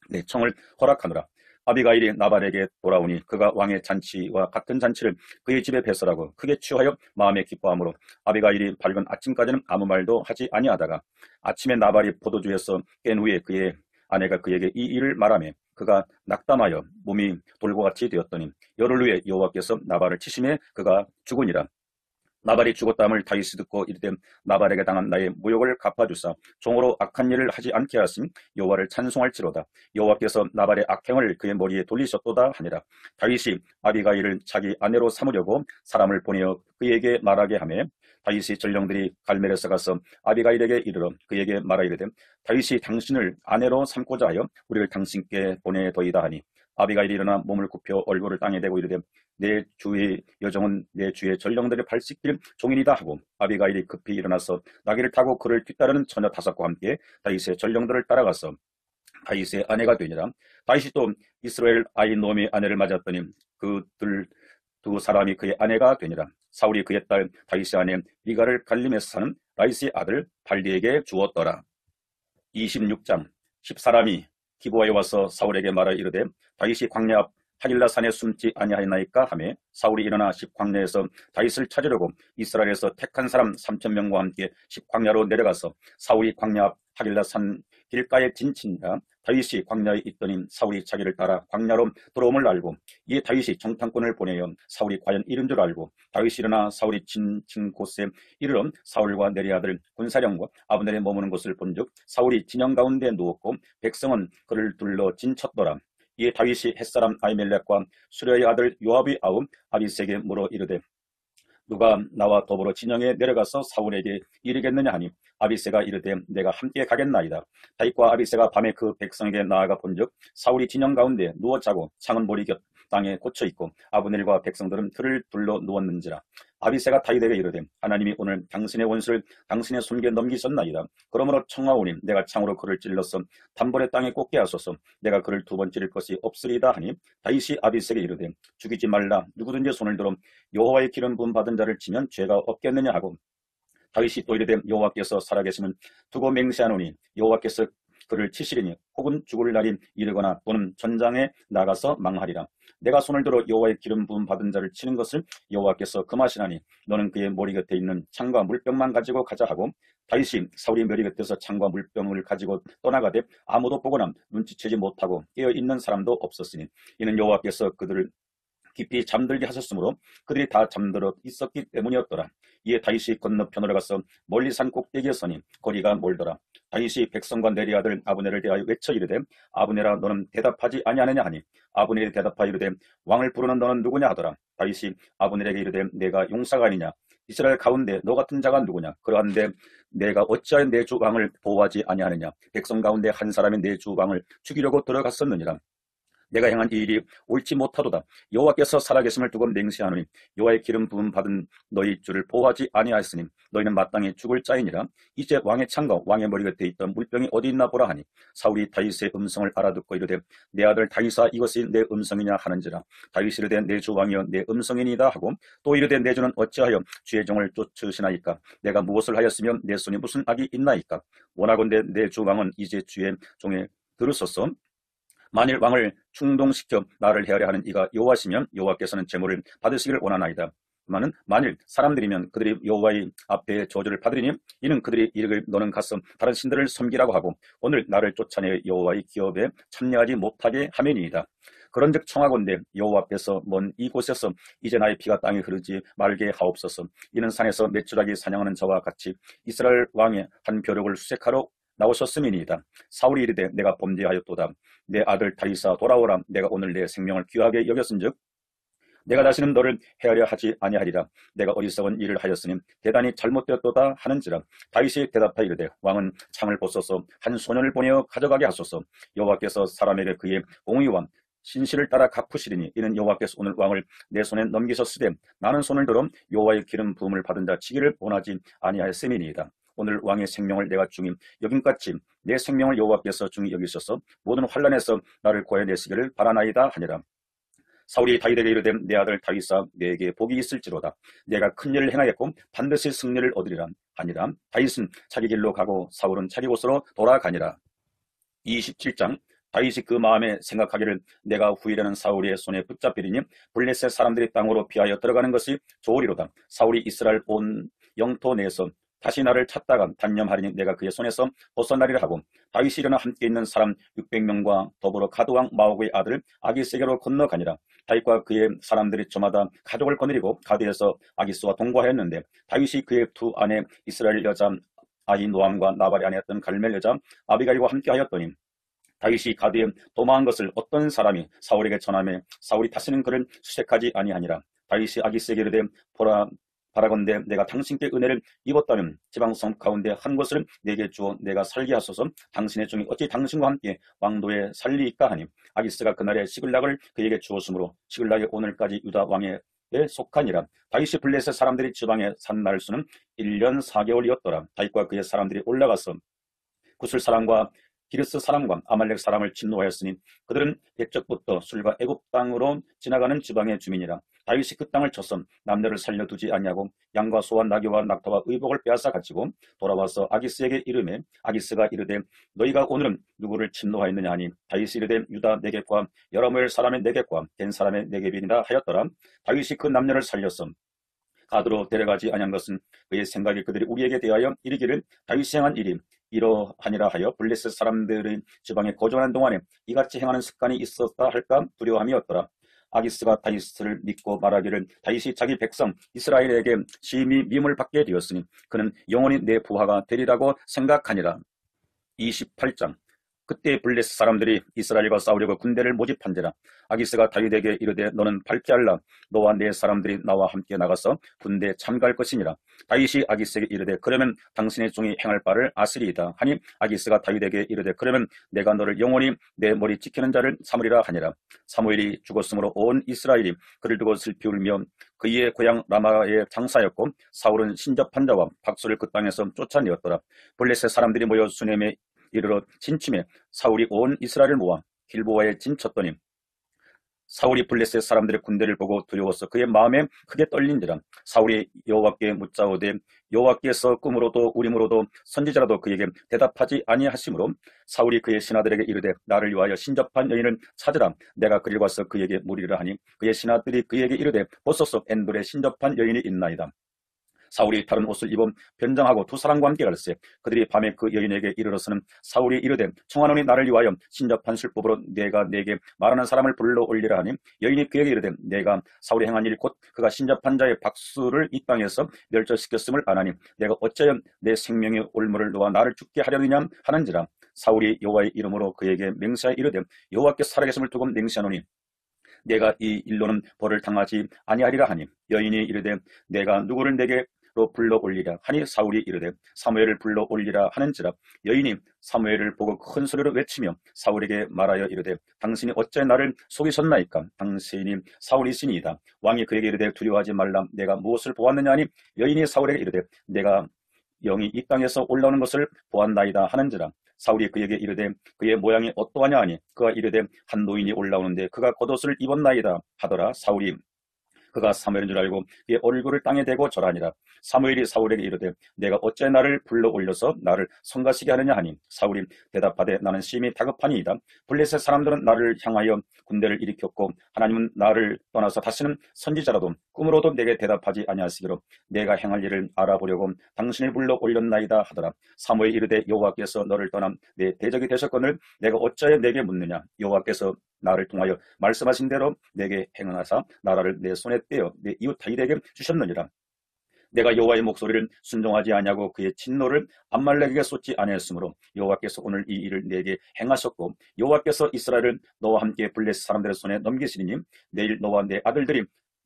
내 청을 허락하노라. 아비가일이 나발에게 돌아오니 그가 왕의 잔치와 같은 잔치를 그의 집에 배설하고 크게 취하여 마음에 기뻐하므로 아비가일이 밝은 아침까지는 아무 말도 하지 아니하다가 아침에 나발이 포도주에서 깬 후에 그의 아내가 그에게 이 일을 말하며 그가 낙담하여 몸이 돌고같이 되었더니 열흘 후에 여호와께서 나발을 치심에 그가 죽으니라. 나발이 죽었다함을 다윗이 듣고 이르되 나발에게 당한 나의 모욕을 갚아주사 종으로 악한 일을 하지 않게 하심 여호와를 찬송할지로다. 여호와께서 나발의 악행을 그의 머리에 돌리셨도다 하니라. 다윗이 아비가일을 자기 아내로 삼으려고 사람을 보내어 그에게 말하게 하며 다윗이 전령들이 갈멜에서 가서 아비가일에게 이르러 그에게 말하 이르되 다윗이 당신을 아내로 삼고자 하여 우리를 당신께 보내더이다 하니 아비가일이 일어나 몸을 굽혀 얼굴을 땅에 대고 이르되 내 주의 여정은 내 주의 전령들의 발씻길 종이니다 하고 아비가일이 급히 일어나서 나귀를 타고 그를 뒤따르는 처녀 5과 함께 다윗의 전령들을 따라가서 다윗의 아내가 되니라. 다윗이 또 이스라엘 아히노함의 아내를 맞았더니 그들 두 사람이 그의 아내가 되니라. 사울이 그의 딸 다윗의 아내 미가를 갈림에서 사는 라이스의 아들 발디에게 주었더라. 26장 10사람이 기브아에 와서 사울에게 말하 이르되 다윗이 광야 앞 하길라 산에 숨지 아니하였나이까 하매 사울이 일어나 십광야에서 다윗을 찾으려고 이스라엘에서 택한 사람 3,000명과 함께 십광야로 내려가서 사울이 광야 앞 하길라 산 길가에 진친다. 다윗이 광야에 있더니 사울이 자기를 따라 광야로 들어옴을 알고 이에 다윗이 정탐꾼을 보내어 사울이 과연 이른 줄 알고 다윗이 일어나 사울이 진친 곳에 이르러 사울과 내리 아들 군사령과 아브넬이 머무는 곳을 본즉 사울이 진영 가운데 누웠고 백성은 그를 둘러 진쳤더라. 이에 다윗이 햇사람 아히멜렉과 수려의 아들 요압의 아우 아비새에게 물어 이르되 누가 나와 더불어 진영에 내려가서 사울에게 이르겠느냐 하니 아비새가 이르되 내가 함께 가겠나이다. 다윗과 아비새가 밤에 그 백성에게 나아가 본즉 사울이 진영 가운데 누워 자고 창은 머리 곁 땅에 꽂혀 있고 아브넬과 백성들은 그를 둘러 누웠는지라. 아비새가 다윗에게 이르되 하나님이 오늘 당신의 원수를 당신의 손에 넘기셨나이다. 그러므로 청하오니 내가 창으로 그를 찔러서 단번에 땅에 꽂게 하소서. 내가 그를 2번 찌를 것이 없으리다 하니 다윗이 아비새에게 이르되 죽이지 말라. 누구든지 손을 들어 여호와의 기름 부음 받은 자를 치면 죄가 없겠느냐 하고 다윗이 또 이르되 여호와께서 살아계심을 두고 맹세하노니 여호와께서 그를 치시리니 혹은 죽을 날이 이르거나 또는 전장에 나가서 망하리라. 내가 손을 들어 여호와의 기름 부음 받은 자를 치는 것을 여호와께서 금하시나니 너는 그의 머리 곁에 있는 창과 물병만 가지고 가자 하고 다윗이 사울의 머리 곁에서 창과 물병을 가지고 떠나가되 아무도 보거나 눈치채지 못하고 깨어있는 사람도 없었으니 이는 여호와께서 그들을 깊이 잠들게 하셨으므로 그들이 다 잠들어 있었기 때문이었더라. 이에 다윗이 건너편으로 가서 멀리 산 꼭대기에 서니 거리가 멀더라. 다윗이 백성과 내리 아들 아브넬을 대하여 외쳐 이르되 아브넬아 너는 대답하지 아니하느냐 하니 아브넬이 대답하여 이르되 왕을 부르는 너는 누구냐 하더라. 다윗이 아브넬에게 이르되 내가 용사가 아니냐 이스라엘 가운데 너 같은 자가 누구냐 그러한데 내가 어찌하여 내 주 왕을 보호하지 아니하느냐 백성 가운데 한 사람이 내 주 왕을 죽이려고 들어갔었느니라. 내가 행한 이 일이 옳지 못하도다. 여호와께서 살아계심을 두고 맹세하노니 여호와의 기름 부음 받은 너희 주를 보호하지 아니하였으니 너희는 마땅히 죽을 자이니라. 이제 왕의 창과 왕의 머리 곁에 있던 물병이 어디 있나 보라 하니 사울이 다윗의 음성을 알아듣고 이르되 내 아들 다윗아 이것이 내 음성이냐 하는지라. 다윗이 이르되 내 주 왕이여 내 음성이니이다 하고 또 이르되 내 주는 어찌하여 주의 종을 쫓으시나이까 내가 무엇을 하였으면 내 손에 무슨 악이 있나이까 원하건대 내 주 왕은 이제 주의 종에 들으소서. 만일 왕을 충동시켜 나를 헤아려 하는 이가 여호와시면 여호와께서는 제물을 받으시기를 원하나이다. 만일 사람들이면 그들이 여호와의 앞에 저주를 받으리니 이는 그들이 이르길 너는 가서 다른 신들을 섬기라고 하고 오늘 나를 쫓아내 여호와의 기업에 참여하지 못하게 하매니이다. 그런즉 청하건대 여호와 앞에서 먼 이곳에서 이제 나의 피가 땅에 흐르지 말게 하옵소서. 이는 산에서 메추라기 사냥하는 자와 같이 이스라엘 왕의 한 벼룩을 수색하러 나오셨음이니이다. 사울이 이르되 내가 범죄하였도다. 내 아들 다윗아 돌아오라. 내가 오늘 내 생명을 귀하게 여겼은즉 내가 다시는 너를 헤아려 하지 아니하리라. 내가 어리석은 일을 하였으니 대단히 잘못되었도다 하는지라. 다윗이 대답하여 이르되 왕은 창을 벗어서 한 소년을 보내어 가져가게 하소서. 여호와께서 사람에게 그의 공의와 신실을 따라 갚으시리니 이는 여호와께서 오늘 왕을 내 손에 넘기셨으되 나는 손을 들어 여호와의 기름 부음을 받은 자 치기를 원하지 아니하였음이니이다. 오늘 왕의 생명을 내가 중히 여김같이 내 생명을 여호와께서 중히 여기셔서 모든 환난에서 나를 구해내시기를 바라나이다 하니라. 사울이 다윗에게 이르되 내 아들 다윗아 내게 복이 있을지로다. 내가 큰 일을 행하겠고 반드시 승리를 얻으리라 하니라. 다윗은 자기 길로 가고 사울은 자기 곳으로 돌아가니라. 27장. 다윗이 그 마음에 생각하기를 내가 후일에는 사울의 손에 붙잡히리니 블레셋 사람들이 땅으로 피하여 들어가는 것이 좋으리로다. 사울이 이스라엘 온 영토 내에서 다시 나를 찾다가 단념하리니 내가 그의 손에서 벗어나리라 하고, 다윗이 일어나 함께 있는 사람 600명과 더불어 가드왕 마옥의 아들 아기스에게로 건너가니라. 다윗과 그의 사람들이 저마다 가족을 거느리고 가드에서 아기스와 동거하였는데, 다윗이 그의 두 아내 이스라엘 여자 아히노암과 나발의 아내였던 갈멜 여자 아비가일과 함께 하였더니, 다윗이 가드에 도망한 것을 어떤 사람이 사울에게 전하매 사울이 다시는 그를 수색하지 아니하니라. 다윗이 아기스에게 이르되 보라, 바라건대 내가 당신께 은혜를 입었다면 지방성 가운데 한 곳을 내게 주어 내가 살게 하소서. 당신의 종이 어찌 당신과 함께 왕도에 살리이까 하니, 아기스가 그날에 시글락을 그에게 주었으므로 시글락이 오늘까지 유다 왕에 속하니라. 다윗이 블레셋 사람들이 지방에 산 날수는 1년 4개월이었더라. 다윗과 그의 사람들이 올라가서 구슬 사람과 기르스 사람과 아말렉 사람을 진노하였으니 그들은 백적부터 술과 애굽 땅으로 지나가는 지방의 주민이라. 다윗이 그 땅을 쳐서 남녀를 살려두지 아니하고 양과 소와 나귀와 낙타와 의복을 빼앗아 가지고 돌아와서 아기스에게 이르매, 아기스가 이르되 너희가 오늘은 누구를 진노하였느냐 하니, 다윗이 이르되 유다 네겝과 여라무엘 사람의 네겝과 겐 사람의 네겝이니라 하였더라. 다윗이 그 남녀를 살렸어 가드로 데려가지 아니한 것은 그의 생각이 그들이 우리에게 대하여 이르기를 다윗이 행한 일이 이러하니라 하여 블레셋 사람들의 지방에 거주하는 동안에 이같이 행하는 습관이 있었다 할까 두려워함이었더라. 아기스가 다윗을 믿고 말하기를 다윗이 자기 백성 이스라엘에게 심히 미움을 받게 되었으니 그는 영원히 내 부하가 되리라고 생각하니라. 28장. 그때 블레셋 사람들이 이스라엘과 싸우려고 군대를 모집한지라. 아기스가 다윗에게 이르되 너는 밝게 알라. 너와 네 사람들이 나와 함께 나가서 군대에 참가할 것이니라. 다윗이 아기스에게 이르되 그러면 당신의 종이 행할 바를 아시리이다 하니, 아기스가 다윗에게 이르되 그러면 내가 너를 영원히 내 머리 지키는 자를 삼으리라 하니라. 사무엘이 죽었으므로 온 이스라엘이 그를 두고 슬피 울며 그의 고향 라마에 장사였고, 사울은 신접한 자와 박수를 그 땅에서 쫓아내었더라. 블레셋 사람들이 모여 수넴에 이르러 진침해 사울이 온 이스라엘을 모아 길보아에 진쳤더니, 사울이 블레셋 사람들의 군대를 보고 두려워서 그의 마음에 크게 떨린지라. 사울이 여호와께 묻자오되 여호와께서 꿈으로도 우림으로도 선지자라도 그에게 대답하지 아니하시므로 사울이 그의 신하들에게 이르되 나를 위하여 신접한 여인을 찾으라. 내가 그를 와서 그에게 물으리라 하니, 그의 신하들이 그에게 이르되 보소서 엔돌에 신접한 여인이 있나이다. 사울이 다른 옷을 입어 변장하고 두 사람과 함께 갈새 그들이 밤에 그 여인에게 이르러서는 사울이 이르되 청하노니 나를 위하여 신접한 술법으로 내가 내게 말하는 사람을 불러 올리라 하니, 여인이 그에게 이르되 내가 사울이 행한 일 곧 그가 신접한 자의 박수를 이 땅에서 멸절시켰음을 아나니 내가 어찌하여 내 생명의 올무를 놓아 나를 죽게 하려느냐 하는지라. 사울이 여호와의 이름으로 그에게 맹세하여 이르되 여호와께서 살아계심을 두고 맹세하노니 내가 이 일로는 벌을 당하지 아니하리라 하니, 여인이 이르되 내가 누구를 내게로 불러 올리라 하니, 사울이 이르되 사무엘을 불러 올리라 하는지라. 여인이 사무엘을 보고 큰 소리로 외치며 사울에게 말하여 이르되 당신이 어째 나를 속이셨나이까. 당신이 사울이시니이다. 왕이 그에게 이르되 두려워하지 말라. 내가 무엇을 보았느냐 하니, 여인이 사울에게 이르되 내가 영이 이 땅에서 올라오는 것을 보았나이다 하는지라. 사울이 그에게 이르되 그의 모양이 어떠하냐 하니, 그가 이르되 한 노인이 올라오는데 그가 겉옷을 입었나이다 하더라. 사울이 그가 사무엘인 줄 알고 그의 얼굴을 땅에 대고 절하니라. 사무엘이 사울에게 이르되 내가 어째 나를 불러 올려서 나를 성가시게 하느냐 하니, 사울이 대답하되 나는 심히 다급하니이다. 블레셋 사람들은 나를 향하여 군대를 일으켰고 하나님은 나를 떠나서 다시는 선지자라도 꿈으로도 내게 대답하지 아니하시기로 내가 행할 일을 알아보려고 당신을 불러 올렸나이다 하더라. 사무엘이 이르되 여호와께서 너를 떠나 내 대적이 되셨거늘 내가 어찌하여 내게 묻느냐. 여호와께서 나를 통하여 말씀하신 대로 내게 행하사 나라를 내 손에 떼어 내 이웃 다윗에게 주셨느니라. 내가 여호와의 목소리를 순종하지 아니하고 그의 진노를 암말렉에게 쏟지 아니하였으므로 여호와께서 오늘 이 일을 내게 행하셨고, 여호와께서 이스라엘을 너와 함께 블레셋 사람들의 손에 넘기시리니 내일 너와 내 아들들이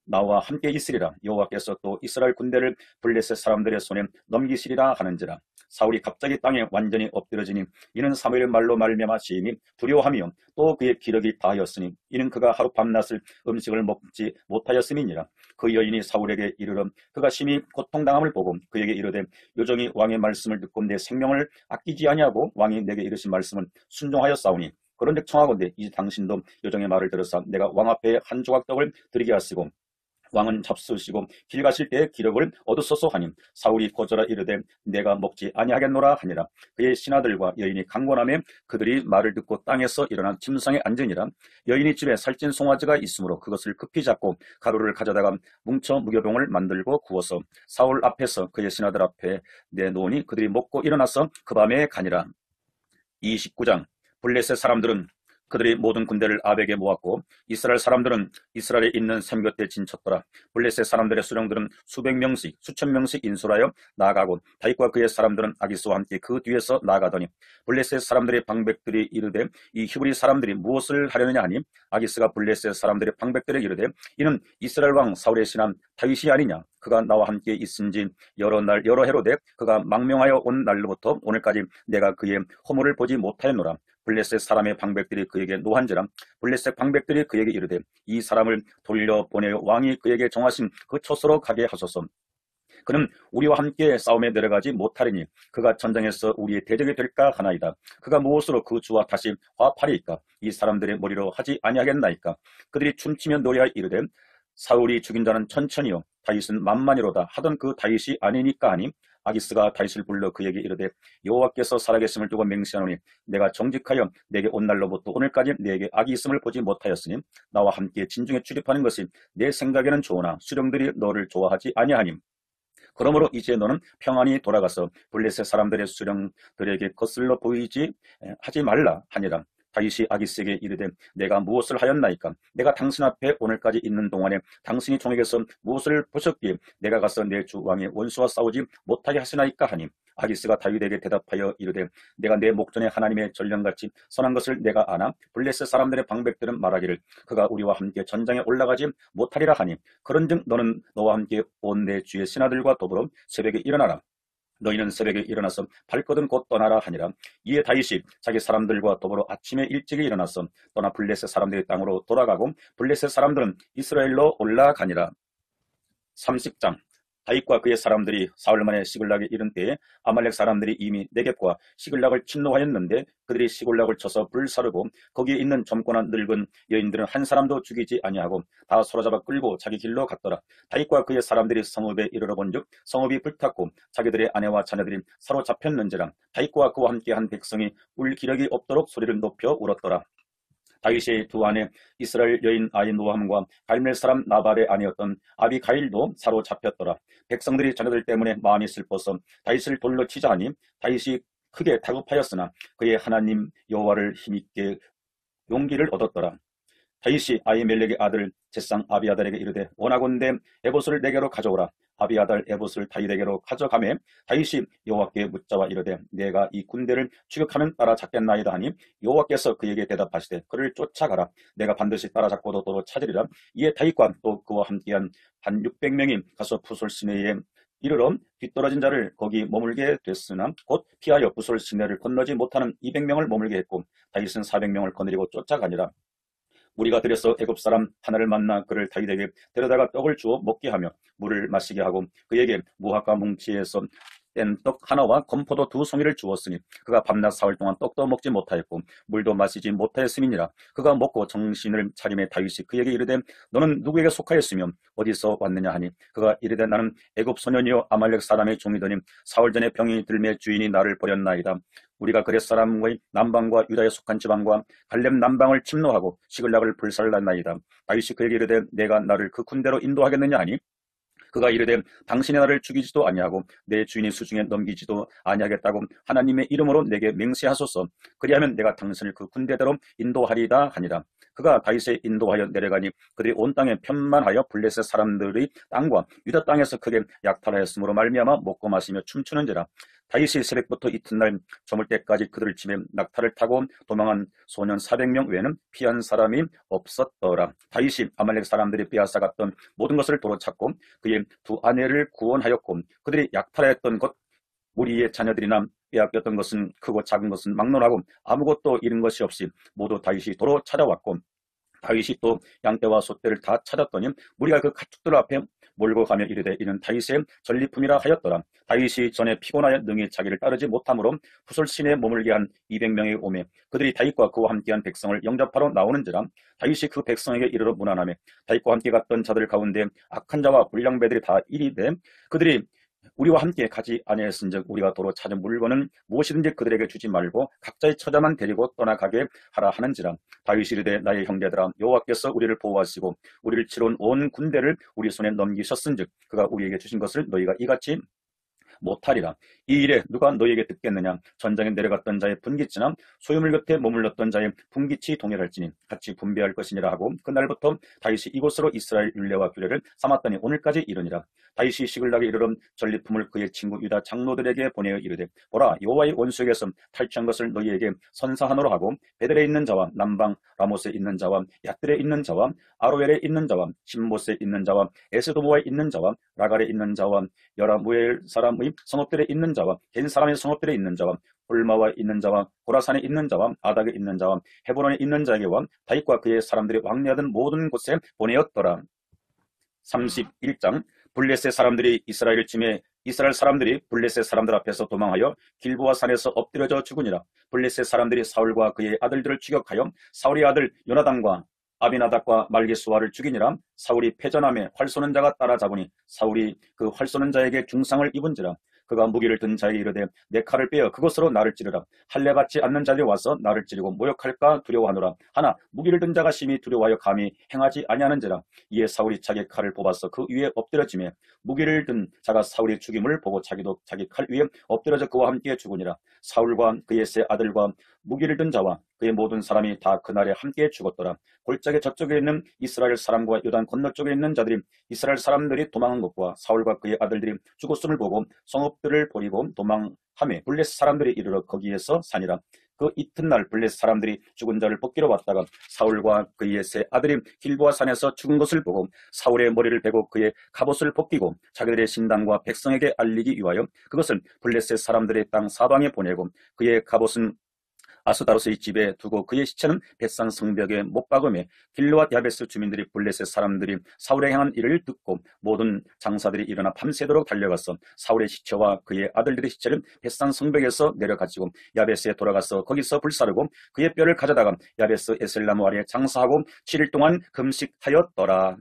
나와 함께 있으리라. 여호와께서 또 이스라엘 군대를 블레셋 사람들의 손에 넘기시리라 하는지라. 사울이 갑자기 땅에 완전히 엎드러지니 이는 사무엘의 말로 말미암아 시인이 두려워하며 또 그의 기력이 다하였으니 이는 그가 하루 밤낮을 음식을 먹지 못하였음이니라. 그 여인이 사울에게 이르러 그가 심히 고통당함을 보고 그에게 이르되 요정이 왕의 말씀을 듣고 내 생명을 아끼지 아니하고 왕이 내게 이르신 말씀은 순종하였사오니 그런즉 청하건대 이제 당신도 요정의 말을 들으사 내가 왕 앞에 한 조각 떡을 드리게 하시고 왕은 잡수시고 길 가실 때에 기력을 얻으소서 하니 사울이 거절하 이르되 내가 먹지 아니하겠노라 하니라. 그의 신하들과 여인이 강권하며 그들이 말을 듣고 땅에서 일어나 침상에 앉으니라. 여인이 집에 살찐 송아지가 있으므로 그것을 급히 잡고 가루를 가져다가 뭉쳐 무교병을 만들고 구워서 사울 앞에서 그의 신하들 앞에 내놓으니 그들이 먹고 일어나서 그 밤에 가니라. 29장. 블레셋 사람들은 그들이 모든 군대를 아벡에 모았고 이스라엘 사람들은 이스라엘에 있는 샘 곁에 진쳤더라. 블레셋 사람들의 수령들은 수백 명씩 수천 명씩 인솔하여 나아가고 다윗과 그의 사람들은 아기스와 함께 그 뒤에서 나아가더니 블레셋 사람들의 방백들이 이르되 이 히브리 사람들이 무엇을 하려느냐 하니 아기스가 블레셋 사람들의 방백들에 이르되 이는 이스라엘 왕 사울의 신하 다윗이 아니냐. 그가 나와 함께 있은지 여러 해로되 그가 망명하여 온 날로부터 오늘까지 내가 그의 허물을 보지 못하였노라. 블레셋 사람의 방백들이 그에게 노한지라. 블레셋 방백들이 그에게 이르되 이 사람을 돌려보내어 왕이 그에게 정하신 그 처소로 가게 하소서. 그는 우리와 함께 싸움에 내려가지 못하리니 그가 전장에서 우리의 대적이 될까 하나이다. 그가 무엇으로 그 주와 다시 화합하리이까. 이 사람들의 머리로 하지 아니하겠나이까. 그들이 춤추며 노래하여 이르되 사울이 죽인 자는 천천히요 다윗은 만만이로다 하던 그 다윗이 아니니까 하니 아기스가 다윗을 불러 그에게 이르되 여호와께서 살아계심을 두고 맹세하노니 내가 정직하여 내게 온 날로부터 오늘까지 내게 악이 있음을 보지 못하였으니 나와 함께 진중에 출입하는 것이 내 생각에는 좋으나 수령들이 너를 좋아하지 아니하니 그러므로 이제 너는 평안히 돌아가서 블레셋 사람들의 수령들에게 거슬러 보이지 하지 말라 하니라. 다윗이 아기스에게 이르되 내가 무엇을 하였나이까. 내가 당신 앞에 오늘까지 있는 동안에 당신이 종에게서 무엇을 보셨기에 내가 가서 내 주 왕의 원수와 싸우지 못하게 하시나이까 하니 아기스가 다윗에게 대답하여 이르되 내가 내 목전에 하나님의 전령같이 선한 것을 내가 아나 블레셋 사람들의 방백들은 말하기를 그가 우리와 함께 전장에 올라가지 못하리라 하니 그런즉 너는 너와 함께 온 내 주의 신하들과 더불어 새벽에 일어나라. 너희는 새벽에 일어나서 발거든 곧 떠나라 하니라. 이에 다윗이 자기 사람들과 더불어 아침에 일찍이 일어나서 떠나 블레셋 사람들의 땅으로 돌아가고 블레셋 사람들은 이스라엘로 올라가니라. 30장. 다윗과 그의 사람들이 사흘 만에 시글락에 이른 때에 아말렉 사람들이 이미 네겝과 시글락을 침노하였는데 그들이 시글락을 쳐서 불사르고 거기에 있는 젊고나 늙은 여인들은 한 사람도 죽이지 아니하고 다 사로잡아 끌고 자기 길로 갔더라. 다윗과 그의 사람들이 성읍에 이르러 본즉 성읍이 불탔고 자기들의 아내와 자녀들이 사로잡혔는지라. 다윗과 그와 함께한 백성이 울 기력이 없도록 소리를 높여 울었더라. 다윗의 두 아내 이스라엘 여인 아히노함과 갈멜 사람 나발의 아내였던 아비가일도 사로잡혔더라. 백성들이 자녀들 때문에 마음이 슬퍼서 다윗을 돌로 치자 하니 다윗이 크게 다급하였으나 그의 하나님 여호와를 힘있게 용기를 얻었더라. 다윗이 아히멜렉의 아들 제상 아비아달에게 이르되 원하건대 에봇을 내게로 가져오라. 아비아달 에봇을 다윗에게로 가져가매 다윗이 여호와께 묻자와 이르되 내가 이 군대를 추격하면 따라잡겠나이다 하니 여호와께서 그에게 대답하시되 그를 쫓아가라. 내가 반드시 따라잡고도 도로 찾으리라. 이에 다윗과 또 그와 함께한 한 600명이 가서 부솔 시내에 이르러 뒤떨어진 자를 거기 머물게 됐으나 곧 피하여 부솔 시내를 건너지 못하는 200명을 머물게 했고 다윗은 400명을 거느리고 쫓아가니라. 우리가 들여서 애굽 사람 하나를 만나 그를 다윗에게 데려다가 떡을 주어 먹게 하며 물을 마시게 하고 그에게 무화과 뭉치에서 뗀 떡 하나와 건포도 2송이를 주었으니 그가 밤낮 사흘 동안 떡도 먹지 못하였고 물도 마시지 못하였음이니라. 그가 먹고 정신을 차림에 다윗이 그에게 이르되 너는 누구에게 속하였으며 어디서 왔느냐 하니 그가 이르되 나는 애굽 소년이요 아말렉 사람의 종이더니 사흘 전에 병이 들매 주인이 나를 버렸나이다. 우리가 그렛 사람의 남방과 유다에 속한 지방과 갈렙 남방을 침노하고 시글락을 불살랐나이다. 다윗이 그에게 이르되 내가 나를 그 군대로 인도하겠느냐 하니 그가 이르되 당신의 나를 죽이지도 아니하고 내 주인의 수중에 넘기지도 아니하겠다고 하나님의 이름으로 내게 맹세하소서. 그리하면 내가 당신을 그 군대대로 인도하리이다 하니라. 그가 다윗에 인도하여 내려가니 그들이 온 땅에 편만하여 블레셋 사람들의 땅과 유다 땅에서 크게 약탈하였으므로 말미암아 먹고 마시며 춤추는지라. 다윗이 새벽부터 이튿날 저물 때까지 그들을 치매 낙타를 타고 도망한 소년 400명 외에는 피한 사람이 없었더라. 다윗이 아말렉 사람들이 빼앗아갔던 모든 것을 도로 찾고 그의 두 아내를 구원하였고 그들이 약탈하였던 것 우리의 자녀들이나 빼앗겼던 것은 크고 작은 것은 막론하고 아무것도 잃은 것이 없이 모두 다윗이 도로 찾아왔고 다윗이 또 양떼와 소떼를 다 찾았더니 무리가 그 가축들 앞에 몰고 가며 이르되 이는 다윗의 전리품이라 하였더라. 다윗이 전에 피곤하여 능히 자기를 따르지 못하므로 부솔신에 머물게 한 200명이 오매 그들이 다윗과 그와 함께한 백성을 영접하러 나오는지라. 다윗이 그 백성에게 이르러 문안하며 다윗과 함께 갔던 자들 가운데 악한 자와 불량배들이 다 이리되 그들이 우리와 함께 가지 아니하였은즉 우리가 도로 찾은 물건은 무엇이든지 그들에게 주지 말고 각자의 처자만 데리고 떠나가게 하라 하는지라. 다윗이 이르되 나의 형제들아 여호와께서 우리를 보호하시고 우리를 치러 온 군대를 우리 손에 넘기셨은즉 그가 우리에게 주신 것을 너희가 이같이 못하리라. 이 일에 누가 너희에게 듣겠느냐. 전장에 내려갔던 자의 분깃이나 소유물 곁에 머물렀던 자의 분깃이 동일할지니 같이 분배할 것이니라 하고 그날부터 다윗이 이곳으로 이스라엘 율례와 규례를 삼았더니 오늘까지 이르니라. 다윗이 시글락에 이르러 전리품을 그의 친구 유다 장로들에게 보내어 이르되 보라 여호와의 원수에게서 탈취한 것을 너희에게 선사하노라 하고 베델에 있는 자와 남방 라못에 있는 자와 얏들에 있는 자와 아로엘에 있는 자와 신못에 있는 자와 에스도모에 있는 자와 라갈에 있는 자와 여라무엘 사람의 성읍들에 있는 자와 겐 사람의 성읍들에 있는 자와 홀마와 있는 자와 고라산에 있는 자와 아닥에 있는 자와 헤브론에 있는 자에게와 다윗과 그의 사람들이 왕래하던 모든 곳에 보내었더라. 31장 블레셋 사람들이 이스라엘을 치매 이스라엘 사람들이 블레셋 사람들 앞에서 도망하여 길보아 산에서 엎드려져 죽으니라. 블레셋 사람들이 사울과 그의 아들들을 추격하여 사울의 아들 요나단과 아비나답과 말기수아를 죽이니라. 사울이 패전함에 활 쏘는 자가 따라잡으니 사울이 그 활 쏘는 자에게 중상을 입은지라. 그가 무기를 든 자에게 이르되 내 칼을 빼어 그것으로 나를 찌르라. 할례 받지 않는 자들이 와서 나를 찌르고 모욕할까 두려워하노라. 하나 무기를 든 자가 심히 두려워하여 감히 행하지 아니하는지라. 이에 사울이 자기 칼을 뽑아서 그 위에 엎드려지매 무기를 든 자가 사울의 죽임을 보고 자기도 자기 칼 위에 엎드려져 그와 함께 죽으니라. 사울과 그의 세 아들과 무기를 든 자와 그의 모든 사람이 다 그날에 함께 죽었더라. 골짜기 저쪽에 있는 이스라엘 사람과 요단 건너쪽에 있는 자들이 이스라엘 사람들이 도망한 것과 사울과 그의 아들들이 죽었음을 보고 성읍들을 버리고 도망하며 블레셋 사람들이 이르러 거기에서 사니라. 그 이튿날 블레셋 사람들이 죽은 자를 뽑기로 왔다가 사울과 그의 세 아들이 길보아 산에서 죽은 것을 보고 사울의 머리를 베고 그의 갑옷을 벗기고 자기들의 신당과 백성에게 알리기 위하여 그것을 블레셋 사람들의 땅 사방에 보내고 그의 갑옷은 아스다로스의 집에 두고 그의 시체는 벳산 성벽에 못 박음에 길르와 야베스 주민들이 블레셋 사람들이 사울에 향한 일을 듣고 모든 장사들이 일어나 밤새도록 달려가서 사울의 시체와 그의 아들들의 시체를 벳산 성벽에서 내려가지고 야베스에 돌아가서 거기서 불사르고 그의 뼈를 가져다가 야베스 에셀나무 아래에 장사하고 7일 동안 금식하였더라.